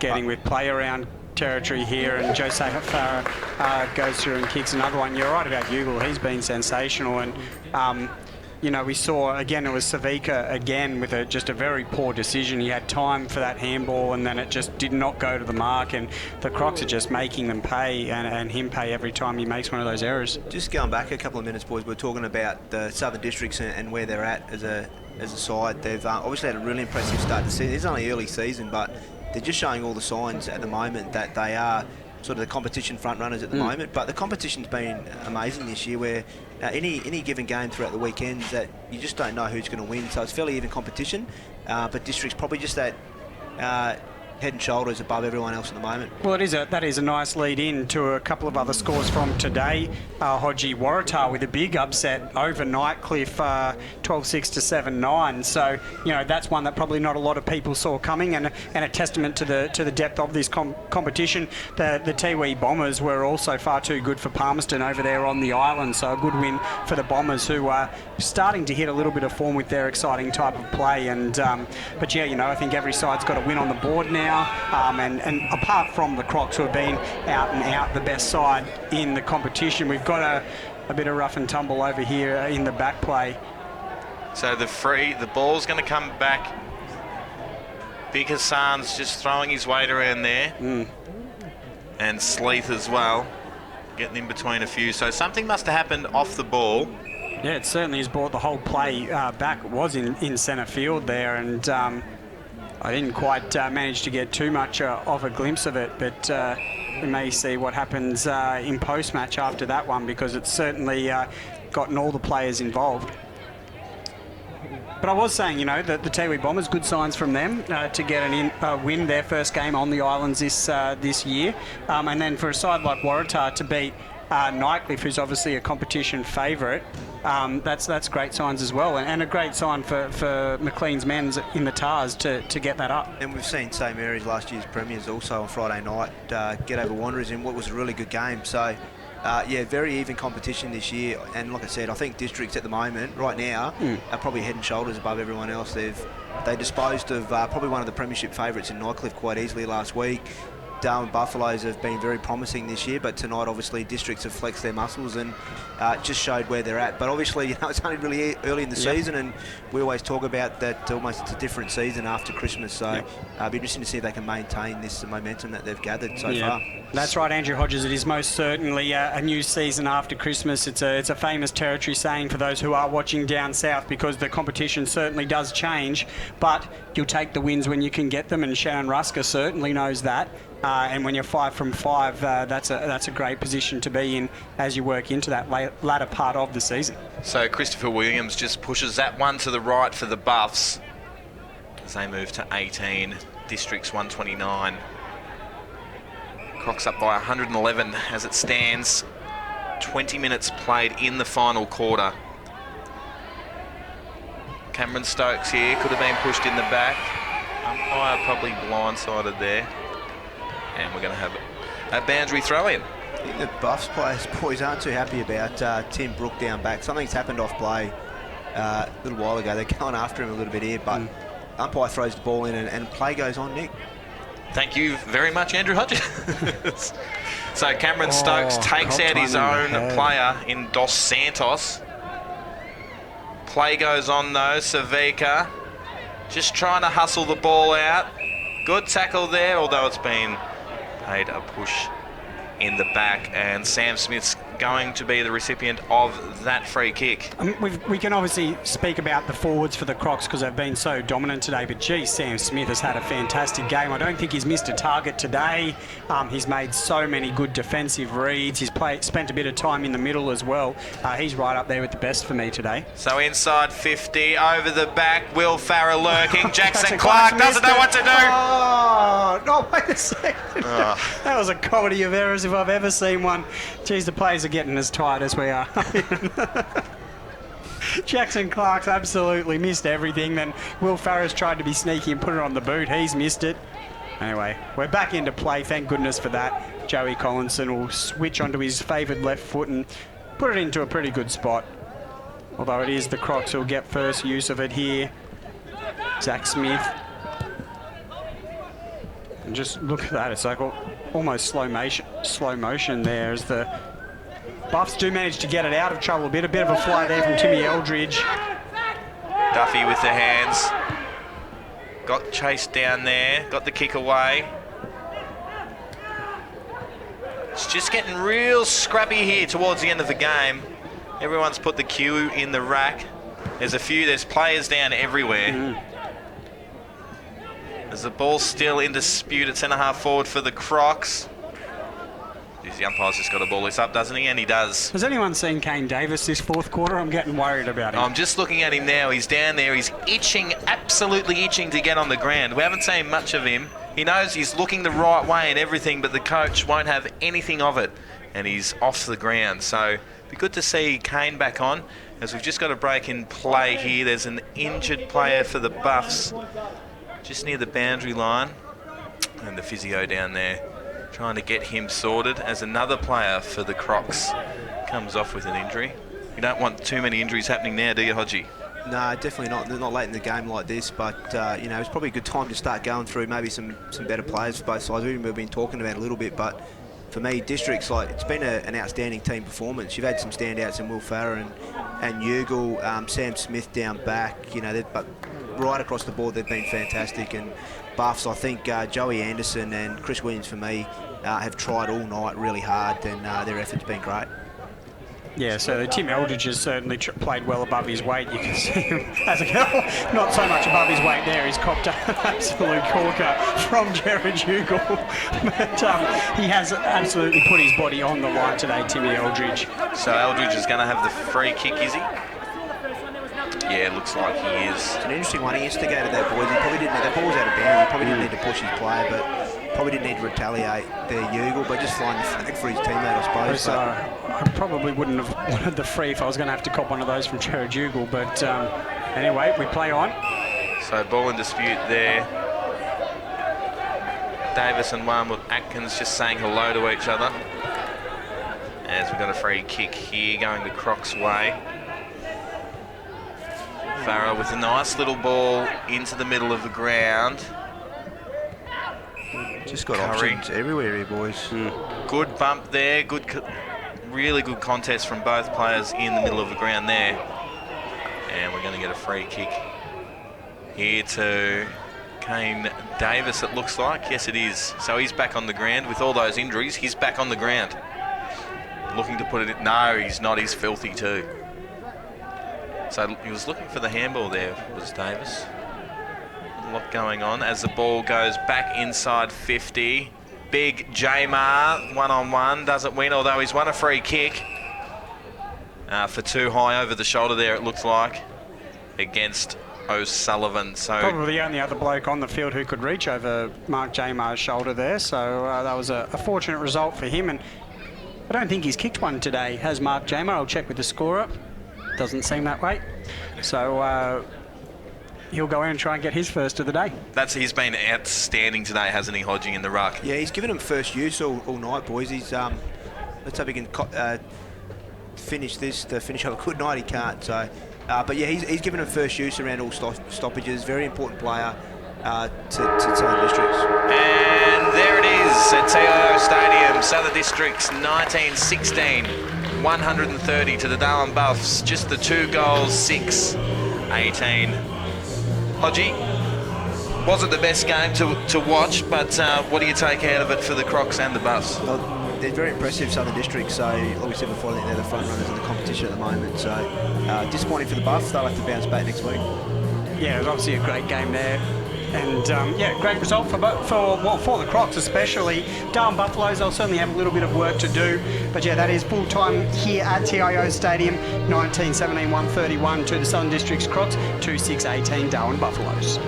getting with play around territory here, and Joseph Farah goes through and kicks another one. You're right about Ugle. He's been sensational, and you know, we saw again it was Savika again with just a very poor decision. He had time for that handball, and then it just did not go to the mark, and the Crocs are just making them pay, and him pay every time he makes one of those errors. Just going back a couple of minutes, boys, we're talking about the Southern Districts and where they're at as a side. They've obviously had a really impressive start to the season. It's only early season, but they're just showing all the signs at the moment that they are sort of the competition front runners at the moment. But the competition's been amazing this year, where any given game throughout the weekends that you just don't know who's going to win. So it's fairly even competition, but District's probably just that head and shoulders above everyone else at the moment. Well, that is a nice lead in to a couple of other scores from today. Hodgie Waratah with a big upset overnight, Cliff, 12-6 to 7-9. So, you know, that's one that probably not a lot of people saw coming, and a testament to the depth of this competition. The Tiwi Bombers were also far too good for Palmerston over there on the island, so a good win for the Bombers, who are starting to hit a little bit of form with their exciting type of play. And but yeah, you know, I think every side's got a win on the board now. And apart from the Crocs, who have been out and out the best side in the competition, we've got a bit of rough and tumble over here in the back play. So the ball's going to come back. Big Hassan's just throwing his weight around there. And Sleeth as well, getting in between a few. So something must have happened off the ball. Yeah, it certainly has brought the whole play back. It was in centre field there, and I didn't quite manage to get too much of a glimpse of it, but we may see what happens in post-match after that one, because it's certainly gotten all the players involved. But I was saying, you know, that the Tiwi Bombers, good signs from them to get a win, their first game on the islands this year. And then for a side like Waratah to beat Nightcliff, who's obviously a competition favourite, that's great signs as well, and a great sign for Maclean's men's in the Tars to get that up. And we've seen St Mary's, last year's premiers, also on Friday night get over Wanderers in what was a really good game. So yeah, very even competition this year, and like I said, I think Districts at the moment, right now, are probably head and shoulders above everyone else. They disposed of probably one of the premiership favourites in Nightcliff quite easily last week. Darwin Buffaloes have been very promising this year, but tonight obviously Districts have flexed their muscles and just showed where they're at. But obviously, you know, it's only really early in the season, and we always talk about that almost it's a different season after Christmas. So it'll be interesting to see if they can maintain this momentum that they've gathered so far. That's right, Andrew Hodges. It is most certainly a new season after Christmas. It's a famous territory saying for those who are watching down south, because the competition certainly does change, but you'll take the wins when you can get them, and Shannon Rusker certainly knows that. And when you're 5 from 5, that's a great position to be in as you work into that latter part of the season. So Christopher Williams just pushes that one to the right for the Buffs as they move to 18, Districts 129. Crocs up by 111 as it stands. 20 minutes played in the final quarter. Cameron Stokes here, could have been pushed in the back. Umpire probably blindsided there. And we're going to have a boundary throw in. I think the Buffs players, boys, aren't too happy about Tim Brook down back. Something's happened off play a little while ago. They're going after him a little bit here, but umpire throws the ball in and play goes on, Nick. Thank you very much, Andrew Hodges. So Cameron Stokes takes out his own player in Dos Santos. Play goes on though, Savika just trying to hustle the ball out. Good tackle there, although it's been paid a push in the back, and Sam Smith's going to be the recipient of that free kick. We can obviously speak about the forwards for the Crocs because they've been so dominant today, but gee, Sam Smith has had a fantastic game. I don't think he's missed a target today. He's made so many good defensive reads. He's spent a bit of time in the middle as well. He's right up there with the best for me today. So inside 50, over the back, Will Farah lurking. Jackson Clark doesn't know what to do. Oh, no, wait a second. That was a comedy of errors if I've ever seen one. Geez, the players are getting as tight as we are. Jackson Clark's absolutely missed everything. Then Will Farah's tried to be sneaky and put it on the boot. He's missed it. Anyway, we're back into play. Thank goodness for that. Joey Collinson will switch onto his favoured left foot and put it into a pretty good spot. Although it is the Crocs who'll get first use of it here. Zach Smith. And just look at that. It's like almost slow motion there as the Buffs do manage to get it out of trouble a bit. A bit of a fly there from Timmy Eldridge. Duffy with the hands. Got chased down there. Got the kick away. It's just getting real scrappy here towards the end of the game. Everyone's put the cue in the rack. There's players down everywhere. There's the ball still in dispute at centre-half forward for the Crocs. The umpire's just got to ball this up, doesn't he? And he does. Has anyone seen Kane Davis this fourth quarter? I'm getting worried about him. I'm just looking at him now. He's down there. He's itching, absolutely itching to get on the ground. We haven't seen much of him. He knows he's looking the right way and everything, but the coach won't have anything of it. And he's off the ground. So it'd be good to see Kane back on, as we've just got a break in play here. There's an injured player for the Buffs just near the boundary line. And the physio down there trying to get him sorted, as another player for the Crocs comes off with an injury. You don't want too many injuries happening now, do you, Hodgie? No, definitely not. They're not late in the game like this, but you know, it's probably a good time to start going through maybe some better players for both sides. We've been talking about it a little bit, but for me, District's it's been an outstanding team performance. You've had some standouts in Will Farrer and Ugle, Sam Smith down back. You know, but right across the board, they've been fantastic. And Buffs, I think Joey Anderson and Chris Williams, for me, have tried all night really hard, and their effort's been great. Yeah, so Tim Eldridge has certainly played well above his weight. You can see him as a girl, not so much above his weight there. He's copped an absolute corker from Jared Ugle. But he has absolutely put his body on the line today, Timmy Eldridge. So Eldridge is going to have the free kick, is he? Yeah, it looks like he is. It's an interesting one. He instigated that, boys. He probably didn't. That ball was out of bounds. He probably didn't need to push his player, but probably didn't need to retaliate there, Ugle, but just flying the flag for his teammate, I suppose. I probably wouldn't have wanted the free if I was going to have to cop one of those from Jared Ugle, but anyway, we play on. So ball in dispute there. Davis and Wormwood Atkins just saying hello to each other. As we've got a free kick here going the Crocs' way. Farrell with a nice little ball into the middle of the ground. Just got options everywhere here, boys. Good bump there. Really good contest from both players in the middle of the ground there. And we're going to get a free kick here to Kane Davis, it looks like. Yes, it is. So he's back on the ground with all those injuries. He's back on the ground. Looking to put it in. No, he's not. He's filthy too. So he was looking for the handball there, was Davis. A lot going on as the ball goes back inside 50. Big Jamar, one-on-one, doesn't win, although he's won a free kick for too high over the shoulder there, it looks like, against O'Sullivan. So probably the only other bloke on the field who could reach over Mark Jamar's shoulder there, so that was a fortunate result for him. And I don't think he's kicked one today, has Mark Jamar? I'll check with the scorer. Doesn't seem that way. So he'll go in and try and get his first of the day. He's been outstanding today, hasn't he, Hodgie, in the ruck? Yeah, he's given him first use all night, boys. He's let's hope he can finish this to finish up a good night. He can't. So, but yeah, he's given him first use around all stoppages. Very important player to Southern Districts. And there it is at TIO Stadium. Southern Districts 1916, 130 to the Darwin Buffs. Just the 2 goals, 6-18. Hodgie, wasn't the best game to watch, but what do you take out of it for the Crocs and the Buffs? Well, they're very impressive, Southern District, so like we said before, I think they're the front runners in the competition at the moment. So disappointing for the Buffs. They'll have to bounce back next week. Yeah, it was obviously a great game there. And yeah, great result for the Crocs especially. Darwin Buffaloes, they'll certainly have a little bit of work to do. But yeah, that is full time here at TIO Stadium. 19-17, 131 to the Southern Districts Crocs, 2-6-18 Darwin Buffaloes.